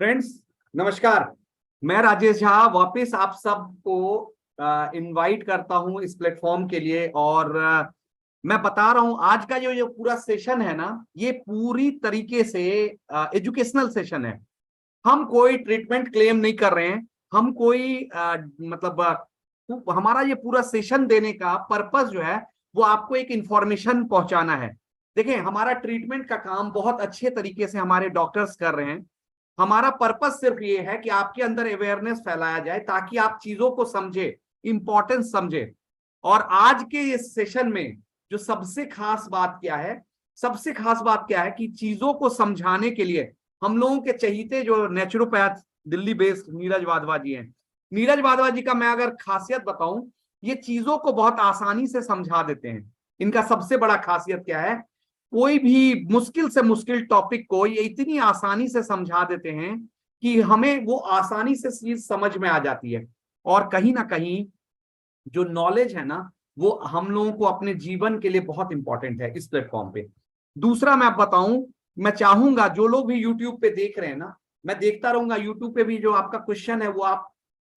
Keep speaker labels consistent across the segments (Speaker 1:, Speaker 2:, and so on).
Speaker 1: Friends, नमस्कार। मैं राजेश झा वापस आप सबको इनवाइट करता हूं इस प्लेटफॉर्म के लिए। और मैं बता रहा हूं आज का जो पूरा सेशन है ना, ये पूरी तरीके से एजुकेशनल सेशन है। हम कोई ट्रीटमेंट क्लेम नहीं कर रहे हैं। हम कोई हमारा ये पूरा सेशन देने का पर्पस जो है वो आपको एक इंफॉर्मेशन पहुंचाना है। देखिए, हमारा ट्रीटमेंट का काम बहुत अच्छे तरीके से हमारे डॉक्टर्स कर रहे हैं। हमारा पर्पस सिर्फ ये है कि आपके अंदर अवेयरनेस फैलाया जाए ताकि आप चीजों को समझे, इंपॉर्टेंस समझे। और आज के इस सेशन में जो सबसे खास बात क्या है, सबसे खास बात क्या है कि चीजों को समझाने के लिए हम लोगों के चहीते जो नेचुरोपैथ दिल्ली बेस्ड नीरज वाधवा जी हैं। नीरज वाधवा जी का मैं अगर खासियत बताऊं, ये चीजों को बहुत आसानी से समझा देते हैं। इनका सबसे बड़ा खासियत क्या है, कोई भी मुश्किल से मुश्किल टॉपिक को ये इतनी आसानी से समझा देते हैं कि हमें वो आसानी से चीज समझ में आ जाती है। और कहीं ना कहीं जो नॉलेज है ना, वो हम लोगों को अपने जीवन के लिए बहुत इंपॉर्टेंट है इस प्लेटफॉर्म पे। दूसरा मैं बताऊं, मैं चाहूंगा जो लोग भी यूट्यूब पे देख रहे हैं ना, मैं देखता रहूंगा यूट्यूब पे भी जो आपका क्वेश्चन है वो आप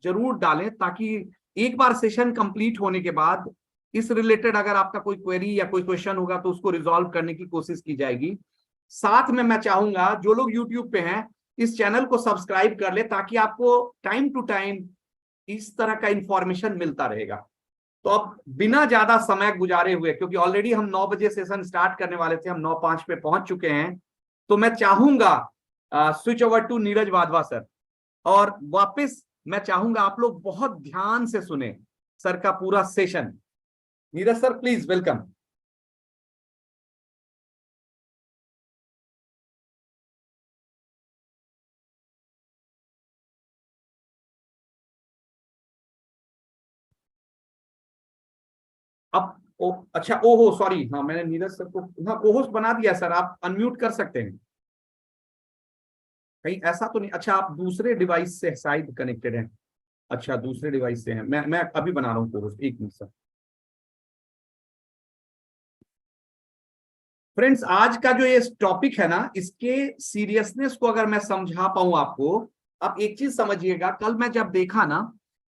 Speaker 1: जरूर डालें, ताकि एक बार सेशन कंप्लीट होने के बाद इस रिलेटेड अगर आपका कोई क्वेरी या कोई क्वेश्चन होगा तो उसको रिजॉल्व करने की कोशिश की जाएगी। साथ में मैं चाहूंगा जो लोग यूट्यूब पे हैं इस चैनल को सब्सक्राइब कर ले, ताकि आपको टाइम टू टाइम इस तरह का इंफॉर्मेशन मिलता रहेगा। तो अब बिना ज्यादा समय गुजारे हुए, क्योंकि ऑलरेडी हम 9 बजे सेशन स्टार्ट करने वाले थे, हम 9:05 पे पहुंच चुके हैं, तो मैं चाहूंगा switch over to Neeraj Wadhwa sir. और वापस मैं चाहूंगा आप लोग बहुत ध्यान से सुने सर का पूरा session. Neeraj sir, please welcome. अब अच्छा, ओहो सॉरी, हाँ मैंने नीरज सर को हाँ को होस्ट बना दिया सर, आप अनम्यूट कर सकते हैं। कहीं ऐसा तो नहीं, अच्छा आप दूसरे डिवाइस से शायद कनेक्टेड हैं। अच्छा, दूसरे डिवाइस से हैं। मैं अभी बना रहा हूँ को होस्ट, एक मिनट सर। फ्रेंड्स, आज का जो ये टॉपिक है ना, इसके सीरियसनेस को अगर मैं समझा पाऊं आपको, आप एक चीज समझिएगा। कल मैं जब देखा ना,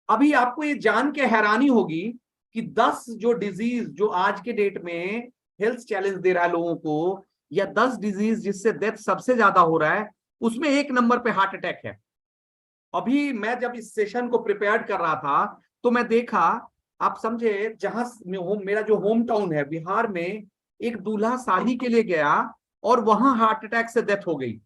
Speaker 1: अभी आपको ये जान के हैरानी होगी कि 10 जो डिजीज जो आज के डेट में हेल्थ चैलेंज दे रहा है लोगों को, या 10 डिजीज जिससे डेथ सबसे ज्यादा हो रहा है, उसमें एक नंबर पे हार्ट अटैक है। अभी मैं जब इस सेशन को प्रिपेयर कर रहा था तो मैं देखा, आप समझे, जहां मेरा जो होम टाउन है बिहार में, एक दूल्हा शादी के लिए गया और वहां हार्ट अटैक से डेथ हो गई।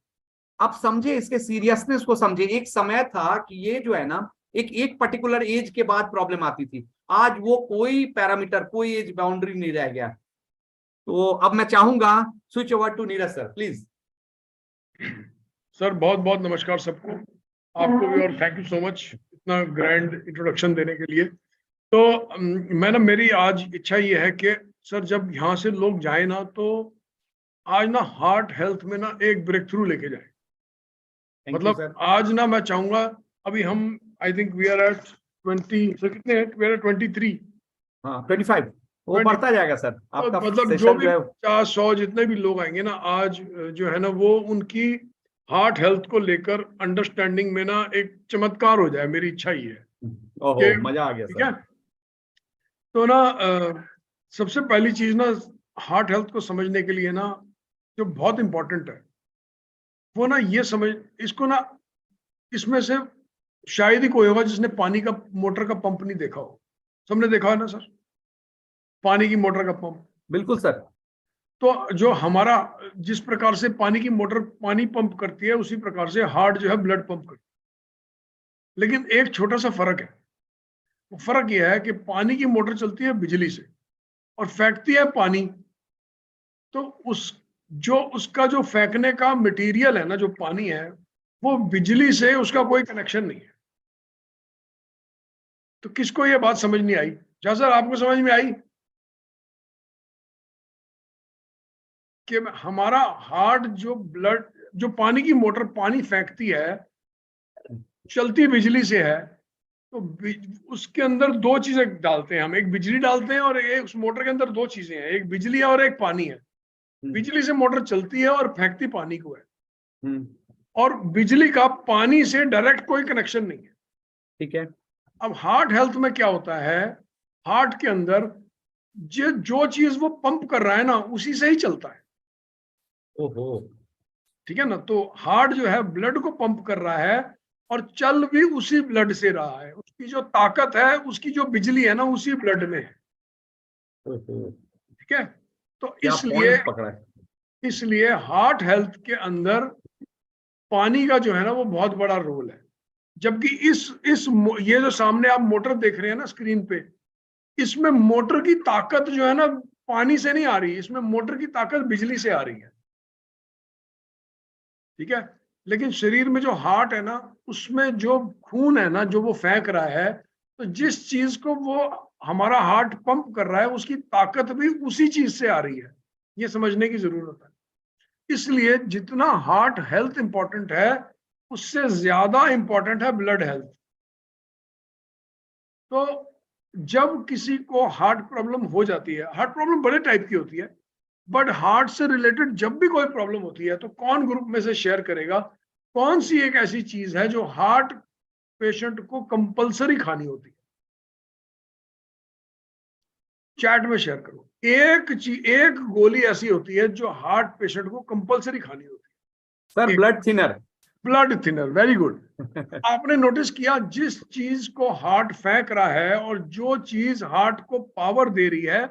Speaker 1: आप समझे इसके सीरियसनेस को, समझे। एक समय था कि ये जो है ना, एक एक पर्टिकुलर एज के बाद प्रॉब्लम आती थी। आज वो कोई पैरामीटर, कोई एज बाउंड्री नहीं रह गया। तो अब मैं चाहूंगा switch over to Neeraj sir, please.
Speaker 2: Sir बहुत बहुत नमस्कार सबको, आपको भी, और थैंक यू सो मच इतना ग्रैंड इंट्रोडक्शन देने के लिए। तो मेरी आज इच्छा ये है कि सर जब यहाँ से लोग जाए ना, तो आज ना हार्ट हेल्थ में ना एक ब्रेक थ्रू लेके जाए। मतलब आज ना मैं चाहूंगा, अभी हम I think we are at 20, sir कितने, वी आर एट 23,
Speaker 1: हाँ 25, वो बढ़ता जाएगा सर आपका
Speaker 2: मतलब जो
Speaker 1: सेशन
Speaker 2: भी
Speaker 1: जो है।
Speaker 2: 50-100 जितने भी लोग आएंगे ना आज, जो है ना वो उनकी हार्ट हेल्थ को लेकर अंडरस्टैंडिंग में ना एक चमत्कार हो जाए, मेरी इच्छा ही है
Speaker 1: ओहो,
Speaker 2: कि
Speaker 1: मजा आ गया
Speaker 2: ठीक
Speaker 1: सर।
Speaker 2: है। तो ना सबसे पहली चीज ना, हार्ट हेल्थ को समझने के लिए ना जो बहुत इंपॉर्टेंट है वो ना ये समझ, इसको ना, इसमें से शायद ही कोई होगा जिसने पानी का मोटर का पंप नहीं देखा हो। सबने देखा है ना सर, पानी की मोटर का पंप।
Speaker 1: बिल्कुल सर।
Speaker 2: तो जो हमारा, जिस प्रकार से पानी की मोटर पानी पंप करती है, उसी प्रकार से हार्ट जो है ब्लड पंप करती है। लेकिन एक छोटा सा फर्क है। वो फर्क यह है कि पानी की मोटर चलती है बिजली से और फेंकती है पानी। तो उसका जो फेंकने का मटेरियल है ना, जो पानी है, वो बिजली से उसका कोई कनेक्शन नहीं है। तो किसको ये बात समझ नहीं आई? क्या सर आपको समझ में आई कि हमारा हार्ट जो ब्लड, जो पानी की मोटर पानी फेंकती है, चलती बिजली से है, तो उसके अंदर दो चीजें डालते हैं हम, एक बिजली डालते हैं और एक, उस मोटर के अंदर दो चीजें हैं, एक बिजली है और एक पानी है। बिजली से मोटर चलती है और फेंकती पानी को है, और बिजली का पानी से डायरेक्ट कोई कनेक्शन नहीं है।
Speaker 1: ठीक है।
Speaker 2: अब हार्ट हेल्थ में क्या होता है, हार्ट के अंदर जो चीज वो पंप कर रहा है ना, उसी से ही चलता है।
Speaker 1: ओहो।
Speaker 2: ठीक है ना, तो हार्ट जो है ब्लड को पंप कर रहा है और चल भी उसी ब्लड से रहा है, उसकी जो ताकत है, उसकी जो बिजली है ना, उसी ब्लड में है।
Speaker 1: ओहो,
Speaker 2: ठीक है, तो
Speaker 1: क्या
Speaker 2: इसलिए
Speaker 1: पॉइंट पकड़ा है।
Speaker 2: इसलिए हार्ट हेल्थ के अंदर पानी का जो है ना वो बहुत बड़ा रोल है। जबकि ये जो सामने आप मोटर देख रहे हैं ना स्क्रीन पे, इसमें मोटर की ताकत जो है ना पानी से नहीं आ रही, इसमें मोटर की ताकत बिजली से आ रही है। ठीक है, लेकिन शरीर में जो हार्ट है ना, उसमें जो खून है ना जो वो फेंक रहा है, तो जिस चीज को वो हमारा हार्ट पंप कर रहा है, उसकी ताकत भी उसी चीज से आ रही है। ये समझने की जरूरत है। इसलिए जितना हार्ट हेल्थ इंपॉर्टेंट है, उससे ज्यादा इंपॉर्टेंट है ब्लड हेल्थ। तो जब किसी को हार्ट प्रॉब्लम हो जाती है, हार्ट प्रॉब्लम बड़े टाइप की होती है, बट हार्ट से रिलेटेड जब भी कोई प्रॉब्लम होती है, तो कौन ग्रुप में से शेयर करेगा कौन सी एक ऐसी चीज है जो हार्ट पेशेंट को कंपलसरी खानी होती है? चैट में शेयर करो। एक गोली ऐसी होती है जो हार्ट पेशेंट को कंपलसरी खानी होती
Speaker 1: सर, ब्लड थिनर।
Speaker 2: है। Blood thinner, very good. आपने नोटिस किया, जिस चीज को हार्ट फेंक रहा है और जो चीज हार्ट को पावर दे रही है,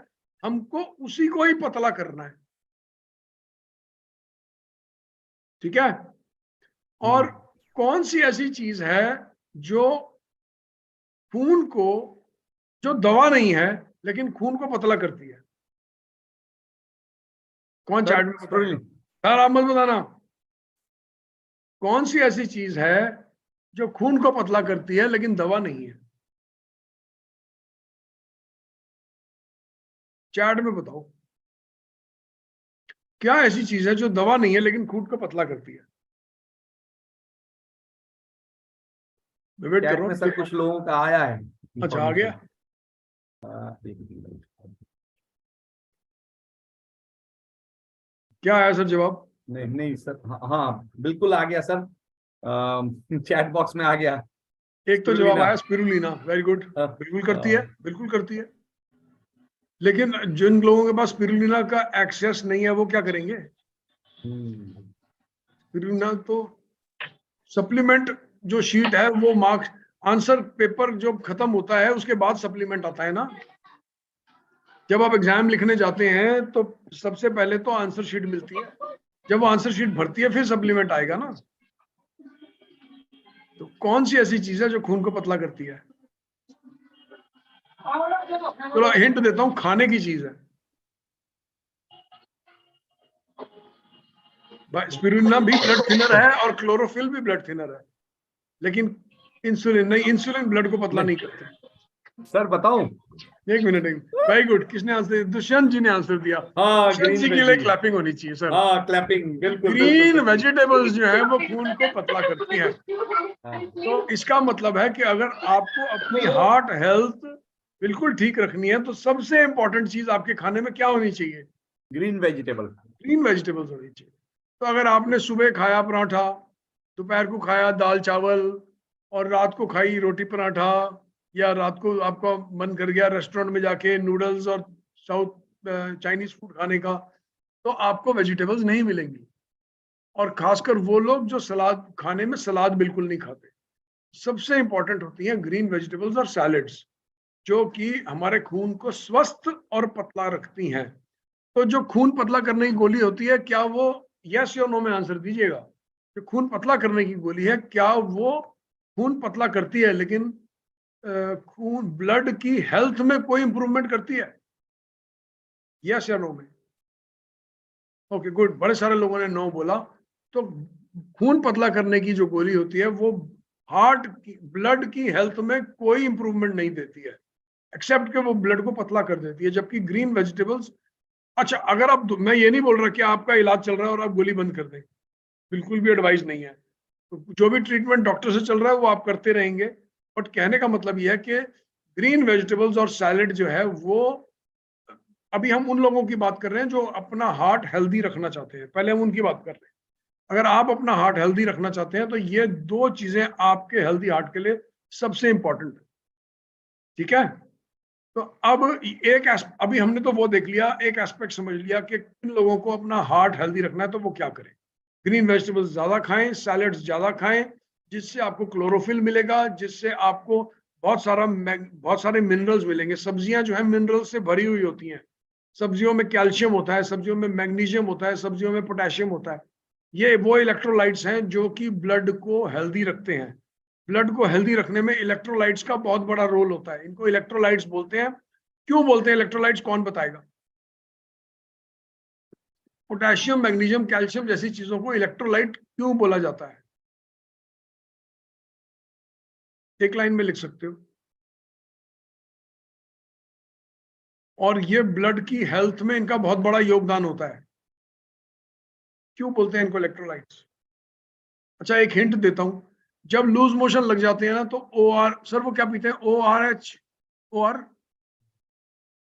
Speaker 2: हमको उसी को ही पतला करना है। ठीक है, और कौन सी ऐसी चीज है जो खून को, जो दवा नहीं है लेकिन खून को पतला करती है? कौन
Speaker 1: सर,
Speaker 2: चैट में बताएगा? सर आप मत बताना। कौन सी ऐसी चीज है जो खून को पतला करती है लेकिन दवा नहीं है? चैट में बताओ, क्या ऐसी चीज है जो दवा नहीं है लेकिन खून को पतला करती है? मैं वेट कर
Speaker 1: चैट
Speaker 2: रहा
Speaker 1: में सर
Speaker 2: हूँ।
Speaker 1: कुछ लोगों का आया है
Speaker 2: अच्छा, आ गया।
Speaker 1: information।
Speaker 2: क्या आया सर जवाब?
Speaker 1: नहीं नहीं सर, हाँ हाँ, बिल्कुल आ गया सर। चैट बॉक्स में आ गया।
Speaker 2: एक तो जवाब
Speaker 1: स्पिरुलिना।
Speaker 2: आया स्पिरुलिना, वेरी गुड।
Speaker 1: हाँ,
Speaker 2: बिल्कुल करती है, बिल्कुल करती है। लेकिन जिन लोगों के पास स्पिरुलिना का एक्सेस नहीं है, वो क्या करेंगे? स्पिरुलिना तो सप्लीमेंट जो शीट है, वो मार्क्स आंसर पेपर जो खत्म होता है उसके बाद सप्लीमेंट आता है ना। जब आप एग्जाम लिखने जाते हैं तो सबसे पहले तो आंसर शीट मिलती है, जब वो आंसर शीट भरती है फिर सप्लीमेंट आएगा ना। तो कौन सी ऐसी चीज है जो खून को पतला करती है? चलो हिंट देता हूं, खाने की चीज है। स्पिरुलिना भी ब्लड थिनर है और क्लोरोफिल भी ब्लड थिनर है, लेकिन इंसुलिन नहीं, इंसुलिन ब्लड को पतला नहीं करते।
Speaker 1: सर बताऊं?
Speaker 2: एक मिनट, वेरी गुड। किसने आंसर? दुष्यंत जी ने आंसर दिया।
Speaker 1: हाँ,
Speaker 2: दुष्यंत
Speaker 1: ग्रीन
Speaker 2: जी के लिए
Speaker 1: वेजी।
Speaker 2: क्लैपिंग होनी चाहिए सर।
Speaker 1: हाँ, क्लैपिंग, बिल्कुल बिल्कुल
Speaker 2: ग्रीन
Speaker 1: बिल्कुल।
Speaker 2: वेजिटेबल्स जो है वो खून को पतला करती है।
Speaker 1: हाँ,
Speaker 2: तो इसका मतलब है कि अगर आपको अपनी हार्ट हेल्थ बिल्कुल ठीक रखनी है, तो सबसे इंपॉर्टेंट चीज आपके खाने में क्या होनी चाहिए?
Speaker 1: Green vegetable.
Speaker 2: ग्रीन वेजिटेबल्स होनी चाहिए। तो अगर आपने सुबह खाया पराठा, दोपहर को खाया दाल चावल, और रात को खाई रोटी पराठा, या रात को आपका मन कर गया रेस्टोरेंट में जाके नूडल्स और साउथ चाइनीज फूड खाने का, तो आपको वेजिटेबल्स नहीं मिलेंगी। और खासकर वो लोग जो सलाद खाने में सलाद बिल्कुल नहीं खाते। सबसे इंपॉर्टेंट होती हैं ग्रीन वेजिटेबल्स और सैलेड्स, जो कि हमारे खून को स्वस्थ और पतला रखती हैं। तो जो खून पतला करने की गोली होती है, क्या वो, यस या नो में आंसर दीजिएगा, जो खून पतला करने की गोली है, क्या वो खून पतला करती है लेकिन खून ब्लड की हेल्थ में कोई इंप्रूवमेंट करती है? यस या नो में? ओके गुड, बड़े सारे लोगों ने नो बोला। तो खून पतला करने की जो गोली होती है वो हार्ट की, ब्लड की हेल्थ में कोई इंप्रूवमेंट नहीं देती है, एक्सेप्ट कि वो ब्लड को पतला कर देती है। जबकि ग्रीन वेजिटेबल्स, अच्छा अगर आप, मैं ये नहीं बोल रहा कि आपका इलाज चल रहा है और आप गोली बंद कर दें, बिल्कुल भी एडवाइस नहीं है। तो जो भी ट्रीटमेंट डॉक्टर से चल रहा है वो आप करते रहेंगे, बट कहने का मतलब यह है कि ग्रीन वेजिटेबल्स और सैलेड जो है वो, अभी हम उन लोगों की बात कर रहे हैं जो अपना हार्ट हेल्दी रखना चाहते हैं, पहले हम उनकी बात कर रहे हैं। अगर आप अपना हार्ट हेल्दी रखना चाहते हैं तो ये दो चीजें आपके हेल्दी हार्ट के लिए सबसे इंपॉर्टेंट है, ठीक है। तो अब अभी हमने तो वो देख लिया, एक एस्पेक्ट समझ लिया कि किन लोगों को अपना हार्ट हेल्दी रखना है तो वो क्या करें। ग्रीन वेजिटेबल्स ज्यादा खाएं, सैलेड्स ज्यादा खाएं, जिससे आपको क्लोरोफिल मिलेगा, जिससे आपको बहुत सारे मिनरल्स मिलेंगे। सब्जियां जो है मिनरल से भरी हुई होती हैं। सब्जियों में कैल्शियम होता है, सब्जियों में मैग्नीशियम होता है, सब्जियों में पोटेशियम होता है। ये वो इलेक्ट्रोलाइट्स हैं जो कि ब्लड को हेल्दी रखते हैं। ब्लड को हेल्दी रखने में इलेक्ट्रोलाइट्स का बहुत बड़ा रोल होता है। इनको इलेक्ट्रोलाइट्स बोलते हैं। क्यों बोलते हैं इलेक्ट्रोलाइट्स, कौन बताएगा? पोटेशियम, मैग्नीशियम, कैल्शियम जैसी चीजों को इलेक्ट्रोलाइट क्यों बोला जाता है? एक लाइन में लिख सकते हो। और ये ब्लड की हेल्थ में इनका बहुत बड़ा योगदान होता है। क्यों बोलते हैं इनको इलेक्ट्रोलाइट्स? अच्छा, एक हिंट देता हूं। जब लूज मोशन लग जाते हैं ना तो ओ आर, सर वो क्या पीते हैं? O R H, O R,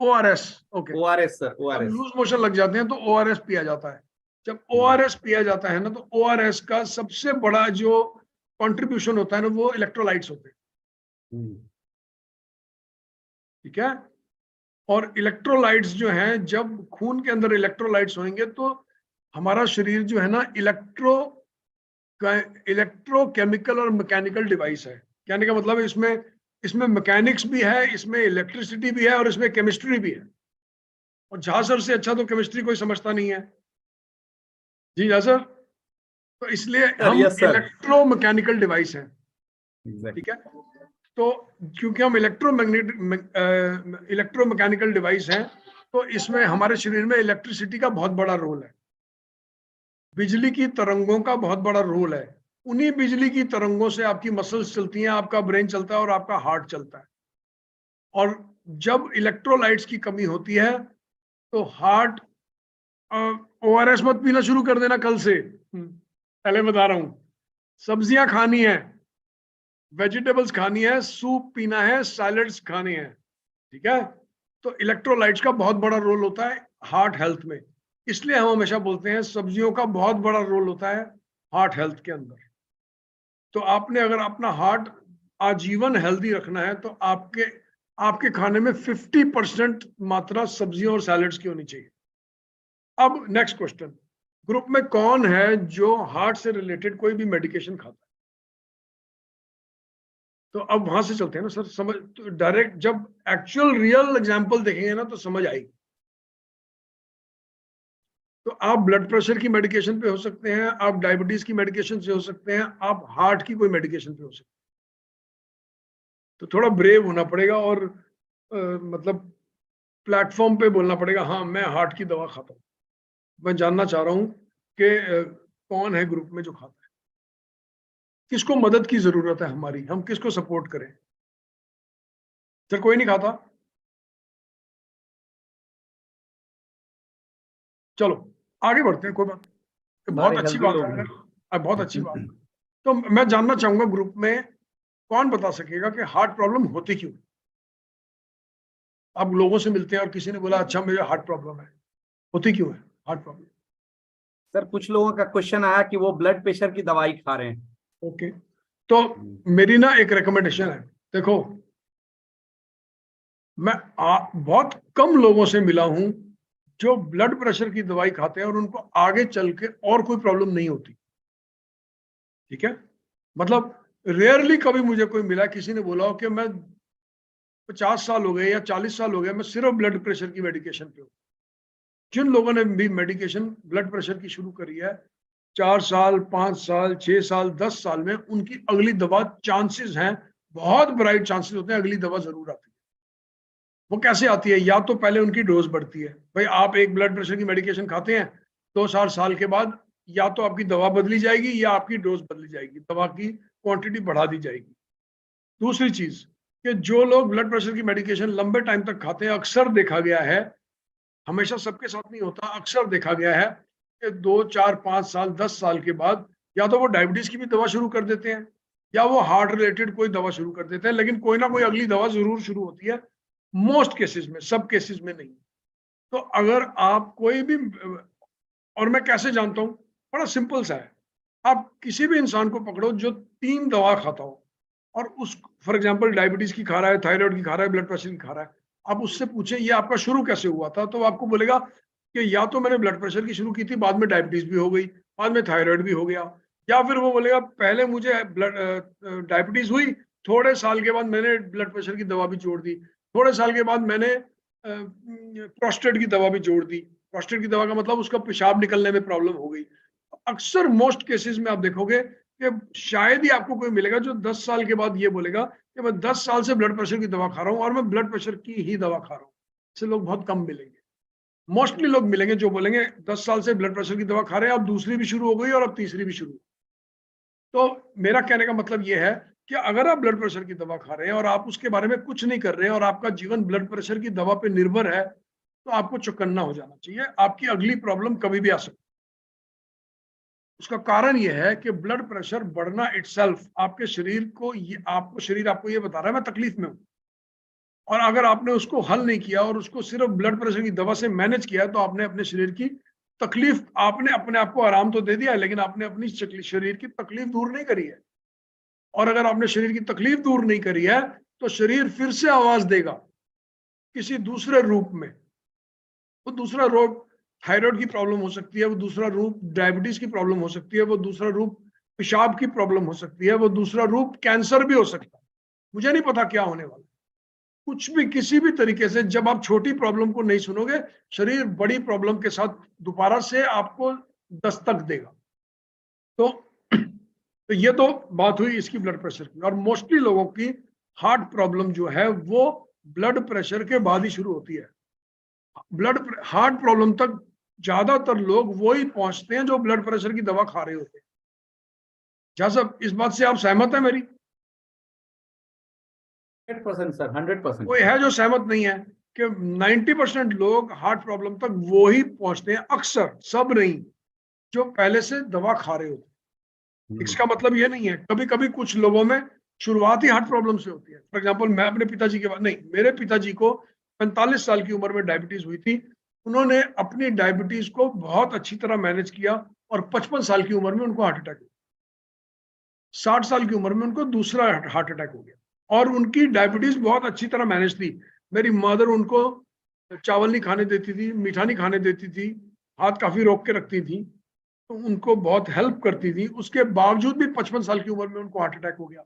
Speaker 2: O R S, okay.
Speaker 1: ORS sir,
Speaker 2: जब
Speaker 1: ORS।
Speaker 2: लूज मोशन लग जाते हैं तो ओ आर एस पिया जाता है। जब ओ आर एस पिया जाता है ना तो ओ आर एस का सबसे बड़ा जो कंट्रीब्यूशन होता है ना वो इलेक्ट्रोलाइट्स होते हैं, ठीक है। और इलेक्ट्रोलाइट्स जो हैं, जब खून के अंदर इलेक्ट्रोलाइट्स होंगे तो हमारा शरीर जो है ना इलेक्ट्रोकेमिकल और मैकेनिकल डिवाइस है। कहने का मतलब है इसमें इसमें मैकेनिक्स भी है, इसमें इलेक्ट्रिसिटी भी है और इसमें केमिस्ट्री भी है। और झा सर से अच्छा तो केमिस्ट्री कोई समझता नहीं है। जी झा सर। तो इसलिए हम
Speaker 1: यस सर।
Speaker 2: इलेक्ट्रोमैकेनिकल डिवाइस हैं,
Speaker 1: एग्जैक्टली।
Speaker 2: ठीक है। तो क्योंकि हम इलेक्ट्रोमैकेनिकल डिवाइस हैं तो इसमें हमारे शरीर में इलेक्ट्रिसिटी का बहुत बड़ा रोल है। बिजली की तरंगों का बहुत बड़ा रोल है। उन्हीं बिजली की तरंगों से आपकी मसल्स चलती हैं, आपका ब्रेन चलता है और आपका हार्ट चलता है। और जब इलेक्ट्रोलाइट्स की कमी होती है तो हार्ट, ओआरएस मत पीना शुरू कर देना कल से, पहले बता रहा हूं। सब्जियां खानी है, वेजिटेबल्स खानी है, सूप पीना है, सैलड्स खाने हैं, ठीक है। तो इलेक्ट्रोलाइट्स का बहुत बड़ा रोल होता है हार्ट हेल्थ में। इसलिए हम हमेशा बोलते हैं सब्जियों का बहुत बड़ा रोल होता है हार्ट हेल्थ के अंदर। तो आपने अगर अपना हार्ट आजीवन हेल्दी रखना है तो आपके आपके खाने में 50% मात्रा सब्जियों और सैलड्स की होनी चाहिए। अब नेक्स्ट क्वेश्चन, ग्रुप में कौन है जो हार्ट से रिलेटेड कोई भी मेडिकेशन खाता है? तो अब वहां से चलते हैं ना सर, समझ तो डायरेक्ट जब एक्चुअल रियल एग्जांपल देखेंगे ना तो समझ आएगी। तो आप ब्लड प्रेशर की मेडिकेशन पे हो सकते हैं, आप डायबिटीज की मेडिकेशन से हो सकते हैं, आप हार्ट की कोई मेडिकेशन पे हो सकते हैं। तो थोड़ा ब्रेव होना पड़ेगा और मतलब प्लेटफॉर्म पे बोलना पड़ेगा, हाँ मैं हार्ट की दवा खाता हूँ। मैं जानना चाह रहा हूँ कि कौन है ग्रुप में जो खाता है, किसको मदद की जरूरत है हमारी, हम किसको सपोर्ट करें। सर कोई नहीं खाता? चलो आगे बढ़ते हैं, कोई बात नहीं। बहुत
Speaker 1: हमारे
Speaker 2: अच्छी
Speaker 1: हेल्दी
Speaker 2: बात
Speaker 1: लोग
Speaker 2: है,
Speaker 1: हैं।
Speaker 2: बहुत अच्छी बात है। तो मैं जानना चाहूंगा ग्रुप में कौन बता सकेगा कि हार्ट प्रॉब्लम होती क्यों? आप लोगों से मिलते हैं और किसी ने बोला अच्छा मुझे हार्ट प्रॉब्लम है, होती क्यों है हार्ट प्रॉब्लम?
Speaker 1: सर कुछ लोगों का क्वेश्चन आया कि वो ब्लड प्रेशर की दवाई खा रहे हैं।
Speaker 2: ओके, तो मेरी ना एक रिकमेंडेशन है। देखो मैं बहुत कम लोगों से मिला हूं जो ब्लड प्रेशर की दवाई खाते हैं और उनको आगे चल के और कोई प्रॉब्लम नहीं होती, ठीक है। मतलब रेयरली कभी मुझे कोई मिला किसी ने बोला हो कि मैं 50 साल हो गए या 40 साल हो गए मैं सिर्फ ब्लड प्रेशर की मेडिकेशन पे हूँ। जिन लोगों ने भी मेडिकेशन ब्लड प्रेशर की शुरू करी है, 4 साल, 5 साल, 6 साल, 10 साल में उनकी अगली दवा, चांसेस हैं, बहुत ब्राइट चांसेस होते हैं अगली दवा जरूर आती है। वो कैसे आती है? या तो पहले उनकी डोज बढ़ती है। भाई आप एक ब्लड प्रेशर की मेडिकेशन खाते हैं, 2-4 साल के बाद या तो आपकी दवा बदली जाएगी या आपकी डोज बदली जाएगी, दवा की क्वांटिटी बढ़ा दी जाएगी। दूसरी चीज कि जो लोग ब्लड प्रेशर की मेडिकेशन लंबे टाइम तक खाते हैं, अक्सर देखा गया है, हमेशा सबके साथ नहीं होता, अक्सर देखा गया है कि 2, 4, 5 साल, 10 साल के बाद या तो वो डायबिटीज की भी दवा शुरू कर देते हैं या वो हार्ट रिलेटेड कोई दवा शुरू कर देते हैं, लेकिन कोई ना कोई अगली दवा जरूर शुरू होती है, मोस्ट केसेस में, सब केसेस में नहीं। तो अगर आप कोई भी, और मैं कैसे जानता हूं, बड़ा सिंपल सा है, आप किसी भी इंसान को पकड़ो जो 3 दवा खाता हो और उस, फॉर एग्जांपल डायबिटीज की खा रहा है, थायराइड की खा रहा है, ब्लड प्रेशर की खा रहा है, आप उससे पूछें ये आपका शुरू कैसे हुआ था, तो आपको बोलेगा कि या तो मैंने ब्लड प्रेशर की शुरू की थी, बाद में डायबिटीज भी हो गई, बाद में थायराइड भी हो गया, या फिर वो बोलेगा पहले मुझे ब्लड डायबिटीज हुई, थोड़े साल के बाद मैंने ब्लड प्रेशर की दवा भी जोड़ दी, थोड़े साल के बाद मैंने प्रोस्टेट की दवा भी जोड़ दी। प्रोस्टेट की दवा का मतलब उसका पेशाब निकलने में प्रॉब्लम हो गई। अक्सर मोस्ट केसेस में आप देखोगे कि शायद ही आपको कोई मिलेगा जो 10 साल के बाद ये बोलेगा कि मैं 10 साल से ब्लड प्रेशर की दवा खा रहा हूँ और मैं ब्लड प्रेशर की ही दवा खा रहा हूँ। ऐसे लोग बहुत कम मिलेंगे। मोस्टली लोग मिलेंगे जो बोलेंगे 10 साल से ब्लड प्रेशर की दवा खा रहे हैं, अब दूसरी भी शुरू हो गई और अब तीसरी भी शुरू। तो मेरा कहने का मतलब ये है कि अगर आप ब्लड प्रेशर की दवा खा रहे हैं और आप उसके बारे में कुछ नहीं कर रहे हैं और आपका जीवन ब्लड प्रेशर की दवा पे निर्भर है, तो आपको चौकन्ना हो जाना चाहिए। आपकी अगली प्रॉब्लम कभी भी आ सकती है। उसका कारण यह है कि ब्लड प्रेशर बढ़ना इटसेल्फ आपके शरीर को, शरीर आपको ये बता रहा है मैं तकलीफ में हूं, और अगर आपने उसको हल नहीं किया और उसको सिर्फ ब्लड प्रेशर की दवा से मैनेज किया, तो आपने अपने शरीर की तकलीफ, आपने अपने आप को आराम तो दे दिया है, लेकिन आपने अपनी शरीर की तकलीफ दूर नहीं करी है। और अगर आपने शरीर की तकलीफ दूर नहीं करी है, तो शरीर फिर से आवाज देगा किसी दूसरे रूप में। वो दूसरा रोग थायराइड की प्रॉब्लम हो सकती है, वो दूसरा रूप डायबिटीज की प्रॉब्लम हो सकती है, वो दूसरा रूप पेशाब की प्रॉब्लम हो सकती है, वो दूसरा रूप कैंसर भी हो सकता है। मुझे नहीं पता क्या होने वाला। कुछ भी, किसी भी तरीके से जब आप छोटी प्रॉब्लम को नहीं सुनोगे, शरीर बड़ी प्रॉब्लम के साथ दोबारा से आपको दस्तक देगा। तो ये तो बात हुई इसकी ब्लड प्रेशर की। और मोस्टली लोगों की हार्ट प्रॉब्लम जो है वो ब्लड प्रेशर के बाद ही शुरू होती है। हार्ट प्रॉब्लम तक ज्यादातर लोग वो ही पहुंचते हैं जो ब्लड प्रेशर की दवा खा रहे होते हैं। क्या सब इस बात से आप सहमत है मेरी?
Speaker 1: 100% सर, 100%।
Speaker 2: कोई है जो सहमत नहीं है कि 90% लोग हार्ट प्रॉब्लम तक वो ही पहुंचते हैं, अक्सर, सब नहीं, जो पहले से दवा खा रहे होते हैं। इसका मतलब ये नहीं है, कभी कभी कुछ लोगों में शुरुआत ही हार्ट प्रॉब्लम से होती है। फॉर एग्जाम्पल, मैं अपने पिताजी के बाद, नहीं, मेरे पिताजी को 45 साल की उम्र में डायबिटीज हुई थी। उन्होंने अपनी डायबिटीज को बहुत अच्छी तरह मैनेज किया और 55 साल की उम्र में उनको हार्ट अटैक हुआ। 60 साल की उम्र में उनको दूसरा हार्ट अटैक हो गया। और उनकी डायबिटीज बहुत अच्छी तरह मैनेज थी। मेरी मदर उनको चावल नहीं खाने देती थी, मीठा नहीं खाने देती थी, हाथ काफी रोक के रखती थी, तो उनको बहुत हेल्प करती थी। उसके बावजूद भी 55 साल की उम्र में उनको हार्ट अटैक हो गया।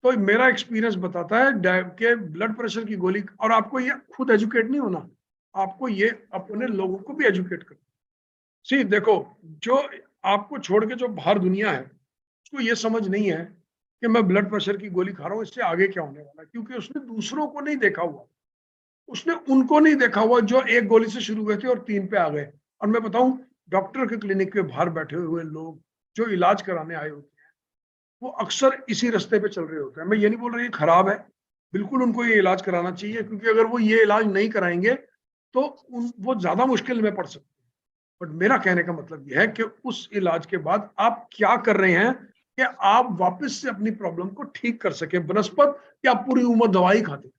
Speaker 2: तो मेरा एक्सपीरियंस बताता है कि ब्लड प्रेशर की गोली, और आपको ये खुद एजुकेट नहीं होना, आपको ये अपने लोगों को भी एजुकेट करना। सी देखो, जो आपको छोड़ के जो बाहर दुनिया है, उसको ये समझ नहीं है कि मैं ब्लड प्रेशर की गोली खा रहा हूँ, इससे आगे क्या होने वाला है, क्योंकि उसने दूसरों को नहीं देखा हुआ, उसने उनको नहीं देखा हुआ जो एक गोली से शुरू हुए थे और 3 पे आ गए। और मैं बताऊं, डॉक्टर के क्लिनिक के बाहर बैठे हुए लोग जो इलाज कराने आए होते हैं, वो अक्सर इसी रास्ते पे चल रहे होते हैं। मैं ये नहीं बोल रहा ये खराब है, बिल्कुल उनको ये इलाज कराना चाहिए, क्योंकि अगर वो ये इलाज नहीं कराएंगे तो वो ज्यादा मुश्किल में पड़ सकते हैं। बट मेरा कहने का मतलब यह है कि उस इलाज के बाद आप क्या कर रहे हैं कि आप वापस से अपनी प्रॉब्लम को ठीक कर सके, बनस्पत कि आप पूरी उम्र दवाई खाते।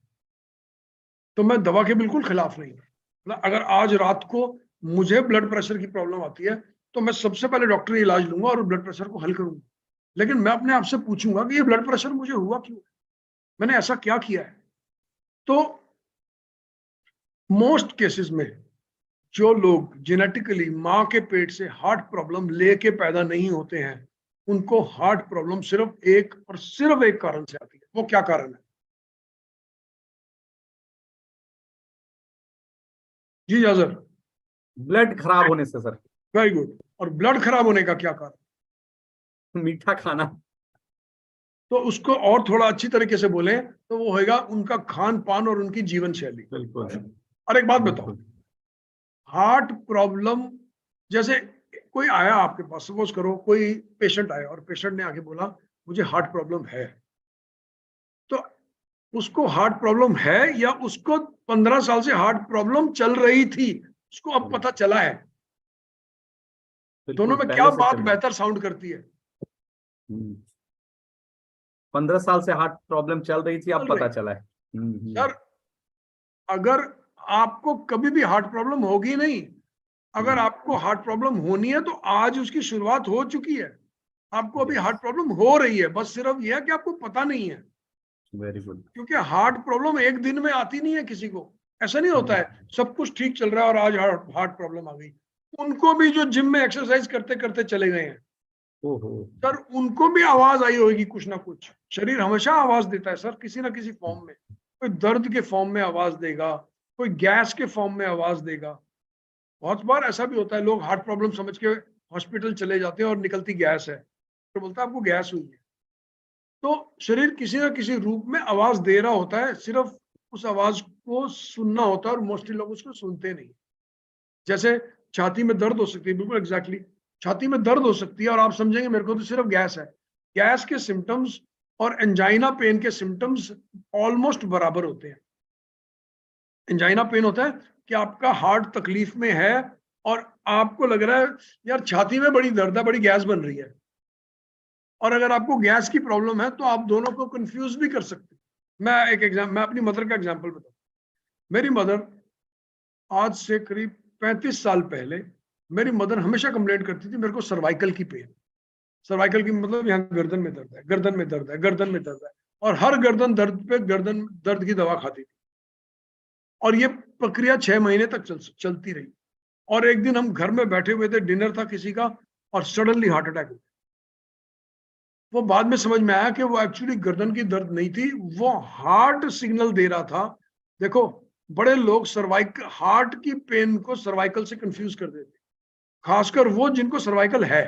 Speaker 2: तो मैं दवा के बिल्कुल खिलाफ नहीं हूँ। मतलब अगर आज रात को मुझे ब्लड प्रेशर की प्रॉब्लम आती है, तो मैं सबसे पहले डॉक्टरी इलाज लूंगा और ब्लड प्रेशर को हल करूंगा। लेकिन मैं अपने आप से पूछूंगा कि ये ब्लड प्रेशर मुझे हुआ क्यों, मैंने ऐसा क्या किया है। तो मोस्ट केसेस में जो लोग जेनेटिकली माँ के पेट से हार्ट प्रॉब्लम लेके पैदा नहीं होते हैं, उनको हार्ट प्रॉब्लम सिर्फ एक और सिर्फ एक कारण से आती है। वो क्या कारण है? जी जाजर।
Speaker 1: ब्लड खराब होने से सर।
Speaker 2: Very good. और ब्लड खराब होने का क्या कारण?
Speaker 1: मीठा खाना।
Speaker 2: तो उसको और थोड़ा अच्छी तरीके से बोले तो वो होगा उनका खान पान और उनकी जीवन शैली।
Speaker 1: बिल्कुल।
Speaker 2: और एक बात बताओ, हार्ट प्रॉब्लम, जैसे कोई आया आपके पास, सपोज करो कोई पेशेंट आया और पेशेंट ने आके बोला मुझे हार्ट प्रॉब्लम है, तो उसको हार्ट प्रॉब्लम है या उसको 15 साल से हार्ट प्रॉब्लम चल रही थी, उसको अब पता चला है? दोनों में क्या
Speaker 1: पहले से
Speaker 2: बात
Speaker 1: चल रहा
Speaker 2: बेहतर साउंड करती है?
Speaker 1: है। 15 साल से हार्ट प्रॉब्लम चल रही थी, अब पता चला है।
Speaker 2: सर अगर आपको कभी भी हार्ट प्रॉब्लम होगी नहीं, अगर आपको हार्ट प्रॉब्लम होनी है तो आज उसकी शुरुआत हो चुकी है। आपको अभी हार्ट प्रॉब्लम हो रही है, बस सिर्फ यह है कि आपको पता नहीं है।
Speaker 1: Very good.
Speaker 2: क्योंकि हार्ट प्रॉब्लम एक दिन में आती नहीं है किसी को, ऐसा नहीं होता है सब कुछ ठीक चल रहा है और आज हार्ट प्रॉब्लम आ गई। उनको भी जो जिम में एक्सरसाइज करते करते चले गए हैं सर, उनको भी आवाज आई होगी कुछ ना कुछ। शरीर हमेशा आवाज देता है सर, किसी ना किसी फॉर्म में। कोई दर्द के फॉर्म में आवाज देगा, कोई गैस के फॉर्म में आवाज देगा। बहुत बार ऐसा भी होता है, लोग हार्ट प्रॉब्लम समझ के हॉस्पिटल चले जाते हैं और निकलती गैस है, तो बोलता है आपको गैस हुई है। तो शरीर किसी ना किसी रूप में आवाज दे रहा होता है, सिर्फ उस आवाज को सुनना होता है और मोस्टली लोग उसको सुनते नहीं। जैसे छाती में दर्द हो सकती है, बिल्कुल एग्जैक्टली छाती में दर्द हो सकती है और आप समझेंगे मेरे को तो सिर्फ गैस है। गैस के सिम्टम्स और एंजाइना पेन के सिम्टम्स ऑलमोस्ट बराबर होते हैं। एंजाइना पेन होता है कि आपका हार्ट तकलीफ में है और आपको लग रहा है यार छाती में बड़ी दर्द है, बड़ी गैस बन रही है। और अगर आपको गैस की प्रॉब्लम है तो आप दोनों को कंफ्यूज भी कर सकते हैं। मैं अपनी मदर का एग्जांपल बताऊं। मेरी मदर आज से करीब 35 साल पहले, मेरी मदर हमेशा कंप्लेंट करती थी मेरे को सर्वाइकल की पेन। सर्वाइकल की मतलब यहाँ गर्दन में दर्द है, गर्दन में दर्द है, गर्दन में दर्द है। और हर गर्दन दर्द पे गर्दन दर्द की दवा खाती थी और ये प्रक्रिया 6 महीने तक चलती रही। और एक दिन हम घर में बैठे हुए थे, डिनर था किसी का, और सडनली हार्ट अटैक हो गया। वो बाद में समझ में आया कि वो एक्चुअली गर्दन की दर्द नहीं थी, वो हार्ट सिग्नल दे रहा था। देखो बड़े लोग सर्वाइकल हार्ट की पेन को सर्वाइकल से कंफ्यूज कर देते, खासकर वो जिनको सर्वाइकल है।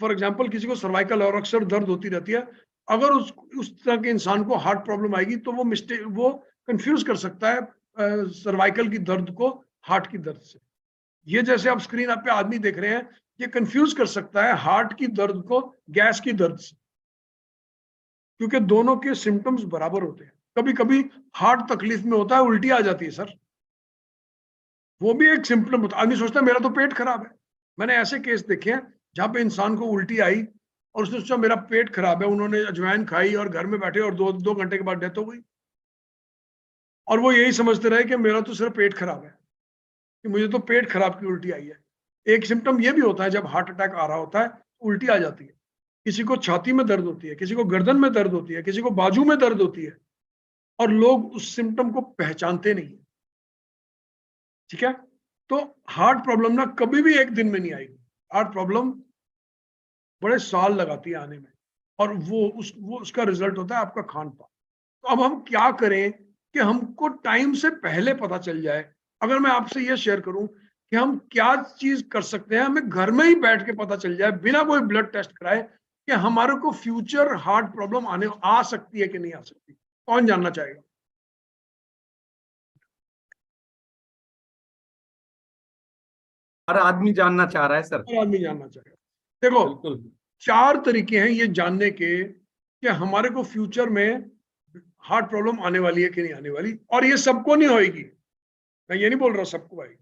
Speaker 2: फॉर एग्जांपल किसी को सर्वाइकल और अक्सर दर्द होती रहती है, अगर उस तरह के इंसान को हार्ट प्रॉब्लम आएगी तो वो कंफ्यूज कर सकता है सर्वाइकल की दर्द को हार्ट की दर्द से। ये जैसे आप स्क्रीन पे आदमी देख रहे हैं, ये कंफ्यूज कर सकता है हार्ट की दर्द को गैस की दर्द से, क्योंकि दोनों के सिम्टम्स बराबर होते हैं। कभी कभी हार्ट तकलीफ में होता है, उल्टी आ जाती है सर, वो भी एक सिम्टम होता है। आदमी सोचता है मेरा तो पेट खराब है। मैंने ऐसे केस देखे हैं जहां पे इंसान को उल्टी आई और उसने सोचा मेरा पेट खराब है, उन्होंने अजवाइन खाई और घर में बैठे और 2 घंटे के बाद डेथ हो गई। और वो यही समझते रहे कि मेरा तो सिर्फ पेट खराब है, कि मुझे तो पेट खराब की उल्टी आई है। एक सिम्टम ये भी होता है, जब हार्ट अटैक आ रहा होता है उल्टी आ जाती है। किसी को छाती में दर्द होती है, किसी को गर्दन में दर्द होती है, किसी को बाजू में दर्द होती है, और लोग उस सिम्टम को पहचानते नहीं है। ठीक है, तो हार्ट प्रॉब्लम ना कभी भी एक दिन में नहीं आएगी। हार्ट प्रॉब्लम बड़े साल लगाती है आने में, और वो उसका रिजल्ट होता है आपका खान पान। तो अब हम क्या करें कि हमको टाइम से पहले पता चल जाए। अगर मैं आपसे ये शेयर करूं कि हम क्या चीज कर सकते हैं, हमें घर में ही बैठ के पता चल जाए बिना कोई ब्लड टेस्ट कराए कि हमारे को फ्यूचर हार्ट प्रॉब्लम आ सकती है कि नहीं आ सकती। कौन जानना चाहेगा?
Speaker 1: हर आदमी जानना चाह रहा है सर।
Speaker 2: हर आदमी जानना चाहेगा। देखो
Speaker 1: बिल्कुल।
Speaker 2: 4 तरीके हैं ये जानने के कि हमारे को फ्यूचर में हार्ट प्रॉब्लम आने वाली है कि नहीं आने वाली। और ये सबको नहीं होएगी, मैं ये नहीं बोल रहा सबको आएगी,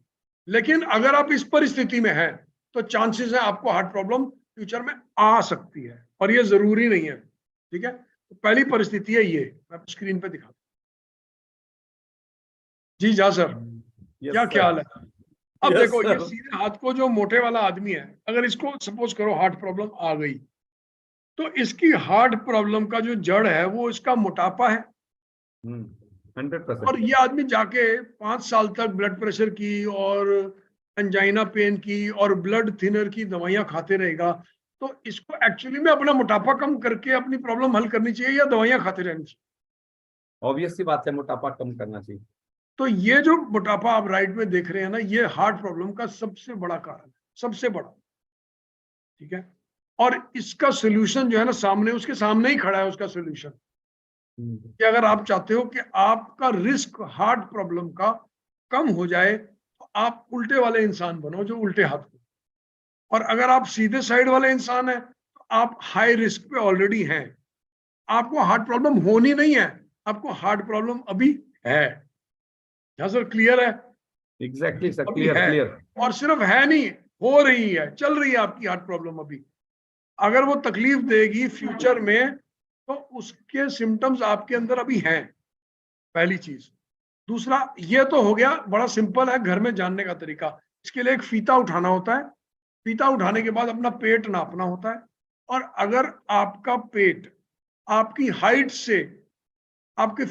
Speaker 2: लेकिन अगर आप इस परिस्थिति में हैं तो चांसेस है आपको हार्ट प्रॉब्लम फ्यूचर में आ सकती है, और ये जरूरी नहीं है। ठीक है, तो पहली परिस्थिति है ये, मैं स्क्रीन पे दिखा। जी जा सर, क्या ख्याल है? अब देखो ये सीधे हाथ को जो मोटे वाला आदमी है, अगर इसको सपोज करो हार्ट प्रॉब्लम आ गई, तो इसकी हार्ट प्रॉब्लम का जो जड़ है वो इसका मोटापा है।
Speaker 1: 100%।
Speaker 2: और ये आदमी जाके 5 साल तक ब्लड प्रेशर की और एंजाइना पेन की और ब्लड थिनर की दवाइयां खाते रहेगा। तो इसको एक्चुअली में अपना मोटापा कम करके अपनी प्रॉब्लम हल करनी चाहिए या दवाइयां खाते रहनी चाहिए?
Speaker 1: ऑब्वियस सी बात है, मोटापा कम करना चाहिए।
Speaker 2: तो ये जो मोटापा आप राइट में देख रहे हैं ना, ये हार्ट प्रॉब्लम का सबसे बड़ा कारण है, सबसे बड़ा। ठीक है, और इसका सोल्यूशन जो है ना, सामने उसके सामने ही खड़ा है उसका सोल्यूशन। कि अगर आप चाहते हो कि आपका रिस्क हार्ट प्रॉब्लम का कम हो जाए, तो आप उल्टे वाले इंसान बनो जो उल्टे हाथ को। और अगर आप सीधे साइड वाले इंसान हैं तो आप हाई रिस्क पे ऑलरेडी हैं। आपको हार्ट प्रॉब्लम होनी नहीं है, आपको हार्ट प्रॉब्लम अभी है। क्या सर क्लियर है?
Speaker 1: एग्जैक्टली सर,
Speaker 2: अभी
Speaker 1: क्लियर
Speaker 2: है,
Speaker 1: क्लियर।
Speaker 2: और सिर्फ है नहीं, हो रही है, चल रही है आपकी हार्ट प्रॉब्लम अभी। अगर वो तकलीफ देगी फ्यूचर में तो उसके सिम्टम्स आपके अंदर अभी हैं, पहली चीज। दूसरा, ये तो हो गया, बड़ा सिंपल है घर में जानने का तरीका। इसके लिए एक फीता उठाना होता है, फीता उठाने के बाद अपना पेट नापना होता है, और अगर आपका पेट आपकी हाइट से आपके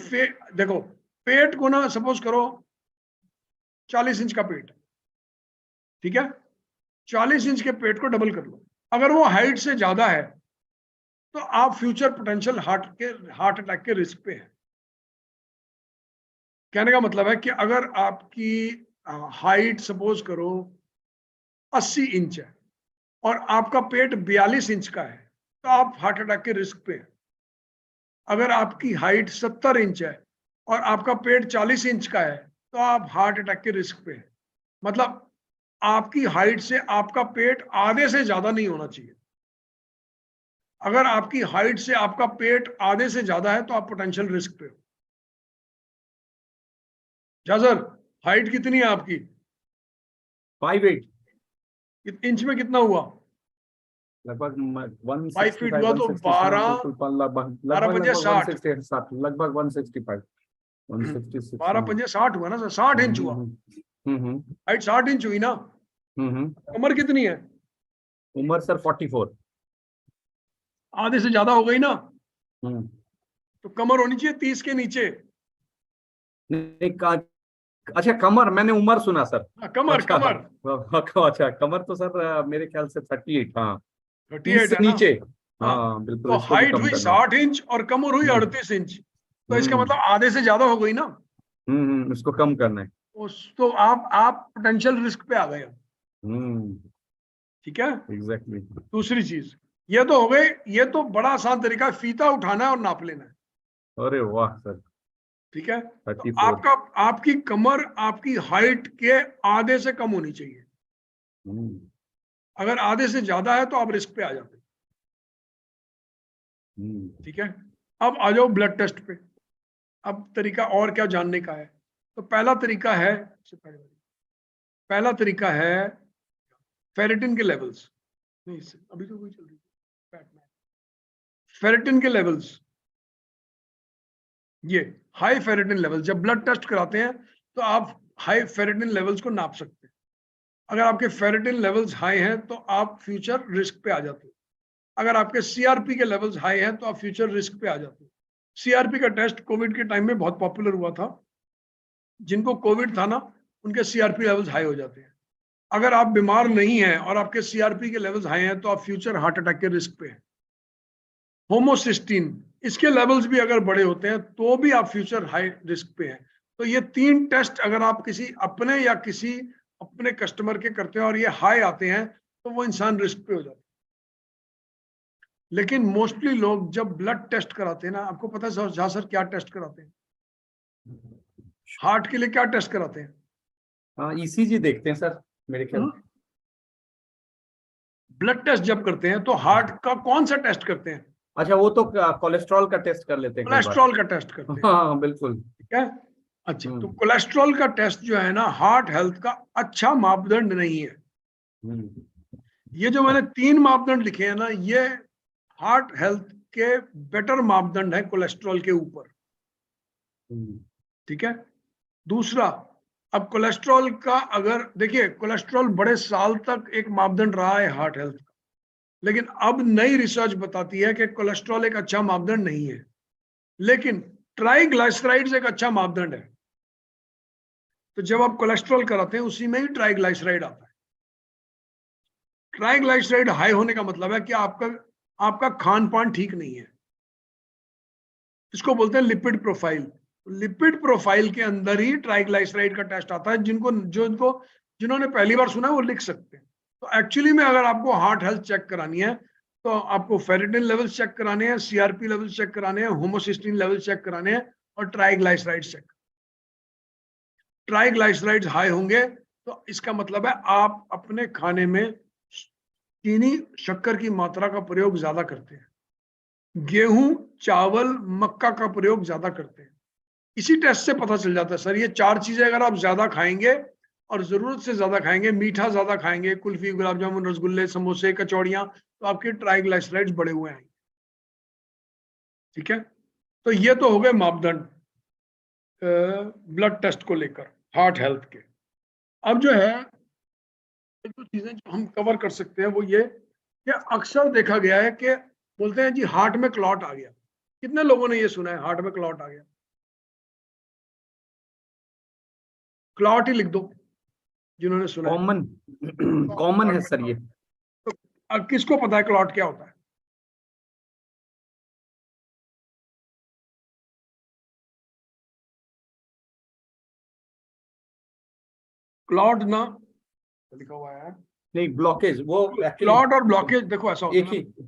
Speaker 2: देखो, पेट को ना सपोज करो 40 इंच का पेट, ठीक है, 40 इंच के पेट को डबल कर लो। अगर वो हाइट से ज्यादा है तो आप फ्यूचर पोटेंशियल हार्ट अटैक के रिस्क पे है। कहने का मतलब है कि अगर आपकी हाइट सपोज करो 80 इंच है और आपका पेट 42 इंच का है, तो आप हार्ट अटैक के रिस्क पे है। अगर आपकी हाइट 70 इंच है और आपका पेट 40 इंच का है, तो आप हार्ट अटैक के रिस्क पे है। मतलब आपकी हाइट से आपका पेट आधे से ज्यादा नहीं होना चाहिए। अगर आपकी हाइट से आपका पेट आधे से ज्यादा है तो आप पोटेंशियल रिस्क पे हो। क्या सर, हाइट कितनी है आपकी?
Speaker 1: 5'8",
Speaker 2: इंच में कितना हुआ?
Speaker 1: लगभग
Speaker 2: 5 फीट
Speaker 1: 165,
Speaker 2: हुआ तो
Speaker 1: 160, हाँ
Speaker 2: 12,
Speaker 1: बिल्कुल, लगभग
Speaker 2: 12
Speaker 1: लगभग
Speaker 2: पंजे
Speaker 1: लगभग
Speaker 2: 60,
Speaker 1: 168, लगभग 165, 166,
Speaker 2: 12
Speaker 1: हाँ।
Speaker 2: पंजे 60 हुआ ना सर, 60 इंच हुआ।
Speaker 1: हम्म।
Speaker 2: हाइट 60 इंच हुई ना।
Speaker 1: हम्म।
Speaker 2: कमर कितनी है?
Speaker 1: उम्र सर 44।
Speaker 2: आधे से ज्यादा हो गई ना।
Speaker 1: हम्म।
Speaker 2: तो कमर होनी चाहिए 30 के नीचे।
Speaker 1: नहीं, अच्छा कमर, मैंने उम्र सुना सर।
Speaker 2: कमर
Speaker 1: अच्छा
Speaker 2: कमर
Speaker 1: अच्छा, कमर तो सर मेरे ख्याल से 38, हाँ। 30
Speaker 2: 38
Speaker 1: से
Speaker 2: है ना।
Speaker 1: नीचे।
Speaker 2: हाँ,
Speaker 1: हाँ बिल्कुल,
Speaker 2: तो
Speaker 1: इसको भी
Speaker 2: हाइट
Speaker 1: कम
Speaker 2: हुई
Speaker 1: करना।
Speaker 2: 60 इंच और कमर हुई
Speaker 1: हम्म।
Speaker 2: 38 इंच, तो इसका
Speaker 1: हम्म।
Speaker 2: मतलब आधे से ज्यादा हो गई ना।
Speaker 1: इसको कम करना है।
Speaker 2: तो आप पोटेंशियल रिस्क पे आ गए अब।
Speaker 1: हम्म।
Speaker 2: ठीक है।
Speaker 1: एग्जैक्टली।
Speaker 2: दूसरी चीज, ये तो हो गई, ये तो बड़ा आसान तरीका है, फीता उठाना है और नाप लेना है।
Speaker 1: अरे वाह सर।
Speaker 2: ठीक है। तो
Speaker 1: 34।
Speaker 2: आपकी कमर आपकी हाइट के आधे से कम होनी चाहिए।
Speaker 1: हम्म।
Speaker 2: अगर आधे से ज्यादा है तो आप रिस्क पे आ जाते हैं।
Speaker 1: हम्म।
Speaker 2: ठीक है। अब आ जाओ ब्लड टेस्ट पे। अब तरीका और क्या जानने का है? तो पहला तरीका है, पहला तरीका है फेरेटिन के लेवल्स। नहीं, अभी तो कोई चल रही है। फेरेटिन के लेवल्स, ये हाई फेरेटिन लेवल, जब ब्लड टेस्ट कराते हैं तो आप हाई फेरेटिन लेवल्स को नाप सकते हैं। अगर आपके फेरेटिन लेवल्स हाई हैं तो आप फ्यूचर रिस्क पे आ जाते हो। अगर आपके सीआरपी के लेवल्स हाई हैं तो आप फ्यूचर रिस्क पे आ जाते हो। सीआरपी का टेस्ट कोविड के टाइम में बहुत पॉपुलर हुआ था। जिनको कोविड था ना, उनके सीआरपी लेवल्स हाई हो जाते हैं। अगर आप बीमार नहीं हैं और आपके सीआरपी के लेवल्स हाई हैं तो आप फ्यूचर हार्ट अटैक के रिस्क पे हैं। होमोसिस्टीन, इसके लेवल्स भी अगर बड़े होते हैं तो भी आप फ्यूचर हाई रिस्क पे हैं। तो ये 3 टेस्ट अगर आप किसी अपने या किसी अपने कस्टमर के करते हैं और ये हाई आते हैं तो वो इंसान रिस्क पे हो जाता है। लेकिन मोस्टली लोग जब ब्लड टेस्ट कराते हैं ना, आपको पता है जहाँ सर क्या टेस्ट कराते हैं? हार्ट के लिए क्या टेस्ट कराते हैं?
Speaker 1: हाँ, ईसीजी देखते हैं सर मेरे ख्याल।
Speaker 2: ब्लड टेस्ट जब करते हैं तो हार्ट का कौन सा टेस्ट करते हैं?
Speaker 1: अच्छा, वो तो कोलेस्ट्रॉल का टेस्ट कर लेते हैं कई बार।
Speaker 2: कोलेस्ट्रॉल का टेस्ट करते हैं।
Speaker 1: हाँ बिल्कुल।
Speaker 2: ठीक है। अच्छा, तो कोलेस्ट्रॉल का टेस्ट जो है ना, हार्ट हेल्थ का अच्छा मापदंड नहीं है।
Speaker 1: हम्म।
Speaker 2: ये जो मैंने 3 मापदंड लिखे हैं ना, ये हार्ट हेल्थ के बेटर मापदंड है कोलेस्ट्रॉल के ऊपर। ठीक है। दूसरा, अब कोलेस्ट्रॉल का अगर देखिए, कोलेस्ट्रॉल बड़े साल तक एक मापदंड रहा है हार्ट हेल्थ का, लेकिन अब नई रिसर्च बताती है कि कोलेस्ट्रॉल एक अच्छा मापदंड नहीं है। लेकिन ट्राइग्लाइसराइड्स एक अच्छा मापदंड है। तो जब आप कोलेस्ट्रॉल कराते हैं उसी में ही ट्राइग्लाइसराइड आता है। ट्राइग्लाइसराइड हाई होने का मतलब है कि आपका खान पान ठीक नहीं है। इसको बोलते हैं लिपिड प्रोफाइल। लिपिड प्रोफाइल के अंदर ही ट्राइग्लाइसराइड का टेस्ट आता है। जिन्होंने पहली बार सुना है वो लिख सकते हैं। तो एक्चुअली में अगर आपको हार्ट हेल्थ चेक करानी है तो आपको फेरेटिन लेवल्स चेक कराने हैं, सीआरपी लेवल्स चेक कराने हैं, होमोसिस्टीन लेवल्स चेक कराने हैं और ट्राइग्लाइसराइड चेक। ट्राइग्लाइसराइड्स हाई होंगे तो इसका मतलब है आप अपने खाने में चीनी शक्कर की मात्रा का प्रयोग ज्यादा करते हैं, गेहूं चावल मक्का का प्रयोग ज्यादा करते हैं। इसी टेस्ट से पता चल जाता है सर, ये 4 चीजें अगर आप ज्यादा खाएंगे और जरूरत से ज्यादा खाएंगे, मीठा ज्यादा खाएंगे, कुल्फी गुलाब जामुन रसगुल्ले समोसे कचौड़ियां, तो आपके ट्राइग्लाइसराइड्स बढ़े हुए हैं। ठीक है, तो ये तो हो गए मापदंड ब्लड टेस्ट को लेकर हार्ट हेल्थ के। अब जो है जो चीजें जो हम कवर कर सकते हैं वो ये कि अक्सर देखा गया है कि बोलते हैं जी हार्ट में क्लॉट आ गया। कितने लोगों ने ये सुना है हार्ट में क्लॉट आ गया? क्लॉट ही लिख दो जिन्होंने सुना है।
Speaker 1: कॉमन कॉमन है सर ये।
Speaker 2: तो अब किसको पता है क्लॉट क्या होता है? क्लॉट ना लिखा हुआ है,
Speaker 1: नहीं, ब्लॉकेज वो एक्चुअली
Speaker 2: क्लॉट और ब्लॉकेज देखो ऐसा होता
Speaker 1: एक
Speaker 2: है
Speaker 1: ही।
Speaker 2: ना,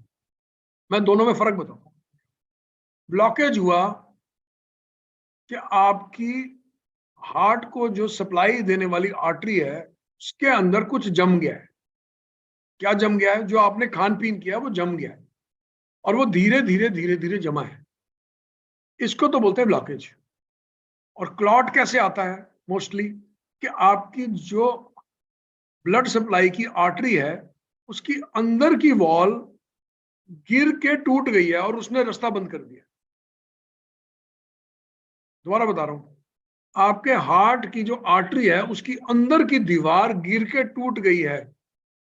Speaker 2: मैं दोनों में फर्क बताऊं। ब्लॉकेज हुआ कि आपकी हार्ट को जो सप्लाई देने वाली आर्टरी है उसके अंदर कुछ जम गया है। क्या जम गया है? जो आपने खान पीन किया वो जम गया है और वो धीरे धीरे धीरे धीरे जमा है, इसको तो बोलते हैं ब्लॉकेज। और क्लॉट कैसे आता है? मोस्टली कि आपकी जो ब्लड सप्लाई की आर्टरी है उसकी अंदर की वॉल गिर के टूट गई है और उसने रास्ता बंद कर दिया। दोबारा बता रहा हूं, आपके हार्ट की जो आर्टरी है उसकी अंदर की दीवार गिर के टूट गई है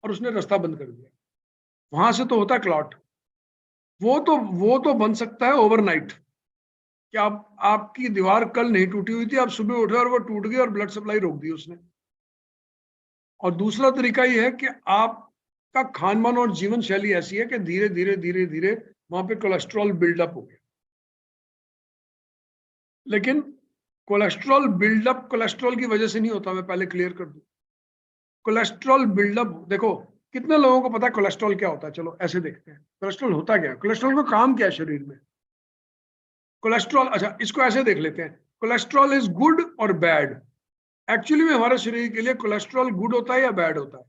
Speaker 2: और उसने रास्ता बंद कर दिया, वहां से तो होता है क्लॉट। वो तो बन सकता है ओवरनाइट, कि आपकी दीवार कल नहीं टूटी हुई थी, आप सुबह उठे और वो टूट गई और ब्लड सप्लाई रोक दी उसने। और दूसरा तरीका ये है कि आपका खान पान और जीवन शैली ऐसी है कि धीरे धीरे धीरे धीरे वहां पे कोलेस्ट्रॉल बिल्डअप हो गया। लेकिन कोलेस्ट्रॉल बिल्डअप कोलेस्ट्रॉल की वजह से नहीं होता, मैं पहले क्लियर कर दूं। कोलेस्ट्रॉल बिल्डअप देखो, कितने लोगों को पता है कोलेस्ट्रॉल क्या होता है? चलो ऐसे देखते हैं कोलेस्ट्रॉल होता क्या है, कोलेस्ट्रॉल का काम क्या है शरीर में। कोलेस्ट्रॉल, अच्छा इसको ऐसे देख लेते हैं, कोलेस्ट्रॉल इज गुड और बैड। एक्चुअली में हमारे शरीर के लिए कोलेस्ट्रॉल गुड होता है या बैड होता है?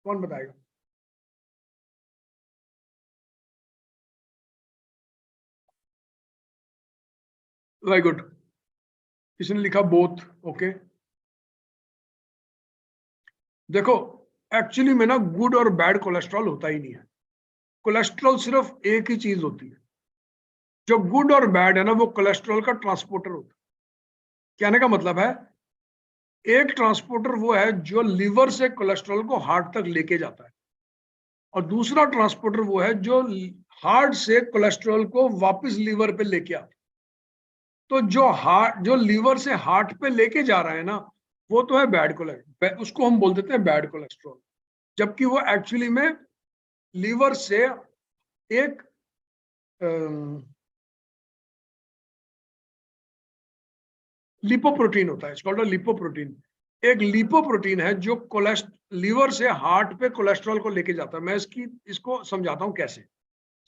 Speaker 2: कौन बताएगा? वेरी गुड, किसने लिखा बोथ? ओके, देखो एक्चुअली में ना गुड और बैड कोलेस्ट्रॉल होता ही नहीं है। कोलेस्ट्रॉल सिर्फ एक ही चीज होती है, जो गुड और बैड है ना वो कोलेस्ट्रॉल का ट्रांसपोर्टर होता है। कहने का मतलब है एक ट्रांसपोर्टर वो है जो लीवर से कोलेस्ट्रॉल को हार्ट तक लेके जाता है, और दूसरा ट्रांसपोर्टर वो है जो हार्ट से कोलेस्ट्रॉल को वापस लीवर पे लेके आता है। तो जो लीवर से हार्ट पे लेके जा रहा है ना वो तो है बैड कोलेस्ट्रॉल, उसको हम बोल देते हैं बैड कोलेस्ट्रॉल। जबकि वो एक्चुअली में लीवर से एक लिपोप्रोटीन होता है, इट्स कॉल्ड लिपोप्रोटीन। एक लिपोप्रोटीन है जो लीवर से हार्ट पे कोलेस्ट्रॉल को लेके जाता है। मैं इसको समझाता हूं कैसे।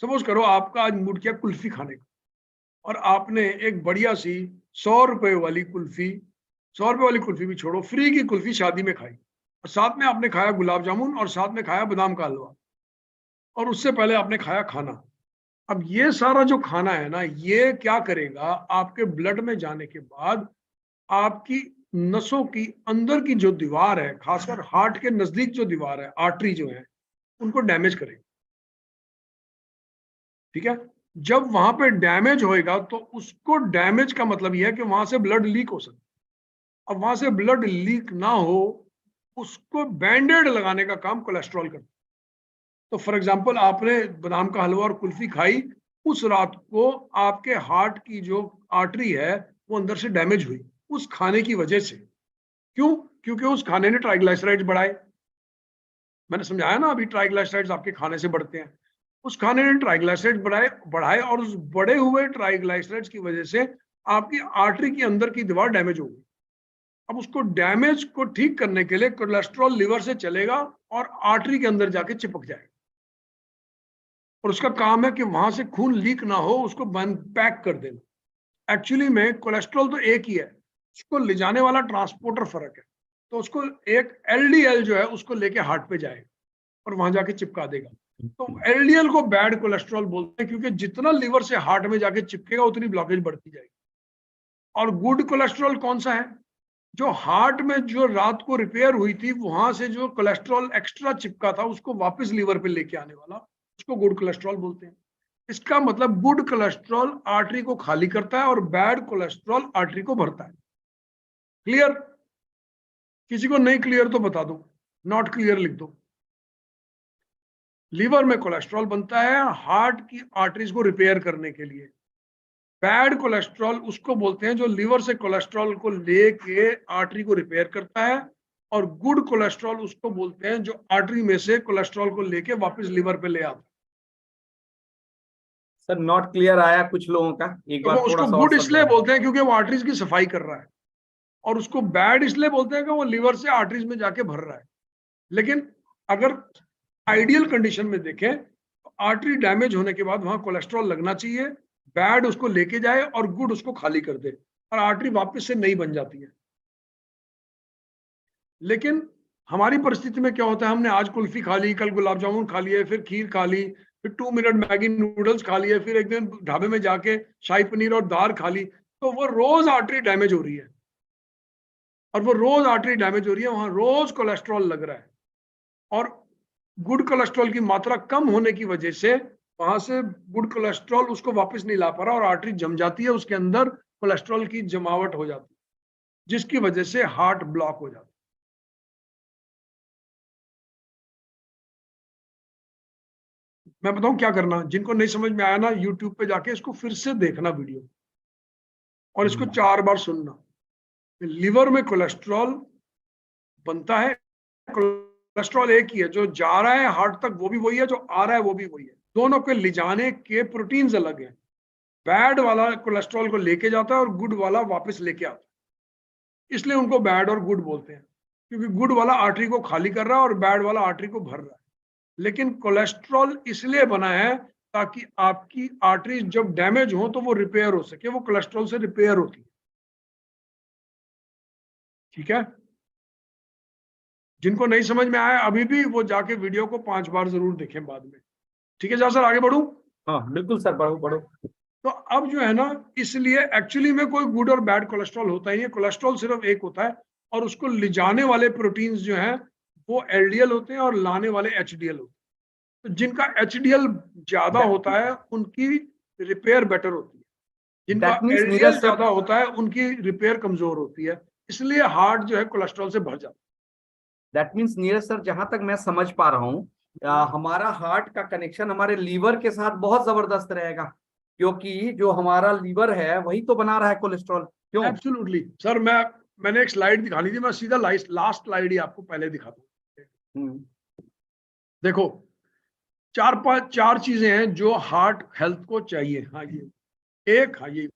Speaker 2: सपोज करो आपका आज मूड किया कुल्फी खाने का, और आपने एक बढ़िया सी 100 रुपए वाली कुल्फी, 100 रुपए वाली कुल्फी भी छोड़ो, फ्री की कुल्फी शादी में खाई, और साथ में आपने खाया गुलाब जामुन और साथ में खाया बादाम का हलवा, और उससे पहले आपने खाया खाना। अब ये सारा जो खाना है ना ये क्या करेगा, आपके ब्लड में जाने के बाद आपकी नसों की अंदर की जो दीवार है, खासकर हार्ट के नजदीक जो दीवार है, आर्टरी जो है, उनको डैमेज करेगा। ठीक है, जब वहां पे डैमेज होएगा तो उसको डैमेज का मतलब यह है कि वहां से ब्लड लीक हो सकता है। अब वहां से ब्लड लीक ना हो उसको बैंडेड लगाने का काम कोलेस्ट्रॉल करता है। तो फॉर एग्जांपल आपने बादाम का हलवा और कुल्फी खाई, उस रात को आपके हार्ट की जो आर्टरी है वो अंदर से डैमेज हुई उस खाने की वजह से। क्यों? क्योंकि उस खाने ने ट्राइग्लिसराइड्स बढ़ाए। मैंने समझाया ना अभी, ट्राइग्लिसराइड्स आपके खाने से बढ़ते हैं। उस खाने ने ट्राइग्लिसराइड्स बढ़ाए और उस बढ़े हुए ट्राइग्लिसराइड्स की वजह से आपकी आर्टरी की अंदर की दीवार डैमेज हो गई। अब उसको डैमेज को ठीक करने के लिए कोलेस्ट्रॉल लिवर से चलेगा और आर्टरी के अंदर जाके चिपक जाएगा, और उसका काम है कि वहां से खून लीक ना हो, उसको बंद पैक कर देना। एक्चुअली में कोलेस्ट्रॉल तो एक ही है, उसको ले जाने वाला ट्रांसपोर्टर फर्क है। तो उसको एक एलडीएल जो है उसको लेके हार्ट पे जाएगा और वहां जाके चिपका देगा। तो एलडीएल को बैड कोलेस्ट्रॉल बोलते हैं, क्योंकि जितना लीवर से हार्ट में जाके चिपकेगा उतनी ब्लॉकेज बढ़ती जाएगी। और गुड कोलेस्ट्रॉल कौन सा है? जो हार्ट में जो रात को रिपेयर हुई थी वहां से जो कोलेस्ट्रॉल एक्स्ट्रा चिपका था उसको वापस लीवर पे लेके आने वाला, उसको गुड कोलेस्ट्रॉल बोलते हैं। इसका मतलब गुड कोलेस्ट्रॉल आर्टरी को खाली करता है और बैड कोलेस्ट्रॉल आर्टरी को भरता है। क्लियर? किसी को नहीं क्लियर तो बता दो, नॉट क्लियर लिख दो। लीवर में कोलेस्ट्रॉल बनता है हार्ट की आर्टरीज को रिपेयर करने के लिए। बैड कोलेस्ट्रॉल उसको बोलते हैं जो लीवर से कोलेस्ट्रॉल को लेके आर्टरी को रिपेयर करता है, और गुड कोलेस्ट्रॉल उसको बोलते हैं जो आर्टरी में से कोलेस्ट्रॉल को लेके वापस लीवर पे ले आता है।
Speaker 1: सर नॉट क्लियर आया कुछ लोगों का, एक
Speaker 2: तो
Speaker 1: बार
Speaker 2: उसको
Speaker 1: थोड़ा सा
Speaker 2: गुड
Speaker 1: और
Speaker 2: इसलिए
Speaker 1: समझाएं।
Speaker 2: बोलते हैं क्योंकि वो आर्टरीज की सफाई कर रहा है, और उसको बैड इसलिए बोलते हैं कि वो लीवर से आर्टरीज में जाके भर रहा है। लेकिन अगर आइडियल कंडीशन में देखें तो आर्टरी डैमेज होने के बाद वहां कोलेस्ट्रॉल लगना चाहिए, बैड उसको लेके जाए और गुड उसको खाली कर दे, और आर्टरी वापस से नई बन जाती है। लेकिन हमारी परिस्थिति में क्या होता है, हमने आज कुल्फी खा ली, कल गुलाब जामुन खा लिए, फिर खीर खा ली, फिर 2 मिनट मैगी नूडल्स खा लिए, फिर एक दिन ढाबे में जाके शाही पनीर और दाल खा ली, तो वो रोज आर्टरी डैमेज हो रही है, और वो रोज आर्टरी डैमेज हो रही है, वहां रोज कोलेस्ट्रॉल लग रहा है, और गुड कोलेस्ट्रॉल की मात्रा कम होने की वजह से वहां से गुड कोलेस्ट्रॉल उसको वापस नहीं ला पा रहा, और आर्टरी जम जाती है, उसके अंदर कोलेस्ट्रॉल की जमावट हो जाती है, जिसकी वजह से हार्ट ब्लॉक हो जाता है। मैं बताऊं क्या करना, जिनको नहीं समझ में आया ना, यूट्यूब पे जाके इसको फिर से देखना वीडियो, और इसको 4 बार सुनना। लिवर में कोलेस्ट्रॉल बनता है, कोलेस्ट्रॉल एक ही है, जो जा रहा है हार्ट तक वो भी वही है, जो आ रहा है वो भी वही है, दोनों के ले जाने के प्रोटीन्स अलग हैं। बैड वाला कोलेस्ट्रॉल को लेके जाता है और गुड वाला वापस लेके आता है, इसलिए उनको बैड और गुड बोलते हैं, क्योंकि गुड वाला आर्टरी को खाली कर रहा है और बैड वाला आर्टरी को भर रहा है। लेकिन कोलेस्ट्रॉल इसलिए बना है ताकि आपकी आर्टरी जब डैमेज हो तो वो रिपेयर हो सके, वो कोलेस्ट्रॉल से रिपेयर होती है। ठीक है? जिनको नहीं समझ में आया अभी भी, वो जाके वीडियो को 5 बार जरूर देखें बाद में। ठीक है जा सर, आगे बढ़ूं?
Speaker 1: हाँ बिल्कुल सर, बढ़ो बढ़ो।
Speaker 2: तो अब जो है ना, इसलिए एक्चुअली में कोई गुड और बैड कोलेस्ट्रॉल होता ही है, कोलेस्ट्रॉल सिर्फ एक होता है, और उसको ले जाने वाले प्रोटीन्स जो हैं वो एलडीएल होते हैं और लाने वाले एचडीएल होते हैं। तो जिनका एचडीएल ज्यादा होता है उनकी रिपेयर बेटर होती है, जिनका
Speaker 1: that means
Speaker 2: LDL
Speaker 1: Neeraj sir,
Speaker 2: ज्यादा होता है उनकी रिपेयर कमजोर होती है, इसलिए हार्ट जो है कोलेस्ट्रॉल से भर जाता
Speaker 1: दैट मीन्स नीरज सर, जहां तक मैं समझ पा रहा हूँ,
Speaker 2: है।
Speaker 1: हमारा हार्ट का कनेक्शन हमारे लीवर के साथ बहुत जबरदस्त रहेगा, क्योंकि जो हमारा लीवर है वही तो बना रहा है कोलेस्ट्रॉल, क्यों?
Speaker 2: एब्सोल्युटली सर, मैंने एक स्लाइड दिखा ली थी, मैं सीधा लास्ट स्लाइड ही आपको पहले दिखा दूं। देखो, 4 चीजें हैं जो हार्ट हेल्थ को चाहिए। हाँ ये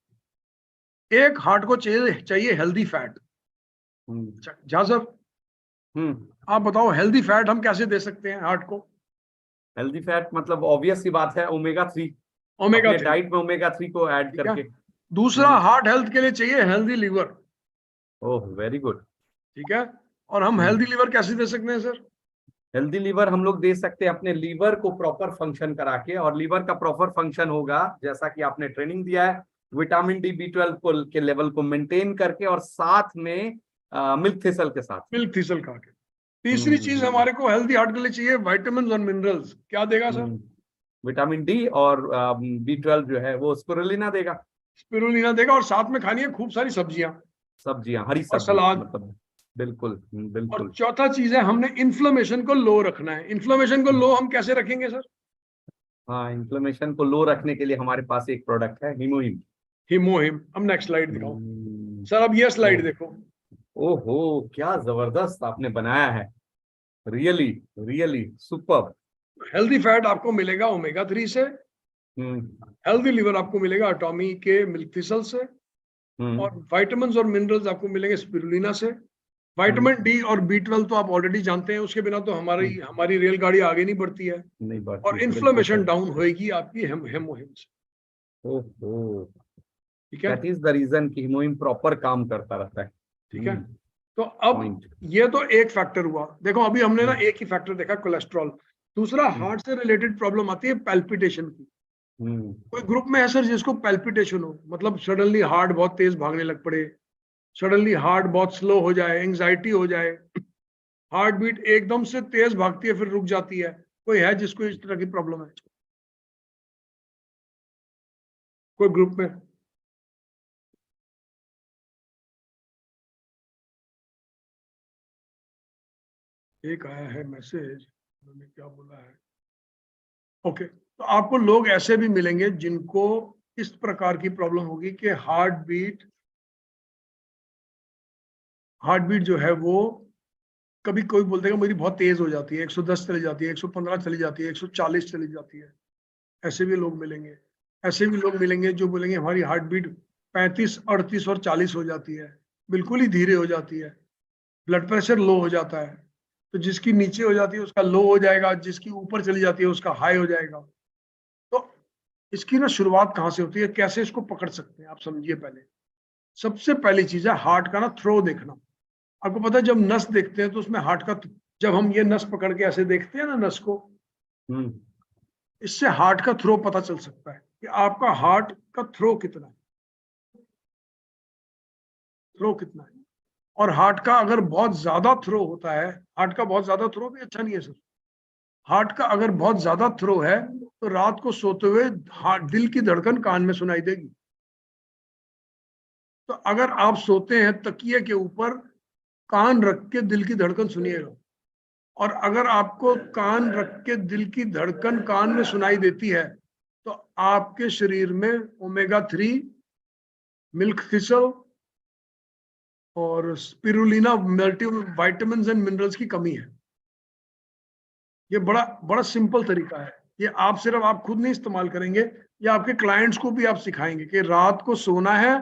Speaker 2: एक हार्ट को चाहिए हेल्दी फैट। जहाँ सर आप बताओ, हेल्दी फैट हम कैसे दे सकते हैं हार्ट को?
Speaker 1: हेल्दी फैट मतलब ऑब्वियस सी बात है, ओमेगा 3,
Speaker 2: ओमेगा
Speaker 1: अपने
Speaker 2: 3,
Speaker 1: डाइट में ओमेगा 3 को ऐड
Speaker 2: ठीक है।
Speaker 1: करके।
Speaker 2: दूसरा, हार्ट हेल्थ के लिए चाहिए healthy liver.
Speaker 1: Oh very good.
Speaker 2: ठीक है, और हम हेल्दी लीवर कैसे दे सकते हैं सर?
Speaker 1: हेल्दी लीवर हम लोग दे सकते हैं अपने लीवर को प्रॉपर फंक्शन करा के, और लीवर का प्रॉपर फंक्शन होगा जैसा कि आपने ट्रेनिंग दिया है, विटामिन डी B12 को के लेवल को मेंटेन करके, और साथ में मिल्क थिसल के साथ।
Speaker 2: मिल्क थिसल खा के। तीसरी चीज हमारे को हेल्दी हार्ट के लिए चाहिए विटामिन और मिनरल्स। क्या देगा सर?
Speaker 1: विटामिन डी और B12 जो है वो स्पिरुलिना देगा।
Speaker 2: स्पिरुलिना देगा, और साथ में खानी है खूब सारी सब्जियां
Speaker 1: सब्जियां, हरी
Speaker 2: और
Speaker 1: सब्जी
Speaker 2: सलाद।
Speaker 1: मतलब। बिल्कुल
Speaker 2: और
Speaker 1: बिल्कुल।
Speaker 2: चौथा चीज है, हमने इन्फ्लेमेशन को लो रखना है। इन्फ्लेमेशन को लो हम कैसे रखेंगे सर?
Speaker 1: हाँ, इन्फ्लेमेशन को लो रखने के लिए हमारे पास एक प्रोडक्ट है, हिमोहिम।
Speaker 2: हिमोहिम। हम नेक्स्ट स्लाइड दिखाओ सर, अब ये स्लाइड देखो।
Speaker 1: ओहो, क्या जबरदस्त आपने बनाया है, really really super.
Speaker 2: Healthy fat आपको मिलेगा ओमेगा 3 से, हेल्दी लिवर आपको मिलेगा एटॉमी के मिल्क थिसल से, और विटामिन और मिनरल्स आपको मिलेंगे स्पिरुलिना से। विटामिन डी और B12 तो आप ऑलरेडी जानते हैं, उसके बिना तो हमारी हमारी रेलगाड़ी आगे नहीं बढ़ती है।
Speaker 1: नहीं बात,
Speaker 2: और इन्फ्लेमेशन डाउन होएगी आपकी हेमोहिम से।
Speaker 1: ओहो,
Speaker 2: ठीक है,
Speaker 1: दैट इज द रीजन कि हिमोहिम प्रॉपर काम करता रहता है।
Speaker 2: ठीक है। तो अब ये तो एक फैक्टर हुआ। देखो, अभी हमने ना एक ही फैक्टर देखा, कोलेस्ट्रॉल। दूसरा, हार्ट से रिलेटेड प्रॉब्लम आती है पैल्पिटेशन की। कोई ग्रुप में है सर जिसको पैल्पिटेशन हो, मतलब सडनली हार्ट बहुत तेज भागने लग पड़े, सडनली हार्ट बहुत स्लो हो जाए, एंजाइटी हो जाए, हार्ट बीट एकदम से तेज भागती है फिर रुक जाती है? कोई है जिसको इस तरह की प्रॉब्लम है? कोई ग्रुप में? एक आया है मैसेज, उन्होंने क्या बोला है? ओके, तो आपको लोग ऐसे भी मिलेंगे जिनको इस प्रकार की प्रॉब्लम होगी कि हार्ट बीट जो है वो कभी कोई बोल देगा मेरी बहुत तेज हो जाती है, 110 चली जाती है, 115 चली जाती है, 140 चली जाती है। ऐसे भी लोग मिलेंगे। ऐसे भी लोग मिलेंगे जो बोलेंगे हमारी हार्ट बीट 35, 38 और 40 हो जाती है, बिल्कुल ही धीरे हो जाती है, ब्लड प्रेशर लो हो जाता है। तो जिसकी नीचे हो जाती है उसका लो हो जाएगा, जिसकी ऊपर चली जाती है उसका हाई हो जाएगा। तो इसकी ना शुरुआत कहाँ से होती है, कैसे इसको पकड़ सकते हैं आप समझिए। पहले सबसे पहली चीज है हार्ट का ना थ्रो देखना। आपको पता है जब नस देखते हैं तो उसमें हार्ट का, जब हम ये नस पकड़ के ऐसे देखते हैं ना नस को, इससे हार्ट का थ्रो पता चल सकता है कि आपका हार्ट का थ्रो कितना है, थ्रो कितना है। और हार्ट का अगर बहुत ज्यादा थ्रो होता है, हार्ट का बहुत ज्यादा थ्रो भी अच्छा नहीं है सर। हार्ट का अगर बहुत ज्यादा थ्रो है तो रात को सोते हुए दिल की धड़कन कान में सुनाई देगी। तो अगर आप सोते हैं तकिए के ऊपर कान रख के दिल की धड़कन सुनिएगा, और अगर आपको कान रख के दिल की धड़कन कान में सुनाई देती है तो आपके शरीर में ओमेगा 3, मिल्क थिसल और spirulina multi vitamin and minerals की कमी है। ये बड़ा बड़ा सिंपल तरीका है। ये आप सिर्फ आप खुद नहीं इस्तेमाल करेंगे, ये आपके क्लाइंट्स को भी आप सिखाएंगे कि रात को सोना है,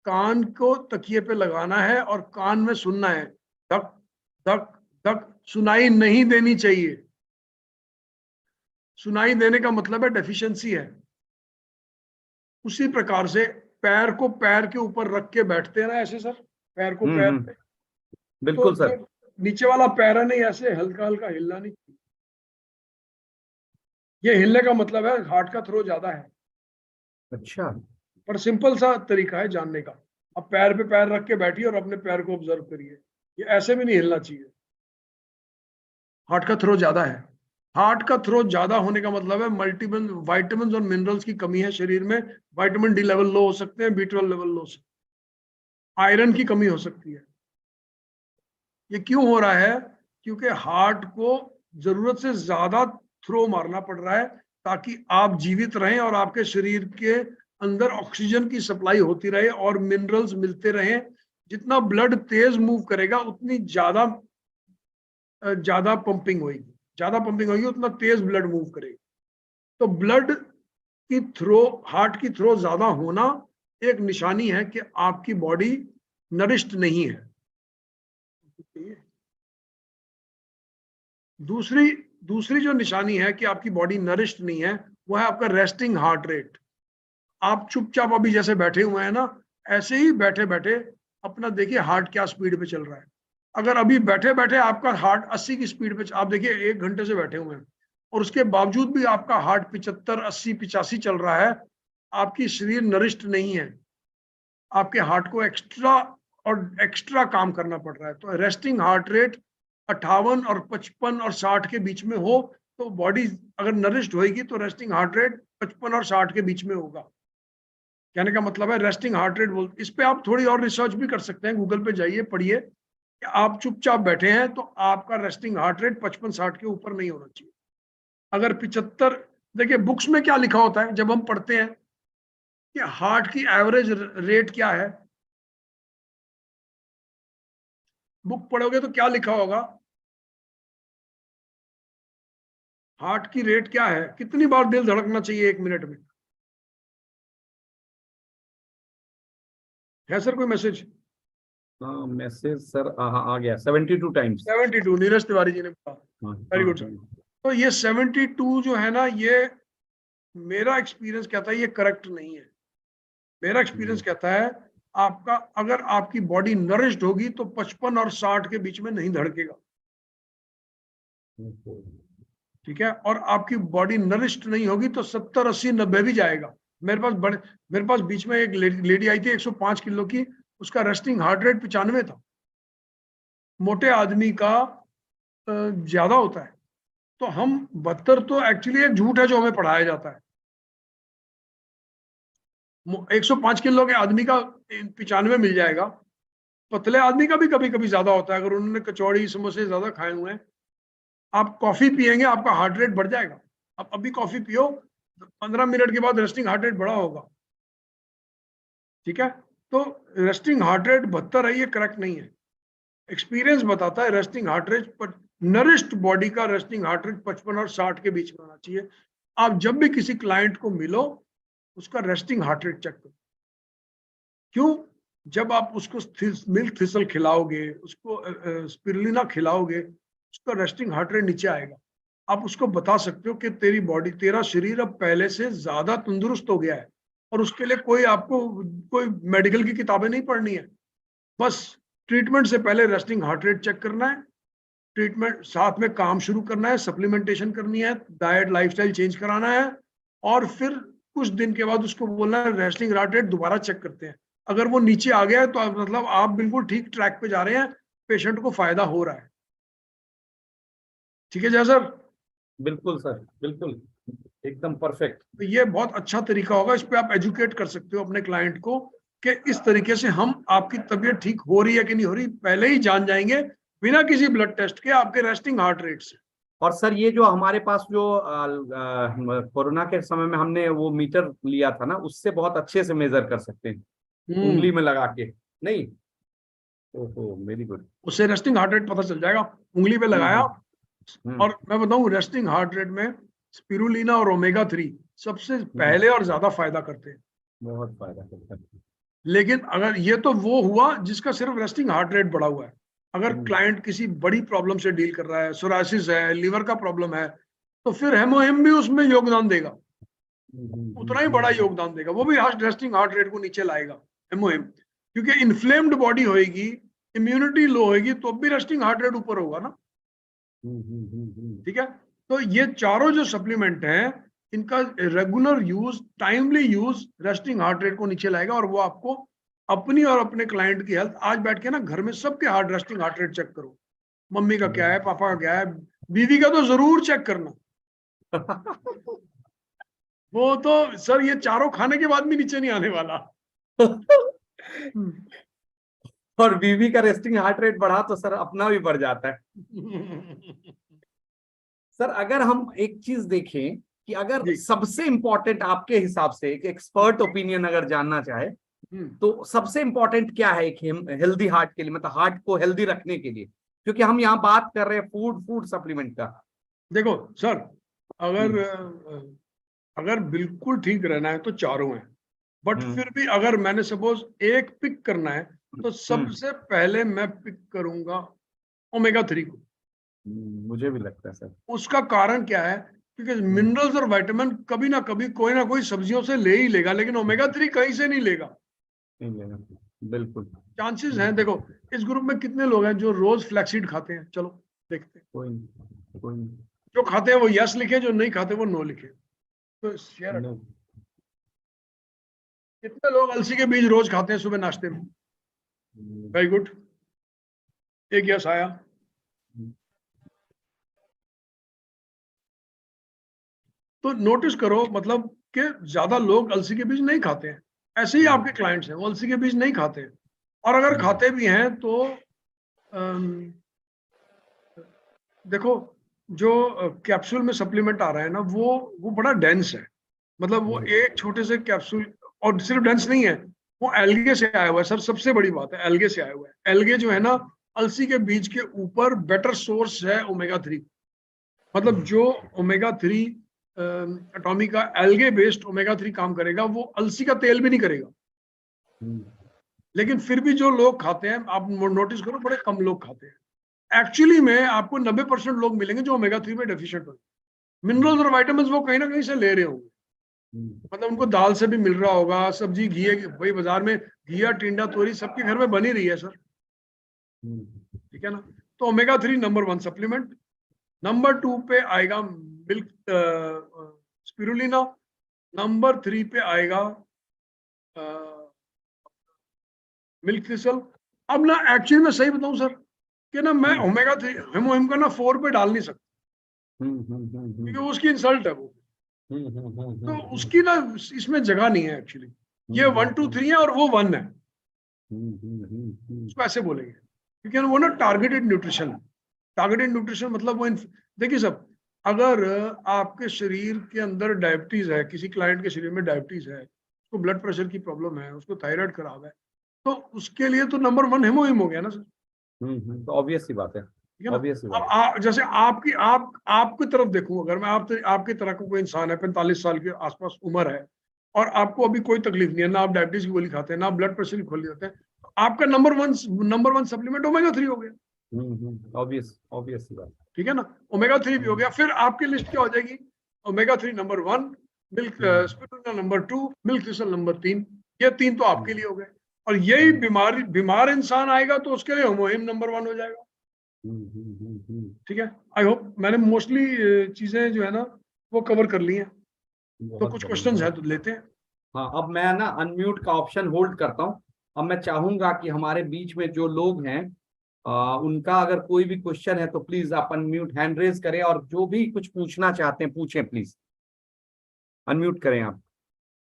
Speaker 2: कान को तकिए पे लगाना है और कान में सुनना है, धक धक धक सुनाई नहीं देनी चाहिए। सुनाई देने का मतलब है डेफिशिएंसी है। उसी प्रकार से पैर को पैर के ऊपर रख के बैठते हैं ना ऐसे सर, पैर को पैर पे, तो
Speaker 1: बिल्कुल सर।
Speaker 2: जो नीचे वाला पैर है नहीं, ऐसे हल्का हल्का हिलना नहीं। ये हिलने का मतलब है हार्ट का थ्रो ज्यादा है।
Speaker 1: अच्छा।
Speaker 2: पर सिंपल सा तरीका है जानने का। अब पैर पे पैर रख के बैठिए और अपने पैर को ऑब्जर्व करिए, ये ऐसे भी नहीं हिलना चाहिए। हार्ट का थ्रो ज्यादा है। हार्ट का थ्रो ज्यादा होने का मतलब है मल्टीपल विटामिन और मिनरल्स की कमी है शरीर में। विटामिन डी लेवल लो हो सकते हैं, B12 लेवल लो हो सकते हैं, आयरन की कमी हो सकती है। ये क्यों हो रहा है? क्योंकि हार्ट को जरूरत से ज्यादा थ्रो मारना पड़ रहा है ताकि आप जीवित रहें और आपके शरीर के अंदर ऑक्सीजन की सप्लाई होती रहे और मिनरल्स मिलते रहें। जितना ब्लड तेज मूव करेगा उतनी ज्यादा ज्यादा पंपिंग होगी, ज्यादा पंपिंग होगी उतना तेज ब्लड मूव करेगा। तो ब्लड की थ्रो, हार्ट की थ्रो ज्यादा होना एक निशानी है कि आपकी बॉडी नरिश्ड नहीं है। दूसरी दूसरी जो निशानी है कि आपकी बॉडी नरिश्ड नहीं है वो है आपका रेस्टिंग हार्ट रेट। आप चुपचाप अभी जैसे बैठे हुए हैं ना, ऐसे ही बैठे बैठे अपना देखिए हार्ट क्या स्पीड पे चल रहा है। अगर अभी बैठे बैठे आपका हार्ट 80 की स्पीड पे, आप देखिए 1 घंटे से बैठे हुए हैं और उसके बावजूद भी आपका हार्ट 75, 80, 85 चल रहा है, आपकी शरीर नरिश्ड नहीं है। आपके हार्ट को एक्स्ट्रा काम करना पड़ रहा है। तो रेस्टिंग हार्ट रेट 58 और 55 और 60 के बीच में हो तो बॉडी अगर नरिश्ड होगी तो रेस्टिंग हार्ट रेट 55 और 60 के बीच में होगा। कहने का मतलब है रेस्टिंग हार्ट रेट बोल, इस पे आप थोड़ी और रिसर्च भी कर सकते हैं, गूगल पे जाइए पढ़िए कि आप चुपचाप बैठे हैं तो आपका रेस्टिंग हार्ट रेट 55-60 के ऊपर नहीं होना चाहिए। अगर 75, देखिए बुक्स में क्या लिखा होता है जब हम पढ़ते हैं कि हार्ट की एवरेज रेट क्या है, बुक पढ़ोगे तो क्या लिखा होगा, हार्ट की रेट क्या है, कितनी बार दिल धड़कना चाहिए 1 मिनट में। है सर कोई मैसेज?
Speaker 1: हाँ मैसेज सर आ गया 72 टाइम्स।
Speaker 2: 72, नीरज तिवारी जी ने कहा। Very good sir. तो ये 72 जो है ना, ये मेरा एक्सपीरियंस कहता है ये करेक्ट नहीं है। मेरा एक्सपीरियंस कहता है आपका अगर आपकी बॉडी नरिश्ड होगी तो 55 और 60 के बीच में नहीं धड़केगा, ठीक है। और आपकी बॉडी नरिश्ड नहीं होगी तो 70, 80, 90 भी जाएगा। मेरे पास बीच में एक लेडी आई थी 105 किलो की, उसका रेस्टिंग हार्ट रेट 95 था। मोटे आदमी का ज्यादा होता है। तो हम 72 तो एक्चुअली एक झूठ है जो हमें पढ़ाया जाता है। 105 किलो के आदमी का 95 मिल जाएगा। पतले आदमी का भी कभी कभी ज्यादा होता है, अगर उन्होंने कचौड़ी समोसे ज्यादा खाए हुए हैं। आप कॉफी पिएंगे, आपका हार्ट रेट बढ़ जाएगा। आप अभी कॉफी पियो, 15 मिनट के बाद रेस्टिंग हार्ट रेट बढ़ा होगा। ठीक है, तो रेस्टिंग हार्ट रेट 72 है, ये करेक्ट नहीं है। एक्सपीरियंस बताता है रेस्टिंग हार्ट रेट पर, नरिश्ड बॉडी का रेस्टिंग हार्ट रेट 55 और 60 के बीच में होना चाहिए। आप जब भी किसी क्लाइंट को मिलो, उसका रेस्टिंग हार्ट रेट चेक करो। क्यों? जब आप उसको मिल्क थिसल खिलाओगे, उसको स्पिरुलिना खिलाओगे, उसका रेस्टिंग हार्ट रेट नीचे आएगा। आप उसको बता सकते हो कि तेरी बॉडी, तेरा शरीर अब पहले से ज्यादा तंदुरुस्त हो गया है, और उसके लिए कोई आपको कोई मेडिकल की किताबें नहीं पढ़नी है। बस ट्रीटमेंट से पहले रेस्टिंग हार्ट रेट चेक करना है, ट्रीटमेंट साथ में काम शुरू करना है, सप्लीमेंटेशन करनी है, डाइट लाइफस्टाइल चेंज कराना है, और फिर कुछ दिन के बाद उसको बोलना है रेस्टिंग हार्ट रेट दोबारा चेक करते हैं। अगर वो नीचे आ गया है तो मतलब आप बिल्कुल ठीक ट्रैक पे जा रहे हैं, पेशेंट को फायदा हो रहा है। ठीक है जय सर?
Speaker 1: बिल्कुल सर, बिल्कुल एकदम परफेक्ट।
Speaker 2: तो ये बहुत अच्छा तरीका होगा, इस पे आप एजुकेट कर सकते हो अपने क्लाइंट को कि इस तरीके से हम आपकी तबीयत ठीक हो रही है कि नहीं हो रही पहले ही जान जाएंगे, बिना किसी ब्लड टेस्ट के, आपके रेस्टिंग हार्ट रेट से।
Speaker 1: और सर ये जो हमारे पास जो कोरोना के समय में हमने वो मीटर लिया था ना, उससे बहुत अच्छे से मेजर कर सकते हैं उंगली में लगा के। नहीं, ओहो वेरी गुड।
Speaker 2: उससे रेस्टिंग हार्ट रेट पता चल जाएगा, उंगली पे लगाया। और मैं बताऊं, रेस्टिंग हार्ट रेट में स्पिरुलिना और ओमेगा 3 सबसे पहले और ज्यादा फायदा करते हैं।
Speaker 1: बहुत फायदा करता है।
Speaker 2: लेकिन अगर ये तो वो हुआ जिसका सिर्फ रेस्टिंग हार्ट रेट बढ़ा हुआ है। अगर क्लाइंट किसी बड़ी प्रॉब्लम से डील कर रहा है, सोरासिस है, लीवर का प्रॉब्लम है, तो फिर हेमोहिम भी उसमें योगदान देगा, उतना ही बड़ा योगदान देगा। वो भी रेस्टिंग हार्ट रेट को नीचे लाएगा हेमोहिम, क्योंकि इन्फ्लेम्ड बॉडी होएगी, इम्यूनिटी लो होएगी, तो भी रेस्टिंग हार्ट रेट ऊपर होगा ना। ठीक है, तो ये चारों जो सप्लीमेंट हैं, इनका regular use, timely use resting heart rate को नीचे लाएगा, और वो आपको अपनी और अपने क्लाइंट की हेल्थ, आज बैठ के ना घर में सबके heart resting heart rate check करो, मम्मी का क्या है, पापा का क्या है, बीवी का तो जरूर चेक करना। वो तो सर ये चारों खाने के बाद भी नीचे नहीं आने वाला।
Speaker 1: और बीवी का रेस्टिंग हार्ट रेट बढ़ा तो सर अपना भी बढ़ जाता है। सर अगर हम एक चीज देखें कि अगर सबसे इंपॉर्टेंट आपके हिसाब से, एक एक्सपर्ट ओपिनियन अगर जानना चाहे, तो सबसे इंपॉर्टेंट क्या है एक हेल्दी हार्ट के लिए, मतलब हार्ट को हेल्दी रखने के लिए, क्योंकि हम यहाँ बात कर रहे हैं फूड सप्लीमेंट का।
Speaker 2: देखो सर, अगर बिल्कुल ठीक रहना है तो चारों हैं, बट फिर भी अगर मैंने सपोज एक पिक करना है, तो सबसे पहले मैं पिक करूंगा ओमेगा 3 को।
Speaker 1: मुझे भी लगता है सर।
Speaker 2: उसका कारण क्या है? क्योंकि मिनरल्स और विटामिन कभी ना कभी कोई ना कोई सब्जियों से ले ही लेगा, लेकिन ओमेगा 3 कहीं से नहीं लेगा।
Speaker 1: बिल्कुल
Speaker 2: चांसेस हैं। देखो इस ग्रुप में कितने लोग हैं जो रोज फ्लैक्सीड खाते हैं? चलो देखते हैं।
Speaker 1: कोई नहीं।
Speaker 2: जो खाते हैं वो यस लिखे, जो नहीं खाते वो नो लिखे। तो शेयर कितने लोग अलसी के बीज रोज खाते हैं सुबह नाश्ते में? वेरी गुड, एक यस आया। तो नोटिस करो मतलब कि ज्यादा लोग अलसी के बीज नहीं खाते हैं। ऐसे ही आपके क्लाइंट्स हैं, वो अलसी के बीज नहीं खाते हैं, और अगर खाते भी हैं तो देखो जो कैप्सूल में सप्लीमेंट आ रहा है ना, वो बड़ा डेंस है। मतलब वो एक छोटे से कैप्सूल, और सिर्फ डेंस नहीं है, वो एल्गे से आया हुआ है सर। सबसे बड़ी बात है एल्गे से आया हुआ है। एल्गे जो है ना, अलसी के बीज के ऊपर बेटर सोर्स है ओमेगा 3। मतलब जो ओमेगा 3 एटॉमी का एल्गे बेस्ड ओमेगा 3 काम करेगा, वो अलसी का तेल भी नहीं करेगा। लेकिन फिर भी जो लोग खाते हैं, आप नोटिस करो बड़े कम लोग खाते हैं। एक्चुअली में आपको 90% लोग मिलेंगे जो ओमेगा 3 में डेफिशिएंट हो। मिनरल्स और विटामिन वो कहीं ना कहीं से ले रहे होंगे, मतलब उनको दाल से भी मिल रहा होगा, सब्जी घी, भाई बाजार में घिया टिंडा तोरी सबके घर में बनी रही है सर। ठीक है ना? तो ओमेगा 3 नंबर 1 सप्लीमेंट। नंबर 2 पे आएगा मिल्क स्पिरुलिना। नंबर 3 पे आएगा मिल्क थिसल। अब ना एक्चुअली मैं सही बताऊं सर कि ना मैं ओमेगा 3 हेमोहिम का ना 4 पे डाल नहीं सकता, क्योंकि उसकी इंसल्ट है वो। तो उसकी ना इसमें जगह नहीं है एक्चुअली। ये 1 2 3 है और वो 1 है,
Speaker 1: हम्म।
Speaker 2: उसको ऐसे बोलेंगे, क्योंकि वो ना टारगेटेड न्यूट्रिशन। टारगेटेड न्यूट्रिशन मतलब वो देखिए सब, अगर आपके शरीर के अंदर डायबिटीज है, किसी क्लाइंट के शरीर में डायबिटीज है, उसको ब्लड प्रेशर की प्रॉब्लम है, उसको थायराइड खराब है, तो उसके लिए तो नंबर 1 हेमोहिम हो गया ना सर,
Speaker 1: तो ऑब्वियस सी बात है,
Speaker 2: ठीक है ना।
Speaker 1: ऑब्वियस सी
Speaker 2: अब
Speaker 1: बात है।
Speaker 2: जैसे आपकी तरफ देखूं, अगर मैं आपकी तरह का कोई इंसान है, 45 साल के आसपास उम्र है, और आपको अभी कोई तकलीफ नहीं है, ना आप डायबिटीज की गोली खाते हैं, ना आप ब्लड प्रेशर की गोली खाते हैं, तो आपका नंबर वन सप्लीमेंट ओमेगा 3 हो गया,
Speaker 1: ऑब्वियस ऑब्वियस सी बात
Speaker 2: ठीक है ना। ओमेगा 3 भी हो गया। फिर आपकी लिस्ट क्या हो जाएगी, omega 3 number 1, milk spirulina number 2, milk thistle number 3, ये 3 तो आपके लिए हो गए। और यही बीमार इंसान आएगा तो उसके लिए होमोहिम नंबर 1 हो जाएगा, ठीक है। आई होप मैंने मोस्टली चीजें जो है ना वो कवर कर ली हैं, तो
Speaker 1: बहुत
Speaker 2: कुछ
Speaker 1: बढ़िया,
Speaker 2: क्वेश्चंस हैं
Speaker 1: बहुत।
Speaker 2: तो लेते हैं।
Speaker 1: हाँ, अब मैं ना अनम्यूट का ऑप्शन होल्ड करता हूँ। अब मैं चाहूंगा कि हमारे बीच में जो लोग हैं, उनका अगर कोई भी क्वेश्चन है तो प्लीज आप अनम्यूट हैंड रेज करें, और जो भी कुछ पूछना चाहते हैं पूछें प्लीज। अनम्यूट करें आप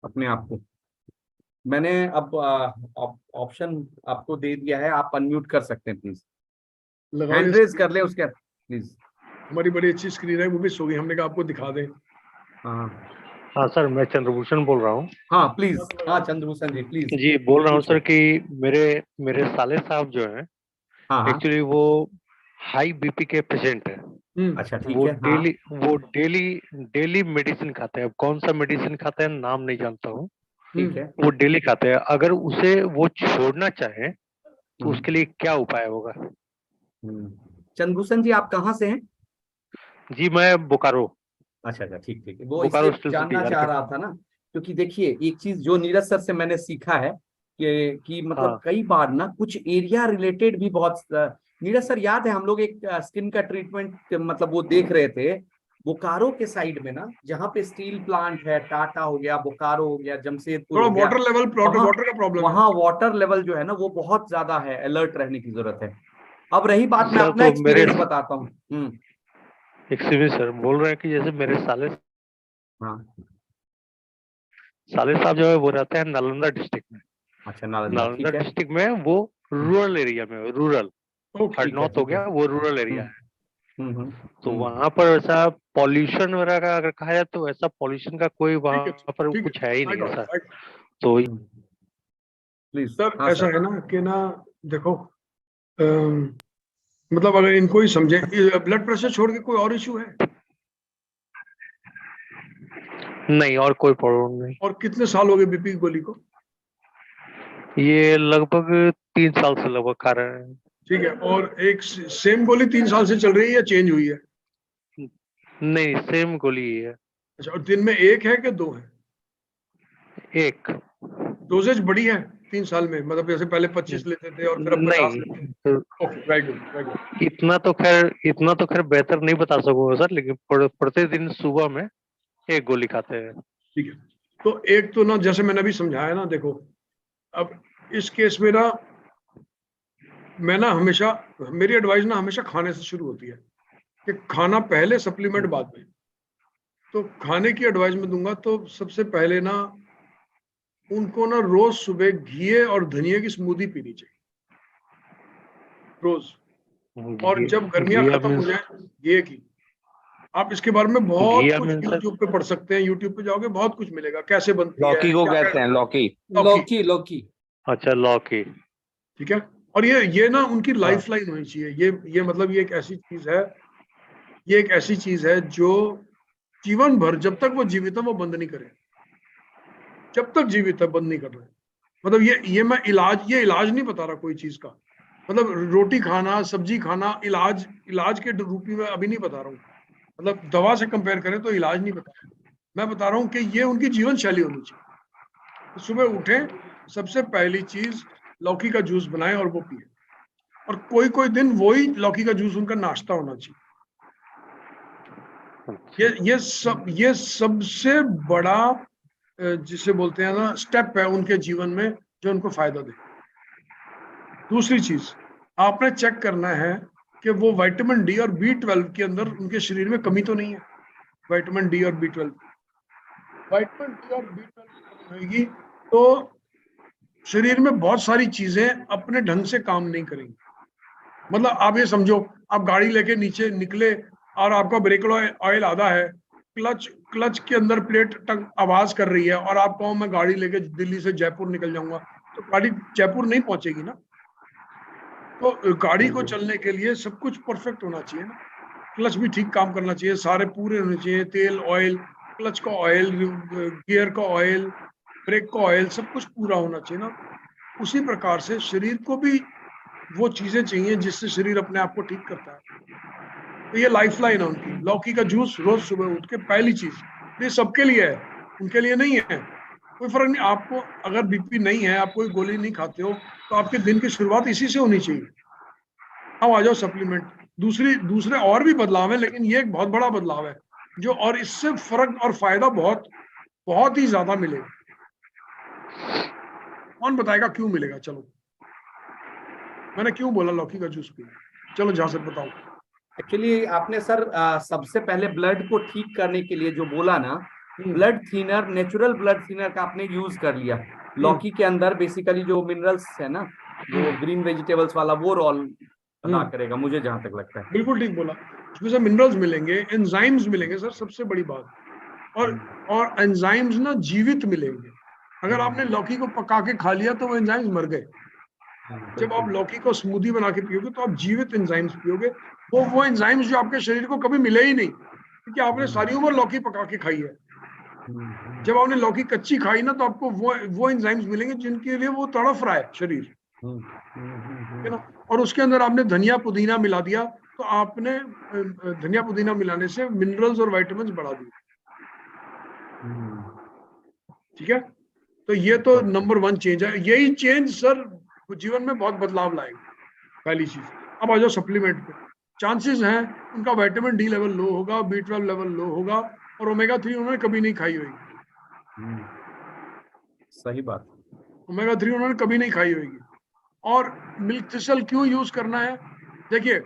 Speaker 1: अपने आप को। मैंने अब ऑप्शन आपको दे दिया है, आप अनम्यूट कर सकते हैं प्लीज।
Speaker 2: लगाओ ये
Speaker 1: हैंड रेज कर ले उसके प्लीज।
Speaker 2: हमारी बड़ी अच्छी स्क्रीन है, वो भी सो गई, हमने कहा आपको दिखा दें।
Speaker 1: हाँ
Speaker 3: हाँ सर, मैं चंद्रभूषण बोल रहा हूँ।
Speaker 1: हाँ प्लीज, हाँ चंद्रभूषण जी प्लीज
Speaker 3: जी, बोल रहा हूँ सर
Speaker 1: पूछिए।
Speaker 3: कि मेरे मेरे साले साहब जो हैं,
Speaker 1: हाँ हाँ,
Speaker 3: एक्चुअली वो हाई बीपी के पेशेंट है।
Speaker 1: अच्छा ठीक
Speaker 3: वो
Speaker 1: है, हाँ
Speaker 3: डेली डेली मेडिसिन खाते हैं। अब कौन सा मेडिसिन खाते हैं नाम नहीं जानता हूँ।
Speaker 1: ठीक है।
Speaker 3: वो डेली खाते हैं। अगर उसे वो छोड़ना चाहे तो
Speaker 1: हम्म,
Speaker 3: उसके लिए क्या उपाय होगा?
Speaker 1: हम्म। चंद्रभूषण जी आप कहाँ से हैं?
Speaker 3: जी, मैं बोकारो
Speaker 1: अच्छा अच्छा, ठीक ठीक, वो
Speaker 3: बोकारो
Speaker 1: इसलिए
Speaker 3: स्टील सिटी,
Speaker 1: जानना चाह
Speaker 3: झारखंड।
Speaker 1: रहा था ना, क्योंकि देखिए एक चीज जो नीरज सर से मैंने सीखा है कि मतलब
Speaker 3: हाँ
Speaker 1: कई बार ना कुछ एरिया रिलेटेड भी बहुत नीरज सर याद है हम लोग एक स्किन का ट्रीटमेंट मतलब वो देख रहे थे बोकारो के साइड में ना, जहाँ पे स्टील प्लांट है, टाटा हो गया, बोकारो हो गया, जमशेदपुर
Speaker 2: थोड़ा
Speaker 1: हो गया,
Speaker 2: वाटर लेवल,
Speaker 1: वहाँ
Speaker 2: वाटर का प्रॉब्लम है।
Speaker 1: वहाँ वाटर लेवल जो है ना वो बहुत ज्यादा है, अलर्ट रहने की जरूरत है। अब रही बात, मैं
Speaker 3: सर,
Speaker 1: अपना
Speaker 3: तो मेरे
Speaker 1: एक्सपीरियंस बताता हूँ।
Speaker 3: एक्सक्यूज सर, बोल रहे हैं कि जैसे मेरे
Speaker 1: हाँ,
Speaker 3: साले साहब जो है वो रहते हैं नालंदा डिस्ट्रिक्ट में।
Speaker 1: अच्छा नालंदा,
Speaker 3: नालंदा
Speaker 1: ठीक है।
Speaker 3: डिस्ट्रिक्ट में वो रूरल एरिया में, रूरल
Speaker 2: ओके।
Speaker 3: थर्ड
Speaker 1: ठीक है,
Speaker 3: नॉर्थ हो
Speaker 1: ठीक है।
Speaker 3: गया, वो रूरल एरिया है।
Speaker 1: हम्म।
Speaker 3: तो वहां पर ऐसा पॉल्यूशन वगैरह का अगर कहा जाए तो ऐसा पॉल्यूशन का कोई
Speaker 2: ठीक है,
Speaker 3: वहां पर
Speaker 2: ठीक है,
Speaker 3: कुछ है ही
Speaker 2: आई
Speaker 3: नहीं
Speaker 2: गॉट
Speaker 3: ऐसा।
Speaker 2: इट।
Speaker 3: तो
Speaker 1: प्लीज,
Speaker 2: सर
Speaker 1: हाँ
Speaker 2: ऐसा
Speaker 1: सर।
Speaker 2: है ना कि ना, देखो, मतलब अगर इनको ही समझे, ब्लड प्रेशर छोड़ के कोई और इशू है?
Speaker 3: नहीं, और कोई प्रॉब्लम नहीं।
Speaker 2: और कितने साल हो गए बीपी की गोली को?
Speaker 3: ये लगभग 3 साल से लगभग खा रहे हैं।
Speaker 2: ठीक है, और एक सेम गोली 3 साल से चल रही है या चेंज हुई है?
Speaker 3: नहीं, सेम गोली ही है।
Speaker 2: अच्छा, और दिन में एक है कि दो है?
Speaker 3: एक।
Speaker 2: डोजेज बड़ी है 3 साल में, मतलब जैसे पहले 25 लेते थे और फिर अब 50 लेते हैं?
Speaker 3: नहीं,
Speaker 2: okay, very good, very good.
Speaker 3: इतना तो खैर बेहतर नहीं बता सकूंगा सर, लेकिन प्रतिदिन सुबह में एक गोली खाते हैं।
Speaker 2: ठीक है, तो एक तो ना, जैसे मैंने अभी समझाया ना, देखो, अब इस केस में ना, मैं ना हमेशा, मेरी एडवाइस ना हमेशा खाने से शुरू होती है, कि खाना पहले, सप्लीमेंट बाद में। तो खाने की एडवाइस में दूंगा तो सबसे पहले ना उनको ना रोज सुबह घी और धनिया की स्मूदी पीनी चाहिए, रोज। और जब गर्मियां
Speaker 3: घिया
Speaker 2: खत्म हो
Speaker 3: मीन्स
Speaker 2: जाए, घी की, आप इसके बारे में बहुत
Speaker 3: घिया
Speaker 2: कुछ
Speaker 3: मीन्स सर?
Speaker 2: यूट्यूब पे पढ़ सकते हैं, यूट्यूब पे जाओगे बहुत कुछ मिलेगा, कैसे बनती है,
Speaker 4: लौकी को
Speaker 2: क्या क्या।
Speaker 4: कहते हैं लौकी।
Speaker 2: लौकी,
Speaker 1: लौकी, लौकी।
Speaker 3: अच्छा, लौकी।
Speaker 2: ठीक है। और ये ना उनकी
Speaker 3: हाँ।
Speaker 2: लाइफ लाइन होनी चाहिए, ये मतलब ये एक ऐसी चीज है, ये एक ऐसी चीज है जो जीवन भर, जब तक वो जीवित है, वो बंद नहीं करे, जब तक जीवित है बंद नहीं कर रहे। मतलब ये इलाज नहीं बता रहा कोई चीज का, मतलब रोटी खाना, सब्जी खाना, इलाज के रूप में अभी नहीं बता रहा हूँ, मतलब दवा से कंपेयर करें तो इलाज नहीं बता रहा। मैं बता रहा हूँ कि ये उनकी जीवन शैली होनी चाहिए। तो सुबह उठें, सबसे पहली चीज लौकी का जूस बनाएं और वो पिए, और कोई कोई दिन वही लौकी का जूस उनका नाश्ता होना चाहिए। ये सबसे बड़ा जिसे बोलते हैं ना स्टेप है उनके जीवन में, जो उनको फायदा दे। दूसरी चीज, आपने चेक करना है कि वो विटामिन डी और B12 के अंदर उनके शरीर में कमी तो नहीं है। विटामिन डी और B12 की कमी होगी तो शरीर में बहुत सारी चीजें अपने ढंग से काम नहीं करेंगी। मतलब आप ये समझो, आप गाड़ी लेके नीचे निकले और आपका ब्रेक ऑयल आधा है, क्लच के अंदर प्लेट टक आवाज कर रही है, और आप कहो मैं गाड़ी लेके दिल्ली से जयपुर निकल जाऊंगा, तो गाड़ी जयपुर नहीं पहुंचेगी ना। तो गाड़ी को चलने के लिए सब कुछ परफेक्ट होना चाहिए ना। क्लच भी ठीक काम करना चाहिए, सारे पूरे होने चाहिए, तेल, ऑयल, क्लच का ऑयल, गियर का ऑयल, ब्रेक का ऑयल, सब कुछ पूरा होना चाहिए ना। उसी प्रकार से शरीर को भी वो चीजें चाहिए जिससे शरीर अपने आप को ठीक करता है। तो ये लाइफ लाइन है उनकी। लौकी का जूस रोज सुबह उठ के पहली चीज, ये सबके लिए है, उनके लिए नहीं है। कोई फर्क नहीं, आपको अगर बीपी नहीं है, आप कोई गोली नहीं खाते हो, तो आपके दिन की शुरुआत इसी से होनी चाहिए। अब आ जाओ सप्लीमेंट। दूसरे और भी बदलाव है, लेकिन ये एक बहुत बड़ा बदलाव है जो, और इससे फर्क और फायदा बहुत बहुत ही ज्यादा मिलेगा। कौन बताएगा क्यों मिलेगा? चलो, मैंने क्यों बोला लौकी का जूस पिए? चलो जहां से बताओ।
Speaker 1: एक्चुअली आपने सर सबसे पहले ब्लड को ठीक करने के लिए जो बोला ना, blood thinner, natural blood thinner का आपने यूज कर लिया। लौकी के अंदर बेसिकली जो मिनरल्स है ना, वो ग्रीन वेजिटेबल्स वाला, वो रोल अदा करेगा, मुझे जहां तक लगता है।
Speaker 2: बिल्कुल ठीक बोला। उसमें से मिनरल्स मिलेंगे, एंजाइम्स मिलेंगे सर, सबसे बड़ी बात। और एंजाइम्स ना जीवित मिलेंगे। अगर आपने लौकी को पका के खा लिया तो वो एंजाइम्स मर गए। जब आप लौकी को स्मूदी बना के पियोगे तो आप जीवित एंजाइम्स पियोगे। वो एंजाइम्स जो आपके शरीर को कभी मिले ही नहीं, क्योंकि आपने सारी उम्र लौकी पका के खाई है। जब आपने लौकी कच्ची खाई ना, तो आपको वो एंजाइम्स मिलेंगे जिनके लिए वो तड़फ रहा है शरीर, है ना। और उसके अंदर आपने धनिया पुदीना मिला दिया, तो आपने धनिया पुदीना मिलाने से मिनरल्स और विटामिन्स बढ़ा दिए। ठीक है, तो ये तो नंबर 1 चेंज है। यही चेंज सर जीवन में बहुत बदलाव लाएगा, पहली चीज। अब आ जाओ सप्लीमेंट पे। चांसेस हैं उनका विटामिन डी लेवल लो होगा, B12 लेवल लो होगा, और ओमेगा 3 उन्होंने कभी नहीं खाई होगी।
Speaker 1: सही बात।
Speaker 2: ओमेगा 3 उन्होंने कभी नहीं खाई होगी। और मिल्क थिसल क्यों यूज करना है? देखिए,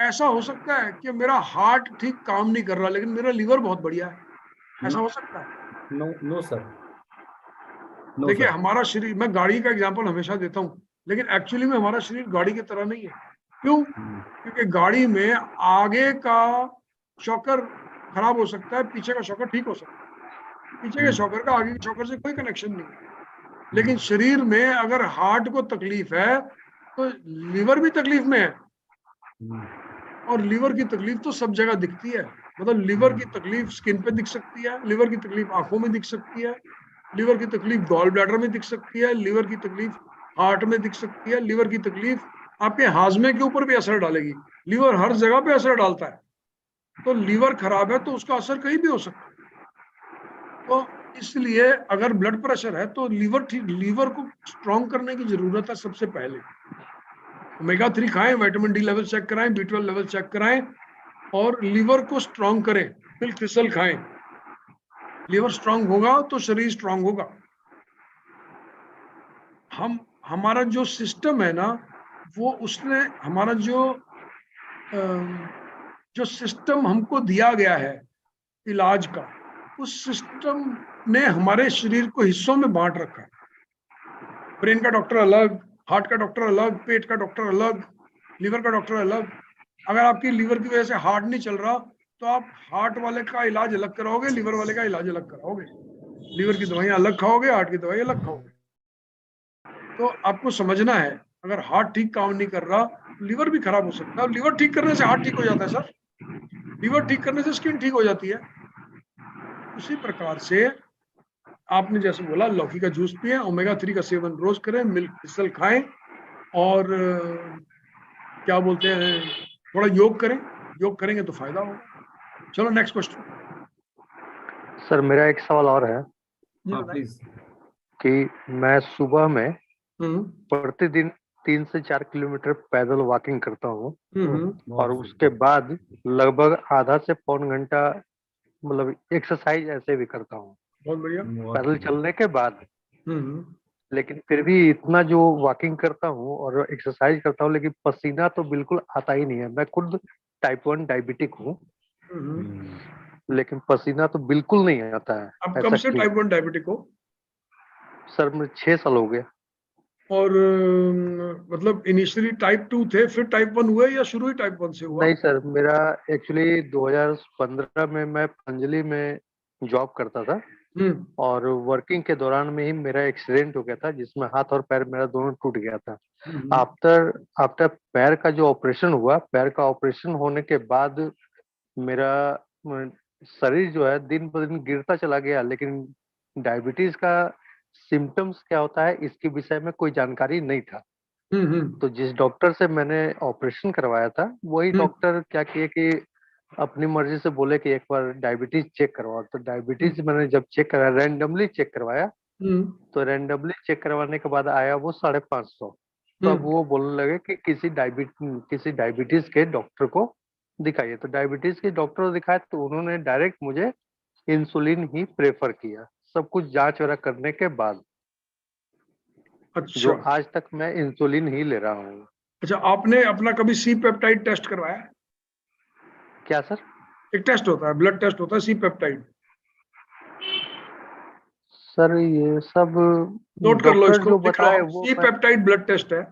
Speaker 2: ऐसा हो सकता है कि मेरा हार्ट ठीक काम नहीं कर रहा, लेकिन मेरा लीवर बहुत बढ़िया है। ऐसा हो सकता है?
Speaker 1: नो नो सर, नो
Speaker 2: देखिए,
Speaker 1: सर।
Speaker 2: हमारा शरीर, मैं गाड़ी का एग्जांपल हमेशा देता हूँ, लेकिन एक्चुअली में हमारा शरीर गाड़ी की तरह नहीं है। क्यों? क्योंकि गाड़ी में आगे का शॉकर खराब हो सकता है, पीछे का शॉकर ठीक हो सकता है। पीछे के शॉकर का आगे के शॉकर से कोई कनेक्शन नहीं है। लेकिन शरीर में अगर हार्ट को तकलीफ है, तो लीवर भी तकलीफ में है। और लीवर की तकलीफ तो सब जगह दिखती है। मतलब लीवर की तकलीफ स्किन पे दिख सकती है, लीवर की तकलीफ आंखों में दिख सकती है, लीवर की तकलीफ गॉल ब्लैडर में दिख सकती है, लीवर की तकलीफ हार्ट में दिख सकती है, लीवर की तकलीफ आपके हाजमे के ऊपर भी असर डालेगी। लीवर हर जगह पे असर डालता है। तो लीवर खराब है तो उसका असर कहीं भी हो सकता है। तो इसलिए अगर ब्लड प्रेशर है तो लीवर को स्ट्रॉन्ग करने की जरूरत है सबसे पहले। ओमेगा 3 खाएं, विटामिन डी लेवल चेक कराएं, B12 लेवल चेक कराएं, और लीवर को स्ट्रॉन्ग करें। मिल्क थिसल खाएं। लीवर स्ट्रॉन्ग होगा तो शरीर स्ट्रॉन्ग होगा। हमारा जो सिस्टम है ना, वो उसने हमारा जो सिस्टम हमको दिया गया है इलाज का, उस सिस्टम ने हमारे शरीर को हिस्सों में बांट रखा है। ब्रेन का डॉक्टर अलग, हार्ट का डॉक्टर अलग, पेट का डॉक्टर अलग, लीवर का डॉक्टर अलग। अगर आपकी लीवर की वजह से हार्ट नहीं चल रहा, तो आप हार्ट वाले का इलाज अलग कराओगे, लीवर वाले का इलाज अलग कराओगे। लीवर की दवाइयां अलग खाओगे, हार्ट की दवाई अलग खाओगे। तो आपको समझना है, अगर हार्ट ठीक काम नहीं कर रहा, लीवर भी खराब हो सकता है। लीवर ठीक करने से हार्ट ठीक हो जाता है सर। लीवर ठीक करने से स्किन ठीक हो जाती है। उसी प्रकार से आपने जैसे बोला, लौकी का जूस पिए, ओमेगा 3 का सेवन रोज करें, मिल्क थिसल खाएं, और क्या बोलते हैं, थोड़ा योग करें। योग करेंगे तो फायदा होगा। चलो नेक्स्ट क्वेश्चन।
Speaker 3: सर मेरा एक सवाल और है
Speaker 1: प्लीज।
Speaker 3: कि मैं सुबह में प्रतिदिन 3 से 4 किलोमीटर पैदल वॉकिंग करता हूँ, और उसके बाद लगभग आधा से पौन घंटा मतलब एक्सरसाइज ऐसे भी करता हूँ
Speaker 2: बहुत बढ़िया।
Speaker 3: पैदल चलने के बाद। लेकिन फिर भी इतना जो वॉकिंग करता हूँ और एक्सरसाइज करता हूँ, लेकिन पसीना तो बिल्कुल आता ही नहीं है। मैं खुद टाइप 1 डायबिटिक हूँ, लेकिन पसीना तो बिल्कुल नहीं आता है।
Speaker 2: अब कब से टाइप 1 डायबिटिक हो?
Speaker 3: सर मुझे 6 साल हो गए।
Speaker 2: और मतलब इनिशियली टाइप 2 थे, फिर टाइप 1 हुए, या शुरू ही टाइप 1 से हुआ?
Speaker 3: नहीं सर, मेरा एक्चुअली 2015 में मैं पतंजलि में जॉब करता था, और वर्किंग के दौरान में ही मेरा एक्सीडेंट हो गया था, जिसमें हाथ और पैर मेरा दोनों टूट गया था। आफ्टर आफ्टर पैर का जो ऑपरेशन हुआ, पैर का ऑपरेशन होने के बाद मेरा शरीर जो है दिन ब दिन गिरता चला गया, लेकिन डायबिटीज का सिम्टम्स क्या होता है इसके विषय में कोई जानकारी नहीं था। तो जिस डॉक्टर से मैंने ऑपरेशन करवाया था, वही डॉक्टर क्या किए कि अपनी मर्जी से बोले कि एक बार डायबिटीज चेक करवाओ। तो डायबिटीज मैंने जब चेक कराया, रैंडमली चेक करवाया, तो रैंडमली चेक करवाने के बाद आया वो 550। तो अब वो बोलने लगे कि किसी डायबिटीज के डॉक्टर को दिखाइए। तो डायबिटीज के डॉक्टर को दिखाया तो उन्होंने डायरेक्ट मुझे इंसुलिन ही प्रेफर किया, सब कुछ जांच वगैरह करने के बाद। जो
Speaker 2: अच्छा।
Speaker 3: आज तक मैं इंसुलिन ही ले रहा हूँ।
Speaker 2: अच्छा, आपने अपना कभी सी पेप्टाइड टेस्ट करवाया है?
Speaker 3: क्या सर?
Speaker 2: एक टेस्ट होता है, ब्लड टेस्ट होता है, सी पेप्टाइड।
Speaker 3: सर ये सब
Speaker 2: नोट कर लो
Speaker 3: डॉक्टर
Speaker 2: इसको,
Speaker 3: जो
Speaker 2: लिख लो
Speaker 3: बताए
Speaker 2: आप,
Speaker 3: वो
Speaker 2: सी
Speaker 3: मैं।
Speaker 2: पेप्टाइड ब्लड टेस्ट है।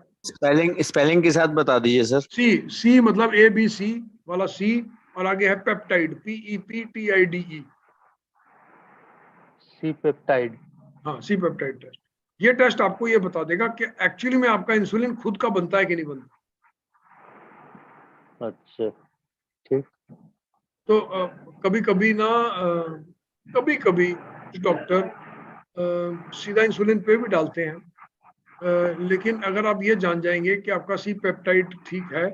Speaker 4: स्पेलिंग के साथ बता दीजिए सर।
Speaker 2: सी, सी मतलब ABC वाला सी, और आगे है पेप्टाइड, PEPTIDE।
Speaker 3: C peptide.
Speaker 2: हाँ, सी पेप्टाइड टेस्ट। ये टेस्ट आपको ये बता देगा कि एक्चुअली में आपका इंसुलिन खुद का बनता है कि नहीं बनता।
Speaker 3: अच्छा, ठीक।
Speaker 2: तो कभी कभी ना, कभी कभी डॉक्टर सीधा इंसुलिन पे भी डालते हैं, लेकिन अगर आप ये जान जाएंगे कि आपका सी पेप्टाइड ठीक है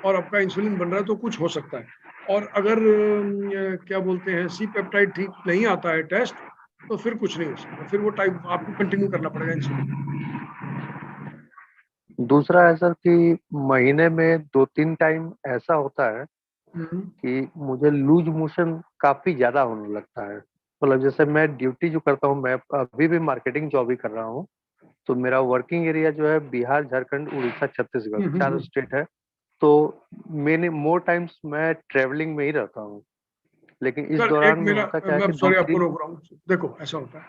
Speaker 2: और आपका इंसुलिन बन रहा है तो कुछ हो सकता है। और अगर क्या बोलते हैं, सी पेप्टाइड ठीक नहीं आता है टेस्ट, तो फिर कुछ नहीं हो सकता, फिर वो टाइप आपको कंटिन्यू करना पड़ेगा इंसुलिन।
Speaker 3: दूसरा है सर कि महीने में 2-3 टाइम ऐसा होता है कि मुझे लूज मोशन काफी ज्यादा होने लगता है। मतलब जैसे मैं ड्यूटी जो करता हूँ, मैं अभी भी मार्केटिंग जॉब ही कर रहा हूँ, तो मेरा वर्किंग एरिया जो है बिहार, झारखंड, उड़ीसा, छत्तीसगढ़, 4 स्टेट है। तो मैंने मोर टाइम्स मैं ट्रेवलिंग में ही रहता हूँ, लेकिन इस
Speaker 2: सर एक
Speaker 3: दौरान में
Speaker 2: मेरा,
Speaker 3: होता क्या है
Speaker 2: मैं
Speaker 3: कि
Speaker 2: सॉरी आपको
Speaker 3: 2-3।
Speaker 2: रोक रहा हूँ, देखो ऐसा होता है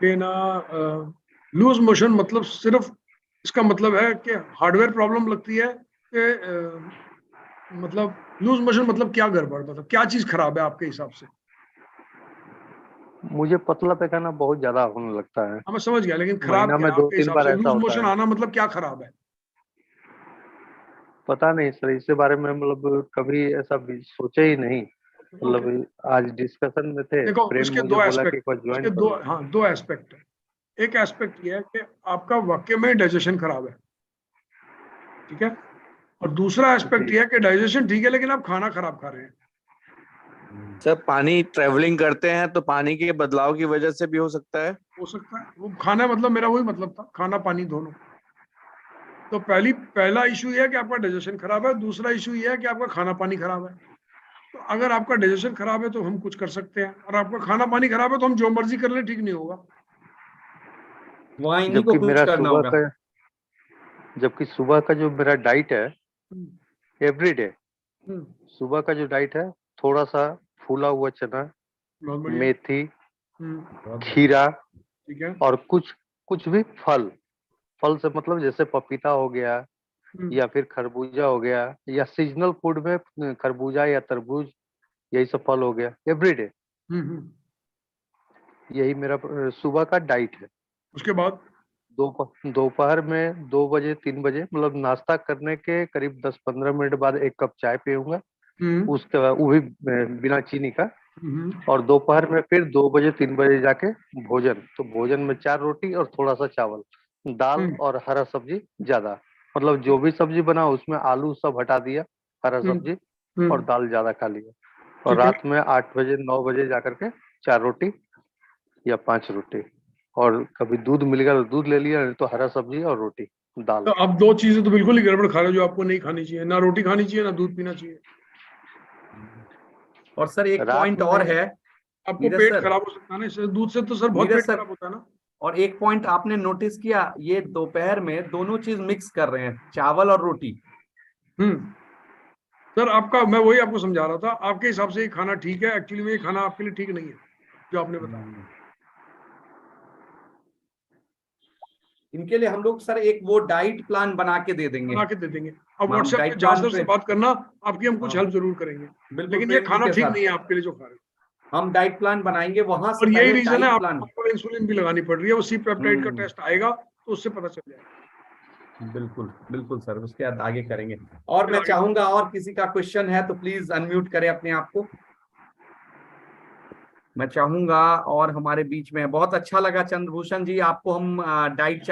Speaker 2: कि ना, लूज मोशन मतलब सिर्फ इसका मतलब है कि हार्डवेयर प्रॉब्लम लगती है कि मतलब लूज मोशन मतलब क्या गड़बड़, मतलब क्या चीज खराब है आपके हिसाब से?
Speaker 3: मुझे पतला पैखाना बहुत ज्यादा होने लगता है।
Speaker 2: हाँ मैं समझ गया, लेकिन खराब
Speaker 3: महीना
Speaker 2: क्या
Speaker 3: में
Speaker 2: है
Speaker 3: दो
Speaker 2: आपके
Speaker 3: तीन
Speaker 2: हिसाब
Speaker 3: बार
Speaker 2: से?
Speaker 3: ऐसा
Speaker 2: लूज
Speaker 3: होता
Speaker 2: मोशन
Speaker 3: है।
Speaker 2: आना मतलब क्या खराब है?
Speaker 3: पता नहीं सर, इसके बारे में मतलब कभी ऐसा भी सोचे ही नहीं।
Speaker 2: ओके,
Speaker 3: मतलब आज डिस्कशन में थे,
Speaker 2: देखो
Speaker 3: फ्रेंड
Speaker 2: इसके
Speaker 3: मुझे
Speaker 2: दो
Speaker 3: बोला कि
Speaker 2: एस्पेक्ट,
Speaker 3: एक बार
Speaker 2: इसके
Speaker 3: ज्वाइन कर
Speaker 2: दो,
Speaker 3: लो।
Speaker 2: हाँ दो एस्पेक्ट है। एक एस्पेक्ट ये है कि आपका वाकई में डाइजेशन खराब है, ठीक है, और दूसरा एस्पेक्ट
Speaker 3: जी।
Speaker 2: ये है कि डाइजेशन ठीक है लेकिन आप खाना खराब खा रहे हैं।
Speaker 4: सर पानी ट्रेवलिंग करते हैं तो पानी के बदलाव की वजह से भी हो सकता है।
Speaker 2: हो सकता है, वो खाना मतलब मेरा वही मतलब था, खाना पानी दोनों। तो पहला इशू ये है कि आपका डाइजेशन खराब है, दूसरा इशू ये है कि आपका खाना पानी खराब है। तो अगर आपका डाइजेशन खराब है तो हम कुछ कर सकते हैं, और आपका खाना पानी खराब है तो हम जो मर्जी कर लें, ठीक नहीं होगा।
Speaker 1: वहां इन्हीं को
Speaker 3: जबकि
Speaker 1: कुछ
Speaker 3: मेरा
Speaker 1: करना
Speaker 3: सुबह
Speaker 1: होगा।
Speaker 3: का जबकि सुबह का जो मेरा डाइट है,
Speaker 2: हम्म,
Speaker 3: एवरीडे
Speaker 2: हम्म,
Speaker 3: सुबह का जो डाइट है, थोड़ा सा फूला हुआ चना,
Speaker 2: बहुत बढ़िया।
Speaker 3: मेथी,
Speaker 1: बहुत बढ़िया।
Speaker 3: खीरा,
Speaker 2: ठीक है।
Speaker 3: और कुछ कुछ भी फल। फल से मतलब जैसे पपीता हो गया,
Speaker 2: हम्म,
Speaker 3: या फिर खरबूजा हो गया, या सीजनल फूड में खरबूजा या तरबूज, यही सब फल हो गया एवरीडे।
Speaker 2: हम्म।
Speaker 3: यही मेरा सुबह का डाइट है।
Speaker 2: उसके बाद?
Speaker 3: दोपहर में 2 बजे 3 बजे मतलब नाश्ता करने के करीब 10-15 मिनट बाद एक कप चाय पीऊंगा।
Speaker 2: हम्म,
Speaker 3: उसके बाद वो भी बिना चीनी का।
Speaker 2: हम्म,
Speaker 3: और दोपहर में फिर 2 बजे 3 बजे जाके भोजन। तो भोजन में 4 रोटी और थोड़ा सा चावल, दाल
Speaker 2: हम्म,
Speaker 3: और हरा सब्जी ज्यादा। मतलब जो भी सब्जी बना उसमें आलू सब हटा दिया, हरा
Speaker 2: हम्म,
Speaker 3: सब्जी, और
Speaker 2: हम्म।
Speaker 3: दाल ज्यादा खा लिया। और
Speaker 2: ठीक है।
Speaker 3: रात में 8 बजे 9 बजे जाकर के 4 रोटी या 5 रोटी। और कभी दूध मिल गया तो दूध ले लिया, नहीं तो हरा सब्जी और रोटी, दाल।
Speaker 2: तो आप दो चीजें तो बिल्कुल ही गड़बड़ खा रहे हो जो आपको नहीं खानी चाहिए, ना रोटी खानी चाहिए ना दूध पीना चाहिए।
Speaker 1: और सर एक
Speaker 3: रात
Speaker 1: पॉइंट और
Speaker 3: में
Speaker 1: है,
Speaker 2: आपको
Speaker 1: नीरज
Speaker 2: पेट
Speaker 1: सर,
Speaker 2: खराब हो सकता है ना इससे, दूध से तो सर बहुत
Speaker 1: नीरज
Speaker 2: पेट
Speaker 1: सर,
Speaker 2: खराब होता है ना।
Speaker 1: और एक पॉइंट आपने नोटिस किया, ये दोपहर में दोनों चीज मिक्स कर रहे हैं, चावल और रोटी।
Speaker 2: हम्म। सर आपका, मैं वही आपको समझा रहा था, आपके हिसाब से ये खाना ठीक है, एक्चुअली में ये खाना आपके लिए ठीक नहीं है जो आपने बताया।
Speaker 1: इनके लिए हम लोग सर एक वो डाइट प्लान बना के दे देंगे।
Speaker 2: बना के दे देंगे। अब
Speaker 1: हम
Speaker 2: व्हाट्सएप पे
Speaker 1: डाइट
Speaker 2: जहाँ
Speaker 1: प्लान
Speaker 2: से
Speaker 1: पे
Speaker 2: बात करना, आपकी हम कुछ
Speaker 1: हाँ,
Speaker 2: हेल्प जरूर करेंगे,
Speaker 1: बिल्कुल
Speaker 2: लेकिन ये
Speaker 1: प्रेम जी
Speaker 2: खाना
Speaker 1: के
Speaker 2: ठीक
Speaker 1: साथ
Speaker 2: नहीं है आपके लिए जो खा रहे हो।
Speaker 1: हम डाइट प्लान बनाएंगे, वहां से
Speaker 2: और यही
Speaker 1: पहले
Speaker 2: रीजन है
Speaker 1: डाइट प्लान।
Speaker 2: आपको इंसुलिन भी लगानी पड़ रही है, वो सी पेप्टाइड का टेस्ट आएगा तो उससे पता चल जाएगा।
Speaker 1: बिल्कुल बिल्कुल सर, उसके बाद आगे करेंगे। और
Speaker 2: फिर
Speaker 1: मैं
Speaker 2: आगे
Speaker 1: चाहूंगा और किसी का क्वेश्चन है तो प्लीज अनम्यूट करें अपने आप को। मैं चाहूंगा, और हमारे बीच में बहुत अच्छा लगा चंद्रभूषण जी, आपको हम डाइट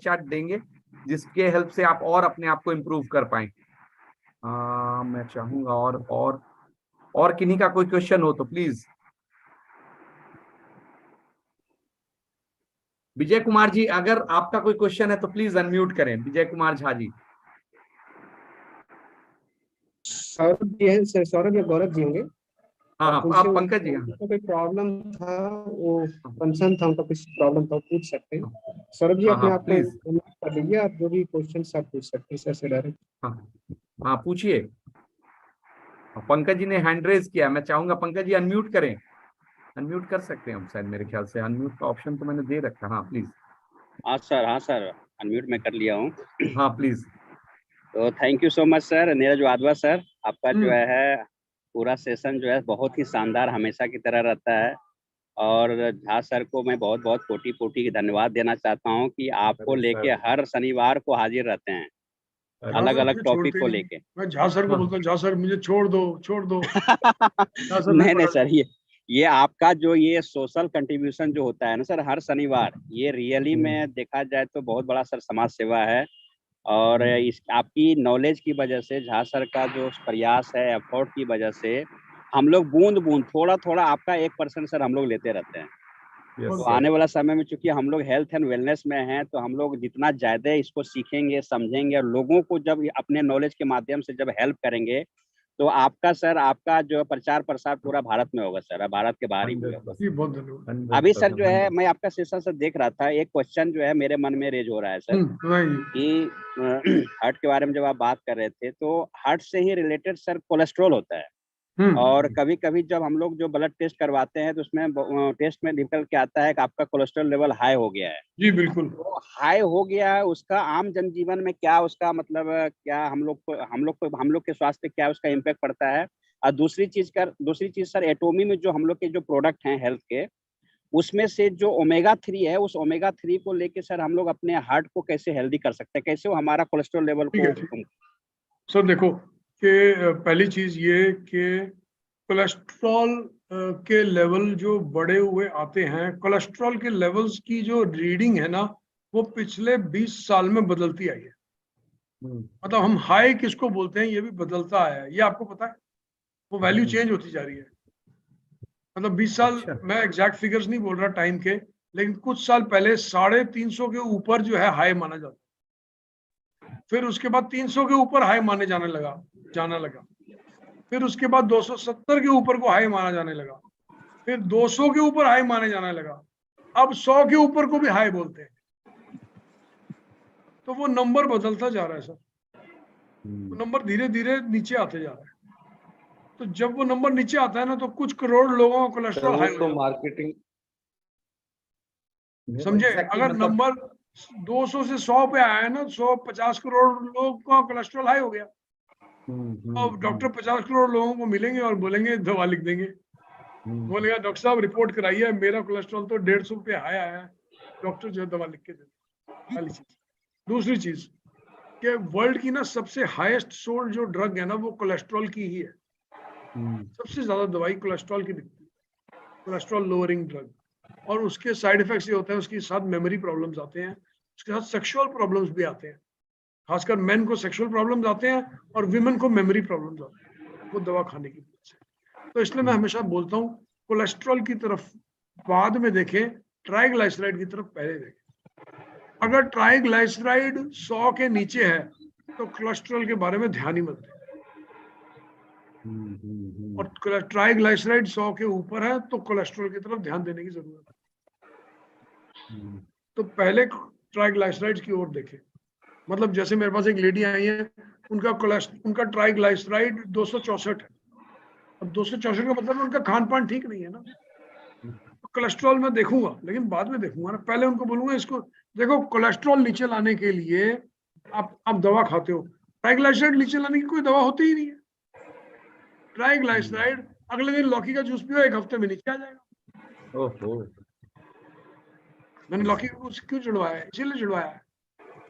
Speaker 1: चार्ट देंगे जिसके हेल्प से आप और अपने आप को इम्प्रूव कर पाए। मैं चाहूंगा और किन्हीं का कोई क्वेश्चन हो तो प्लीज। विजय कुमार जी, अगर आपका कोई क्वेश्चन है तो प्लीज अनम्यूट करें, विजय कुमार झा जी।
Speaker 5: सौरभ जी हैं सर, सौरभ या गौरव जी होंगे।
Speaker 1: हाँ हाँ,
Speaker 5: उनसे
Speaker 1: आप पंकज जी।
Speaker 5: उनका कोई प्रॉब्लम था, वो कंसर्न था, उनका कुछ प्रॉब्लम था, पूछ सकते हैं। सौरभ जी
Speaker 1: हाँ
Speaker 5: अपने
Speaker 1: हाँ
Speaker 5: आप को
Speaker 1: प्लीज।
Speaker 5: unmute कर लीजिए, आप जो भी क्वेश्चन आप पूछ सकते हैं सर से डायरेक्ट।
Speaker 1: हाँ हाँ पूछिए। पंकज जी ने हैंड रेज किया, मैं चाहूंगा पंकज जी अनम्यूट करें। अनम्यूट कर सकते हैं हम शायद, मेरे ख्याल से अनम्यूट का ऑप्शन तो मैंने दे रखा। हाँ प्लीज।
Speaker 6: हाँ सर अनम्यूट मैं कर लिया हूँ।
Speaker 1: हाँ प्लीज।
Speaker 6: तो thank you so much sir, Neeraj Wadhwa sir, आपका जो है पूरा सेशन जो है बहुत ही शानदार हमेशा की तरह रहता है। और झा सर को मैं बहुत बहुत कोटि कोटि धन्यवाद देना चाहता हूँ कि आपको लेके हर शनिवार को हाजिर रहते हैं, अलग अलग टॉपिक को लेके।
Speaker 2: मैं झा सर को बोलता हूँ, झा सर मुझे छोड़ दो
Speaker 6: नहीं सर, ये आपका जो ये सोशल कंट्रीब्यूशन जो होता है ना सर हर शनिवार, ये रियली में देखा जाए तो बहुत बड़ा सर समाज सेवा है। और इस आपकी नॉलेज की वजह से, झा सर का जो प्रयास है, एफर्ट की वजह से हम लोग बूंद बूंद थोड़ा थोड़ा आपका 1% सर हम लोग लेते रहते हैं। तो आने वाला समय में चूंकि हम लोग हेल्थ एंड वेलनेस में हैं, तो हम लोग जितना ज्यादा इसको सीखेंगे, समझेंगे, और लोगों को जब अपने नॉलेज के माध्यम से जब हेल्प करेंगे, तो आपका सर, आपका जो प्रचार प्रसार पूरा भारत में होगा सर, भारत के बाहर ही होगा।
Speaker 2: बहुत धन्यवाद।
Speaker 6: अभी सर जो है मैं आपका सेशन से देख रहा था, एक क्वेश्चन जो है मेरे मन में रेज हो रहा है सर कि हार्ट के बारे में जब आप बात कर रहे थे, तो हार्ट से ही रिलेटेड सर कोलेस्ट्रॉल होता है। और कभी कभी जब हम लोग जो ब्लड टेस्ट करवाते हैं तो उसमें टेस्ट में निकल के आता है कि आपका कोलेस्ट्रॉल लेवल हाई हो गया है।
Speaker 2: जी बिल्कुल।
Speaker 6: तो हाई हो गया है, उसका आम जनजीवन में क्या उसका मतलब, क्या हम लोग के स्वास्थ्य पे क्या उसका इम्पैक्ट पड़ता है। और दूसरी चीज सर, एटोमी में जो हम लोग के जो प्रोडक्ट हैं हेल्थ के, उसमें से जो ओमेगा 3 है, उस ओमेगा 3 को लेके सर हम लोग अपने हार्ट को कैसे हेल्दी कर सकते हैं, कैसे वो हमारा कोलेस्ट्रॉल लेवल को।
Speaker 2: सर देखो कि पहली चीज ये कि कोलेस्ट्रॉल के लेवल जो बड़े हुए आते हैं, कोलेस्ट्रॉल के लेवल्स की जो रीडिंग है ना, वो पिछले 20 साल में बदलती आई है। मतलब हम हाई किसको बोलते हैं ये भी बदलता आया है, ये आपको पता है। वो वैल्यू चेंज होती जा रही है। मतलब 20 साल, मैं एग्जैक्ट फिगर्स नहीं बोल रहा टाइम के, लेकिन कुछ साल पहले 350 के ऊपर जो है हाई माना जाता, फिर उसके बाद 300 के ऊपर हाई माने जाने लगा, फिर उसके बाद 270 के ऊपर को हाई माना जाने लगा, फिर 200 के ऊपर हाई माने जाने लगा, अब 100 के ऊपर को भी हाई बोलते हैं। तो वो नंबर बदलता जा रहा है सर, वो नंबर धीरे धीरे नीचे आते जा रहा है। तो जब वो नंबर नीचे आता है ना, तो कुछ करोड़ लोगों का कोलेस्ट्रॉल हाई हो
Speaker 4: मार्केटिंग
Speaker 2: समझे। अगर नंबर 200 से 100 पे आया है ना, 150 करोड़ लोगों का कोलेस्ट्रॉल हाई हो गया। अब डॉक्टर 50 करोड़ लोगों को मिलेंगे और बोलेंगे, दवा लिख देंगे, बोलेगा डॉक्टर साहब रिपोर्ट कराइए, मेरा कोलेस्ट्रॉल तो 150 पे हाई आया है, डॉक्टर जो दवा लिख के देते। पहली चीज। दूसरी चीज कि वर्ल्ड की ना सबसे हाईएस्ट सोल्ड जो ड्रग है ना, वो कोलेस्ट्रॉल की ही है। सबसे ज्यादा दवाई कोलेस्ट्रॉल की बिकती है, कोलेस्ट्रॉल लोअरिंग ड्रग। और उसके साइड इफेक्ट्स ये होते हैं, उसके साथ मेमोरी प्रॉब्लम्स आते हैं, उसके साथ सेक्सुअल प्रॉब्लम्स भी आते हैं। खासकर मेन को सेक्सुअल प्रॉब्लम्स आते हैं और विमेन को मेमोरी प्रॉब्लम्स आते हैं, वो दवा खाने की वजह से। तो इसलिए मैं हमेशा बोलता हूँ, कोलेस्ट्रॉल की तरफ बाद में देखें, ट्राइग्लिसराइड की तरफ पहले देखें। अगर ट्राइग्लिसराइड 100 के नीचे है तो कोलेस्ट्रॉल के बारे में ध्यान ही मत दें, और ट्राइग्लिसराइड 100 के ऊपर है तो कोलेस्ट्रॉल की तरफ ध्यान देने की जरूरत है। तो पहले ट्राइग्लिसराइड्स की ओर देखें। मतलब जैसे मेरे पास एक लेडी आई है, उनका ट्राइग्लिसराइड 264 है। अब 264 का मतलब उनका खान पान ठीक नहीं है ना। कोलेस्ट्रॉल में देखूंगा, लेकिन बाद में देखूंगा ना, पहले उनको बोलूंगा इसको देखो कोलेस्ट्रॉल नीचे लाने के लिए आप दवा खाते हो, ट्राइग्लिसराइड नीचे लाने की कोई दवा होती ही नहीं है। ट्राइग्लिसराइड अगले दिन लौकी का जूस पियो, 1 हफ्ते में नीचे आ जाएगा।
Speaker 1: ओहो,
Speaker 2: मैंने लौकी का जूस क्यों जुड़वाया है? इसीलिए जुड़वाया है,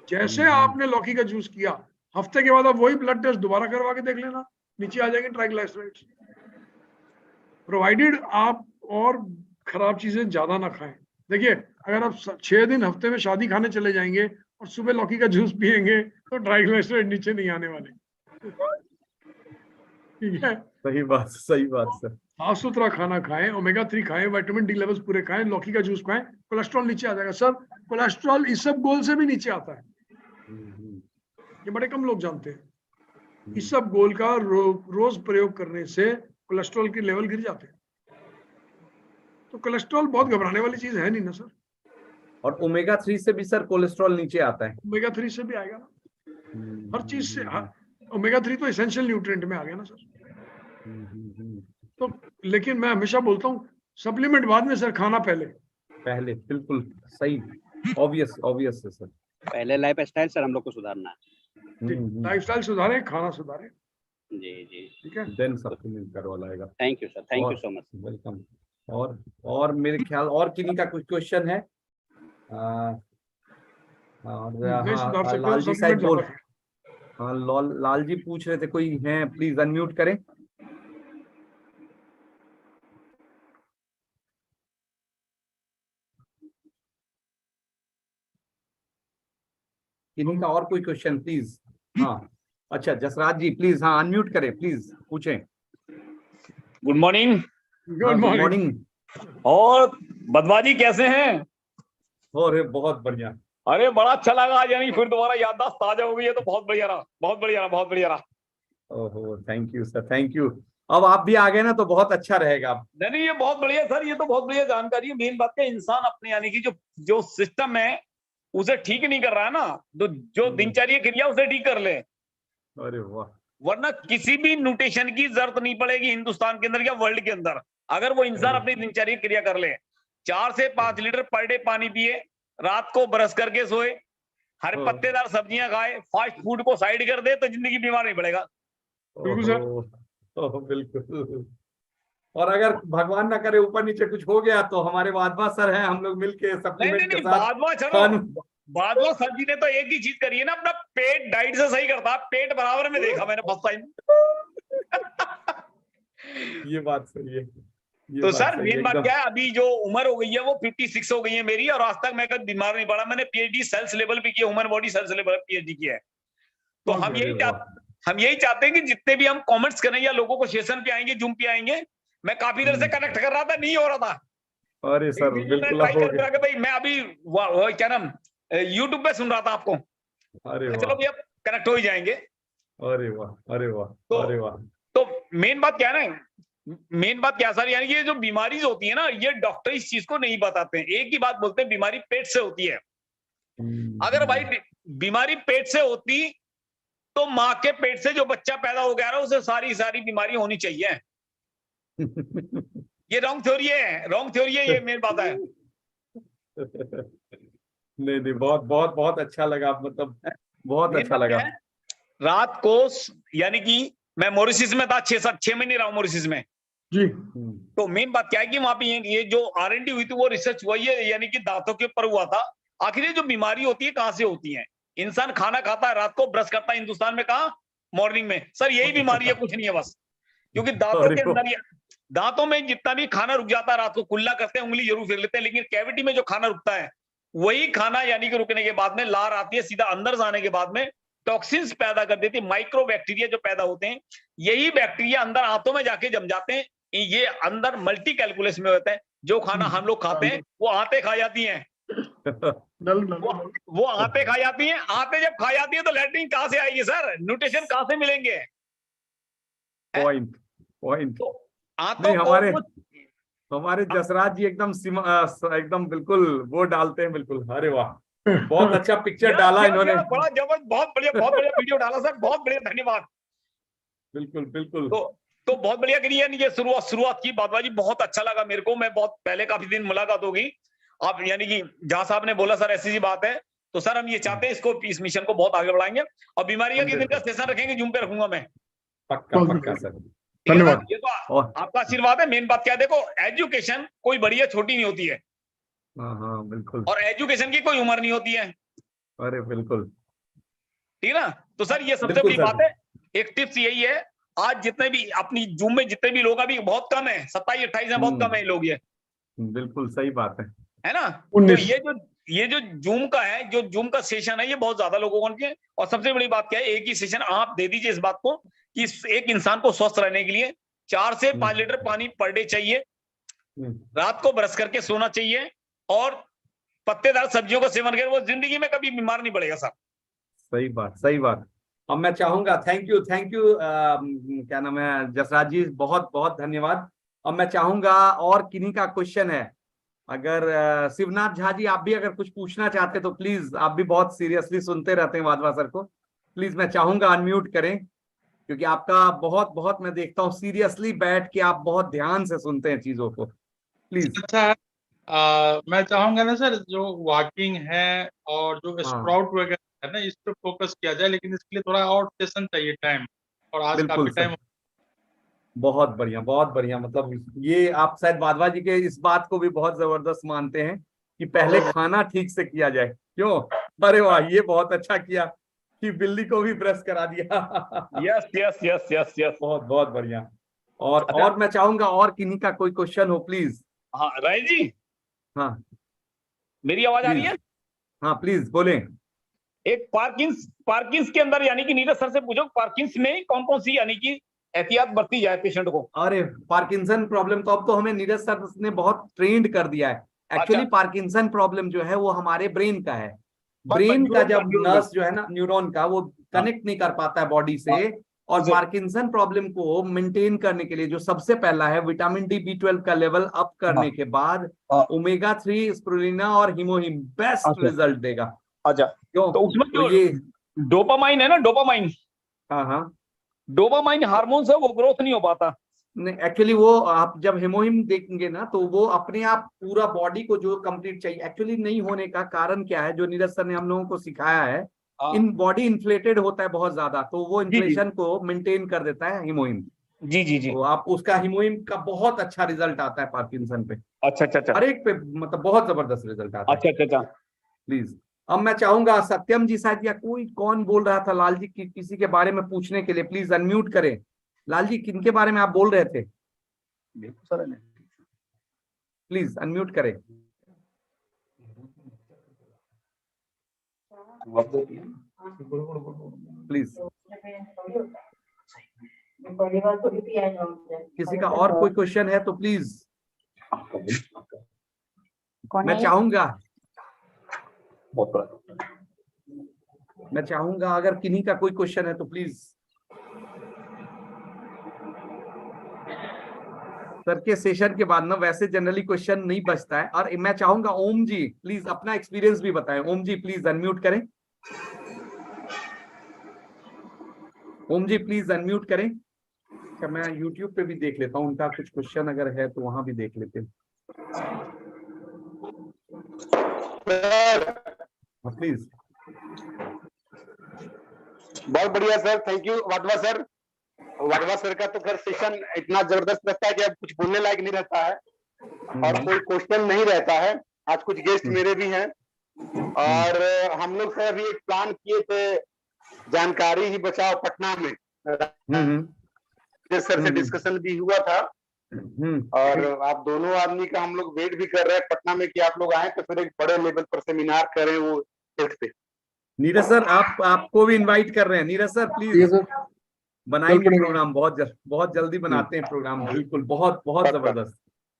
Speaker 2: जैसे आपने लौकी का जूस किया, हफ्ते के बाद आप वही ब्लड टेस्ट दोबारा करवा के देख लेना, नीचे आ जाएंगे ट्राइग्लिसराइड्स, प्रोवाइडेड आप और खराब चीजें ज्यादा ना खाएं। देखिए, अगर आप 6 दिन हफ्ते में शादी खाने चले जाएंगे और सुबह लौकी का जूस पिएंगे तो ट्राइग्लिसराइड नीचे नहीं आने वाले। ठीक है,
Speaker 1: सही बात सर।
Speaker 2: साफ सुथरा खाना खाएं, ओमेगा 3 खाएं, विटामिन डी लेवल्स पूरे खाएं, लौकी का जूस खाएं, कोलेस्ट्रॉल नीचे आ जाएगा। सर, कोलेस्ट्रॉल इस सब गोल से भी नीचे आता है, ये बड़े कम लोग जानते हैं। इस सब गोल का रोज प्रयोग करने से कोलेस्ट्रॉल के लेवल गिर जाते हैं। तो कोलेस्ट्रॉल बहुत घबराने वाली चीज है नहीं ना सर।
Speaker 1: और ओमेगा 3 से भी सर कोलेस्ट्रॉल नीचे आता है?
Speaker 2: ओमेगा 3 से भी आएगा ना, हर चीज से। ओमेगा 3 तो एसेंशियल न्यूट्रिएंट में आ गया ना सर। तो लेकिन मैं हमेशा बोलता हूँ, सप्लीमेंट बाद में सर, खाना पहले।
Speaker 1: बिल्कुल सही, ऑब्वियस है सर।
Speaker 6: पहले लाइफ स्टाइल सर हम लोग को सुधारना है।
Speaker 2: लाइफ स्टाइल सुधारें, खाना सुधारें।
Speaker 6: जी जी,
Speaker 2: ठीक है,
Speaker 1: देन सप्लीमेंट करवा लाएगा।
Speaker 6: Thank you sir, thank you so much.
Speaker 1: Welcome. और मेरे ख्याल और किन्हीं का कुछ क्वेश्चन है? और लाल जी शायद बोल, हाँ लाल जी पूछ रहे थे, कोई है? प्लीज अनम्यूट करें। किन्हीं का और कोई क्वेश्चन प्लीज? हाँ, अच्छा जसराज जी प्लीज, हाँ अनम्यूट करें प्लीज, पूछें।
Speaker 7: Good morning.
Speaker 2: Good morning.
Speaker 7: और बदमाजी कैसे हैं?
Speaker 1: और बहुत बढ़िया।
Speaker 7: अरे बड़ा अच्छा लगा आज, यानी फिर दोबारा याददाश्त ताजा हो गई है, तो बहुत बढ़िया रहा, बहुत बढ़िया रहा, बहुत बढ़िया रहा।
Speaker 1: ओहो, thank you sir, thank you. अब आप भी आ गए ना तो बहुत अच्छा रहेगा।
Speaker 7: नहीं, ये बहुत बढ़िया सर, ये तो बहुत बढ़िया जानकारी है। मेन बात है, इंसान अपने यानी कि जो सिस्टम है उसे ठीक नहीं कर रहा है ना, तो जो दिनचर्या क्रिया उसे ठीक कर ले।
Speaker 1: अरे वाह,
Speaker 7: वरना किसी भी न्यूट्रिशन की जरूरत नहीं पड़ेगी हिंदुस्तान के अंदर या वर्ल्ड के अंदर, अगर वो इंसान अपनी दिनचर्या क्रिया कर ले। 4 से 5 लीटर पर डे पानी पिए, रात को ब्रश करके सोए, हरे पत्तेदार सब्जियां खाए, फास्ट फूड को साइड कर दे, तो जिंदगी बीमार नहीं पड़ेगा।
Speaker 1: बिल्कुल। और अगर भगवान ना करे ऊपर नीचे कुछ हो गया तो हमारे वाधवा सर हैं, हम लोग मिलके सप्लीमेंट के साथ।
Speaker 7: वाधवा सर जी ने तो एक ही चीज करी है ना, अपना पेट डाइट से सही करता, पेट बराबर में देखा मैंने फर्स्ट टाइम।
Speaker 1: ये बात सही है।
Speaker 7: तो सर मेन बात क्या है, अभी जो उम्र हो गई है वो 56 हो गई है मेरी, और आज तक मैं कभी बीमार नहीं पड़ा। मैंने पीएचडी सेल्स लेवल पे किया, human body cells level PhD किया है। तो हम यही चाहते हैं कि जितने भी हम कमेंट्स करें या लोगों को सेशन पे आएंगे, जूम पे आएंगे, मैं काफी देर से कनेक्ट कर रहा था, नहीं हो रहा था।
Speaker 1: अरे सर बिल्कुल
Speaker 7: भाई, मैं अभी क्या नाम यूट्यूब पे सुन रहा था आपको।
Speaker 1: अरे
Speaker 7: चलो भैया कनेक्ट हो ही जाएंगे।
Speaker 1: अरे वाह, अरे वाह, अरे वाह।
Speaker 7: तो मेन बात क्या है ना, मेन बात क्या सर, यानी ये जो बीमारी होती है ना, ये डॉक्टर इस चीज को नहीं बताते हैं। एक ही बात बोलते हैं, बीमारी पेट से होती है। अगर भाई बीमारी पेट से होती तो माँ के पेट से जो बच्चा पैदा हो गया ना, उसे सारी बीमारी होनी चाहिए। ये रॉन्ग थ्योरी है, रॉन्ग थ्योरी है, ये मेन बात है।
Speaker 1: नहीं, बहुत अच्छा लगा, मतलब बहुत अच्छा लगा।
Speaker 7: रात को यानी कि मैं मॉरिशस में था, 6 महीने रहा मॉरिशस में
Speaker 2: जी।
Speaker 7: तो मेन बात क्या है कि वहां पे ये जो R&D हुई थी वो रिसर्च हुआ, ये यानी कि दांतों के ऊपर हुआ था। आखिर ये जो बीमारी होती है कहां से होती है? इंसान खाना खाता है, रात को ब्रश करता है, हिंदुस्तान में कहा मॉर्निंग में। सर यही बीमारी है, कुछ नहीं है बस। क्योंकि दांतों के अंदर, दांतों में जितना भी खाना रुक जाता है, रात को कुल्ला करते हैं, उंगली जरूर फेर लेते हैं, लेकिन कैविटी में जो खाना रुकता है, वही खाना यानी कि रुकने के बाद में लार आती है, सीधा अंदर जाने के बाद में टॉक्सिन्स पैदा कर देती है। माइक्रो बैक्टीरिया जो पैदा होते हैं, यही बैक्टीरिया अंदर आंतों में जाके जम जाते हैं। ये अंदर मल्टी कैलकुलस में होता है। जो खाना हम लोग खाते हैं वो आंतें खा जाती हैं, वो आंतें खा जाती हैं। आंतें जब खा जाती है तो लैट्रिन कहां से आएगी सर? न्यूट्रिशन कहां से मिलेंगे?
Speaker 1: पॉइंट
Speaker 7: तो आंतों
Speaker 1: हमारे जसराज जी एकदम बिल्कुल वो डालते हैं, बिल्कुल। अरे वाह, बहुत अच्छा पिक्चर डाला इन्होंने,
Speaker 7: बड़ा जबरदस्त, बहुत बढ़िया वीडियो डाला सर, बहुत बढ़िया, धन्यवाद।
Speaker 1: बिल्कुल।
Speaker 7: तो बहुत बढ़िया करी है ये शुरुआत की बात बाजी, बहुत अच्छा लगा मेरे को। मैं बहुत पहले काफी दिन मुलाकात होगी, आप यानी कि जहां साहब ने बोला सर ऐसी सी बात है, तो सर हम ये चाहते हैं इसको, इस मिशन को बहुत आगे बढ़ाएंगे। और बीमारियों के दिन का सेशन रखेंगे, जूम पे रखूंगा मैं।
Speaker 1: पक्का पक्का सर,
Speaker 7: ठीक है सर,
Speaker 2: धन्यवाद।
Speaker 7: ये तो आपका आशीर्वाद है। मेन बात क्या है, देखो एजुकेशन कोई बड़ी या छोटी नहीं होती है,
Speaker 1: हाँ बिल्कुल,
Speaker 7: और एजुकेशन की कोई उम्र नहीं होती है,
Speaker 1: अरे बिल्कुल,
Speaker 7: ठीक है ना। तो सर ये सबसे
Speaker 1: बिल्कुल
Speaker 7: बड़ी
Speaker 1: सर।
Speaker 7: बात है। एक टिप्स यही है, आज जितने भी अपनी जूम में जितने भी लोग अभी बहुत कम है, 27-28 है, बहुत कम है लोग, ये
Speaker 1: बिल्कुल सही बात है
Speaker 7: ना। तो
Speaker 2: 19
Speaker 7: ये जो जूम का है, जो जूम का सेशन है, ये बहुत ज्यादा लोगों को चाहिए। और सबसे बड़ी बात क्या है, एक ही सेशन आप दे दीजिए इस बात को कि एक इंसान को स्वस्थ रहने के लिए 4 से 5 लीटर पानी पर डे चाहिए, रात को ब्रश करके सोना चाहिए, और पत्तेदार सब्जियों का सेवन करें, वो जिंदगी में कभी बीमार नहीं पड़ेगा साहब।
Speaker 1: सही बात, सही बात। अब मैं चाहूंगा, थैंक यू क्या नाम है जसराज जी, बहुत बहुत धन्यवाद। अब मैं चाहूंगा और किन्हीं का क्वेश्चन है, अगर शिवनाथ झा जी आप भी अगर कुछ पूछना चाहते तो प्लीज, आप भी बहुत सीरियसली सुनते रहते हैं वाधवा सर को, प्लीज मैं चाहूंगा अनम्यूट करें, क्योंकि आपका बहुत बहुत मैं देखता हूँ सीरियसली बैठ के आप बहुत ध्यान से सुनते हैं चीजों को, प्लीज।
Speaker 8: अच्छा, मैं चाहूंगा ना सर, जो वॉकिंग है और जो स्प्राउट वगैरह है ना, इस पे फोकस किया जाए, लेकिन इसके लिए थोड़ा और सेशन चाहिए टाइम, और आज
Speaker 1: बिल्कुल
Speaker 8: काफी टाइम।
Speaker 1: बहुत बढ़िया, बहुत बढ़िया। मतलब ये आप शायद वाधवा जी के इस बात को भी बहुत जबरदस्त मानते हैं कि पहले खाना ठीक से किया जाए, क्यों? अरे वाह, ये बहुत अच्छा किया कि बिल्ली को भी ब्रश करा दिया।
Speaker 7: Yes yes yes yes yes,
Speaker 1: बहुत बहुत बढ़िया। और
Speaker 7: अच्छा।
Speaker 1: और मैं चाहूंगा और किन्हीं का कोई क्वेश्चन हो प्लीज।
Speaker 7: हाँ राय जी,
Speaker 1: हाँ
Speaker 7: मेरी आवाज आ रही है?
Speaker 1: हाँ प्लीज बोलें।
Speaker 7: एक पार्किंस के अंदर यानी कि नीरज सर से पूछो, पार्किंस में कौन कौन सी यानी कि एहतियात बरती जाए पेशेंट को?
Speaker 1: अरे पार्किंसन प्रॉब्लम तो अब तो हमें नीरज सर ने बहुत ट्रेंड कर दिया है। एक्चुअली पार्किंसन प्रॉब्लम जो है वो हमारे ब्रेन का है। ब्रेन का जब नर्स जो है ना, न्यूरॉन का, वो कनेक्ट नहीं कर पाता है बॉडी से, और पार्किंसन प्रॉब्लम को मेंटेन करने के लिए जो सबसे पहला है, विटामिन डी B12 का लेवल अप करने के बाद ओमेगा 3 स्पिरुलिना और हीमोहिम बेस्ट रिजल्ट देगा।
Speaker 7: अच्छा,
Speaker 1: क्यों?
Speaker 7: तो उसमें जो
Speaker 1: ये
Speaker 7: डोपामाइन है ना, डोपामाइन,
Speaker 1: हाँ
Speaker 7: डोपामाइन हार्मोन से वो ग्रोथ नहीं हो पाता।
Speaker 1: नहीं, एक्चुअली वो आप जब हेमोहिम देखेंगे ना, तो वो अपने आप पूरा बॉडी को जो कंप्लीट चाहिए, एक्चुअली नहीं होने का कारण क्या है, जो नीरज सर ने हम लोगों को सिखाया है, इन बॉडी इन्फ्लेटेड होता है बहुत ज्यादा, तो वो इन्फ्लेशन को मेंटेन कर देता है हीमोहिम।
Speaker 7: जी जी जी,
Speaker 1: तो आप उसका हीमोहिम का बहुत अच्छा रिजल्ट आता है पार्किंसन पे,
Speaker 7: अच्छा अच्छा अच्छा,
Speaker 1: हर एक पे, मतलब बहुत जबरदस्त रिजल्ट आता है।
Speaker 7: अच्छा अच्छा अच्छा।
Speaker 1: प्लीज अब मैं चाहूंगा सत्यम जी शायद, या कोई कौन बोल रहा था लाल जी की किसी के बारे में पूछने के लिए, प्लीज अनम्यूट करें। लाल जी किनके बारे में आप बोल रहे थे? प्लीज अनम्यूट करें। प्लीज किसी का और कोई क्वेश्चन है तो प्लीज, मैं चाहूंगा अगर किन्हीं का कोई क्वेश्चन है तो प्लीज। सर के सेशन के बाद ना वैसे जनरली क्वेश्चन नहीं बचता है, और मैं चाहूंगा ओम जी प्लीज अपना एक्सपीरियंस भी बताएं। ओम जी प्लीज अनम्यूट करें। ओम जी प्लीज अनम्यूट करें। क्या मैं YouTube पे भी देख लेता हूँ, उनका कुछ क्वेश्चन अगर है तो वहां भी देख लेते हैं। प्लीज।
Speaker 9: बहुत बढ़िया sir, thank you Wadhwa sir. Wadhwa sir का तो खैर सेशन इतना जबरदस्त रहता है कि अब कुछ बोलने लायक नहीं रहता है, और कोई क्वेश्चन नहीं रहता है। आज कुछ गेस्ट मेरे भी हैं, और हम लोग सर अभी एक प्लान किए थे, जानकारी ही बचाओ पटना में, सर से डिस्कशन भी हुआ था, और आप दोनों आदमी का हम लोग वेट भी कर रहे हैं पटना में कि आप लोग आए तो फिर एक बड़े लेवल पर सेमिनार करें वो हेल्थ पे।
Speaker 1: नीरज सर आपको भी इनवाइट कर रहे हैं। नीरज सर प्लीज बनाएंगे प्रोग्राम, बहुत जल्दी बनाते हैं प्रोग्राम, बिल्कुल, बहुत बहुत जबरदस्त।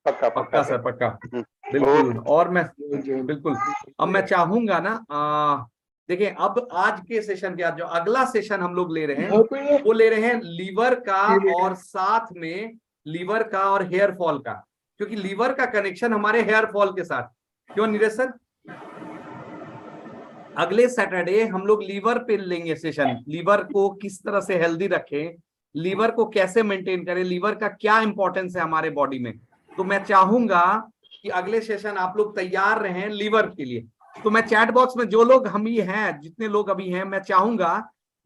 Speaker 1: पक्का सर, पक्का, बिल्कुल। और मैं बिल्कुल, अब मैं चाहूंगा ना, देखिए अब आज के सेशन के बाद जो अगला सेशन हम लोग ले रहे हैं वो ले रहे हैं लीवर का, और साथ में लीवर का और हेयर फॉल का, क्योंकि लीवर का कनेक्शन हमारे हेयर फॉल के साथ। क्यों नीरज सर? अगले सैटरडे हम लोग लीवर पे लेंगे सेशन, लीवर को किस तरह से हेल्दी रखें, लीवर को कैसे मेंटेन करें, लीवर का क्या इंपॉर्टेंस है हमारे बॉडी में। तो मैं चाहूंगा कि अगले सेशन आप लोग तैयार रहें लीवर के लिए। तो मैं चैट बॉक्स में जो लोग हम ही हैं, जितने लोग अभी हैं, मैं चाहूंगा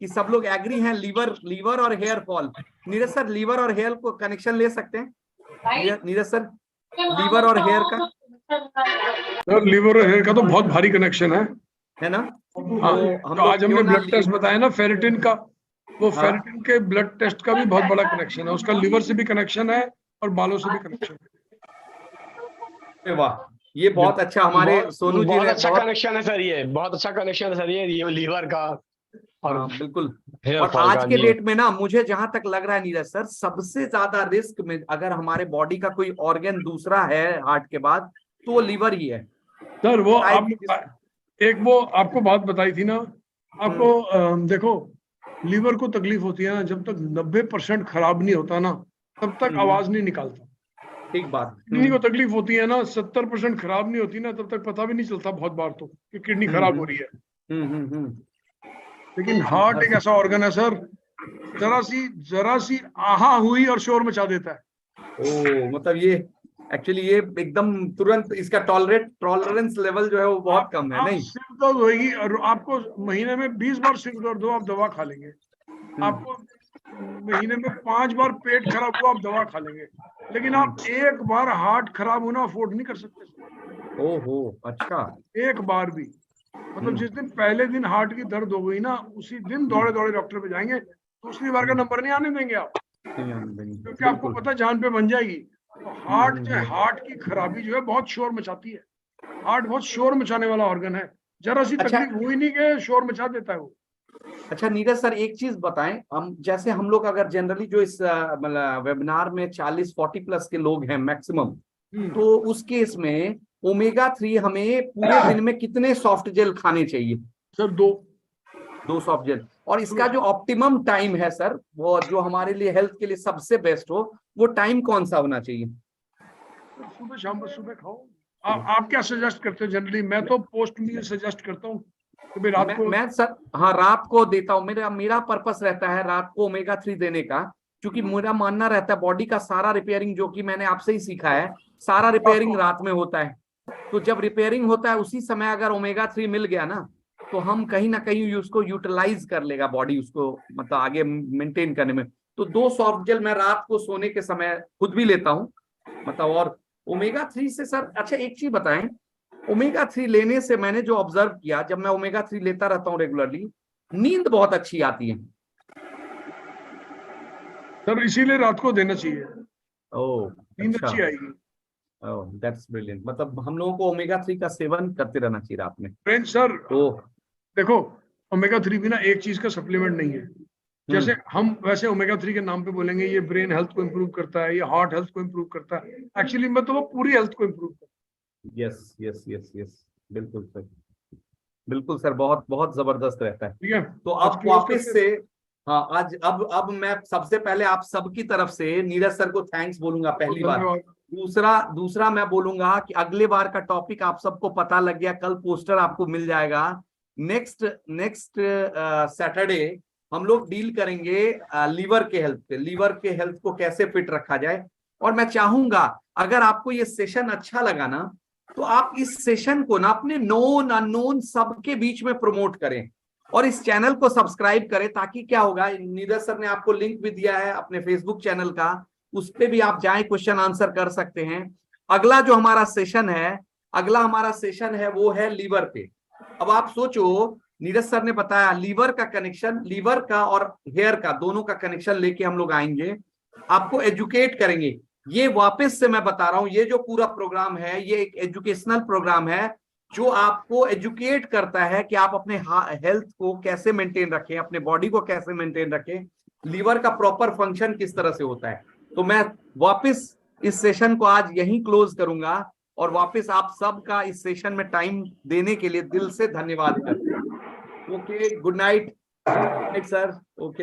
Speaker 1: कि सब लोग एग्री हैं लीवर और hair fall. Neeraj sir liver और हेयर को कनेक्शन ले सकते हैं? नीरज सर लीवर और हेयर का?
Speaker 2: सर लीवर और हेयर का तो बहुत भारी कनेक्शन है
Speaker 1: ना?
Speaker 2: हाँ, तो आज हमने ब्लड टेस्ट बताया ना फेरिटिन का, वो
Speaker 1: हाँ।
Speaker 2: फेरिटिन के ब्लड टेस्ट का भी बहुत बड़ा कनेक्शन है, उसका लीवर से भी कनेक्शन है और बालों से भी कनेक्शन है।
Speaker 1: वाह, ये बहुत अच्छा हमारे सोनू जी
Speaker 10: बहुत
Speaker 1: ने
Speaker 10: अच्छा कनेक्शन है सर, ये बहुत अच्छा कनेक्शन है सर, ये लीवर का और
Speaker 1: बिल्कुल।
Speaker 10: हेयर
Speaker 1: और
Speaker 10: फॉल
Speaker 1: आज
Speaker 10: का
Speaker 1: के
Speaker 10: जी।
Speaker 1: डेट में ना मुझे जहां तक लग रहा है नीरज सर, सबसे ज्यादा रिस्क में अगर हमारे बॉडी का कोई ऑर्गन दूसरा है हार्ट के बाद, तो वो लीवर ही है।
Speaker 2: सर वो एक वो आपको बात बताई थी ना आपको, देखो लीवर को तकलीफ होती है ना जब तक 90% खराब नहीं होता ना तब तक आवाज नहीं निकालता।
Speaker 1: ठीक बात।
Speaker 2: किडनी को तकलीफ होती है ना 70% खराब नहीं होती ना तब तक पता भी नहीं चलता बहुत बार तो कि किडनी खराब हो रही है। लेकिन हार्ट एक ऐसा ऑर्गन है सर, जरा सी आहा हुई और शोर मचा देता है।
Speaker 1: ओ मतलब ये एक्चुअली ये एकदम तुरंत इसका टॉलरेंस लेवल जो है वो बहुत कम है। नहीं
Speaker 2: सिर दर्द होगी और आपको महीने में 20 बार सिर दर्द हो आप दवा खा लेंगे, आपको महीने में 5 बार पेट खराब हुआ आप दवा खा लेंगे, लेकिन आप एक बार हार्ट खराब होना अफोर्ड नहीं कर सकते।
Speaker 1: ओहो अच्छा।
Speaker 2: एक बार भी, मतलब जिस दिन पहले दिन हार्ट की दर्द हो गई ना उसी दिन दौड़े दौड़े डॉक्टर पे जाएंगे, दूसरी बार का नंबर नहीं आने देंगे आप, क्योंकि आपको पता जान पे बन जाएगी। तो हार्ट की खराबी जो है बहुत शोर मचाती है, हार्ट बहुत शोर मचाने वाला ऑर्गन है, जरा सी तकलीफ हुई नहीं के शोर मचा देता है वो।
Speaker 1: अच्छा नीरज सर एक चीज बताएं, हम जैसे हम लोग अगर जनरली जो इस वेबिनार में 40-40 प्लस के लोग हैं मैक्सिमम, तो उस केस में ओमेगा 3 हमें पूरे दिन में कितने सॉफ्ट जेल खाने चाहिए?
Speaker 2: Sir 2
Speaker 1: soft gel. और इसका जो ऑप्टिमम टाइम है सर, वो जो हमारे लिए हेल्थ के लिए सबसे बेस्ट हो, वो टाइम कौन सा होना चाहिए?
Speaker 2: सुबह शाम को सुबह खाओ। आप क्या सजेस्ट करते हैं जनरली? मैं तो पोस्ट मील सजेस्ट करता हूँ कि रात को।
Speaker 1: मैं सर हाँ रात को देता हूँ, मेरा पर्पस रहता है रात को ओमेगा 3 देने का, क्योंकि मेरा मानना रहता है बॉडी का सारा रिपेयरिंग, जो कि मैंने आपसे ही सीखा है, सारा रिपेयरिंग रात में होता है। तो जब रिपेयरिंग होता है उसी समय अगर ओमेगा 3 मिल गया ना, तो हम कहीं ना कहीं उसको यूटिलाइज कर लेगा बॉडी, उसको मतलब आगे मेंटेन करने में। तो 2 सॉफ्ट जेल मैं रात को सोने के समय खुद भी लेता हूँ मतलब। और ओमेगा 3 से सर अच्छा एक चीज बताएं, ओमेगा 3 लेने से मैंने जो ऑब्जर्व किया, जब मैं ओमेगा 3 लेता रहता हूँ रेगुलरली, नींद बहुत अच्छी आती है
Speaker 2: सर, इसीलिए रात को देना चाहिए।
Speaker 1: ओह
Speaker 2: नींद
Speaker 1: अच्छा।
Speaker 2: अच्छी आएगी।
Speaker 1: Oh that's brilliant. मतलब हम लोगों को ओमेगा 3 का सेवन करते रहना चाहिए रात में।
Speaker 2: फ्रेंड्स सर
Speaker 1: ओह
Speaker 2: देखो, ओमेगा 3 भी ना एक चीज का सप्लीमेंट नहीं है। जैसे हम वैसे ओमेगा 3 के नाम पे बोलेंगे ये ब्रेन हेल्थ को इम्प्रूव करता है, ये हार्ट हेल्थ को इम्प्रूव करता है, एक्चुअली में तो वो पूरी हेल्थ को इम्प्रूव करता है।
Speaker 1: यस यस यस यस बिल्कुल सर, बिल्कुल सर, बहुत बहुत जबरदस्त रहता है।
Speaker 2: ठीक है,
Speaker 1: तो अब वापस से हाँ आज अब मैं सबसे पहले आप सबकी तरफ से नीरज सर को थैंक्स बोलूंगा पहली बार। दूसरा मैं बोलूंगा कि अगले बार का टॉपिक आप सबको पता लग गया, कल पोस्टर आपको मिल जाएगा। नेक्स्ट सैटरडे हम लोग डील करेंगे लीवर के हेल्थ पे, लीवर के हेल्थ को कैसे फिट रखा जाए। और मैं चाहूंगा अगर आपको ये सेशन अच्छा लगा ना, तो आप इस सेशन को ना अपने नोन अननोन सबके बीच में प्रमोट करें और इस चैनल को सब्सक्राइब करें, ताकि क्या होगा, नीरज सर ने आपको लिंक भी दिया है अपने फेसबुक चैनल का, उस पे भी आप जाएं, क्वेश्चन आंसर कर सकते हैं। अगला हमारा सेशन है वो है लीवर पे। अब आप सोचो, नीरज सर ने बताया लीवर का कनेक्शन, लीवर का और हेयर का दोनों का कनेक्शन लेके हम लोग आएंगे, आपको एजुकेट करेंगे। ये वापस से मैं बता रहा हूं, ये जो पूरा प्रोग्राम है ये एक एजुकेशनल प्रोग्राम है, जो आपको एजुकेट करता है कि आप अपने हेल्थ को कैसे मेंटेन रखें, अपने बॉडी को कैसे मेंटेन रखें, लीवर का प्रॉपर फंक्शन किस तरह से होता है। तो मैं वापस इस सेशन को आज यहीं क्लोज करूंगा और वापस आप सबका इस सेशन में टाइम देने के लिए दिल से धन्यवाद करता हूं। Okay, good night sir. Okay.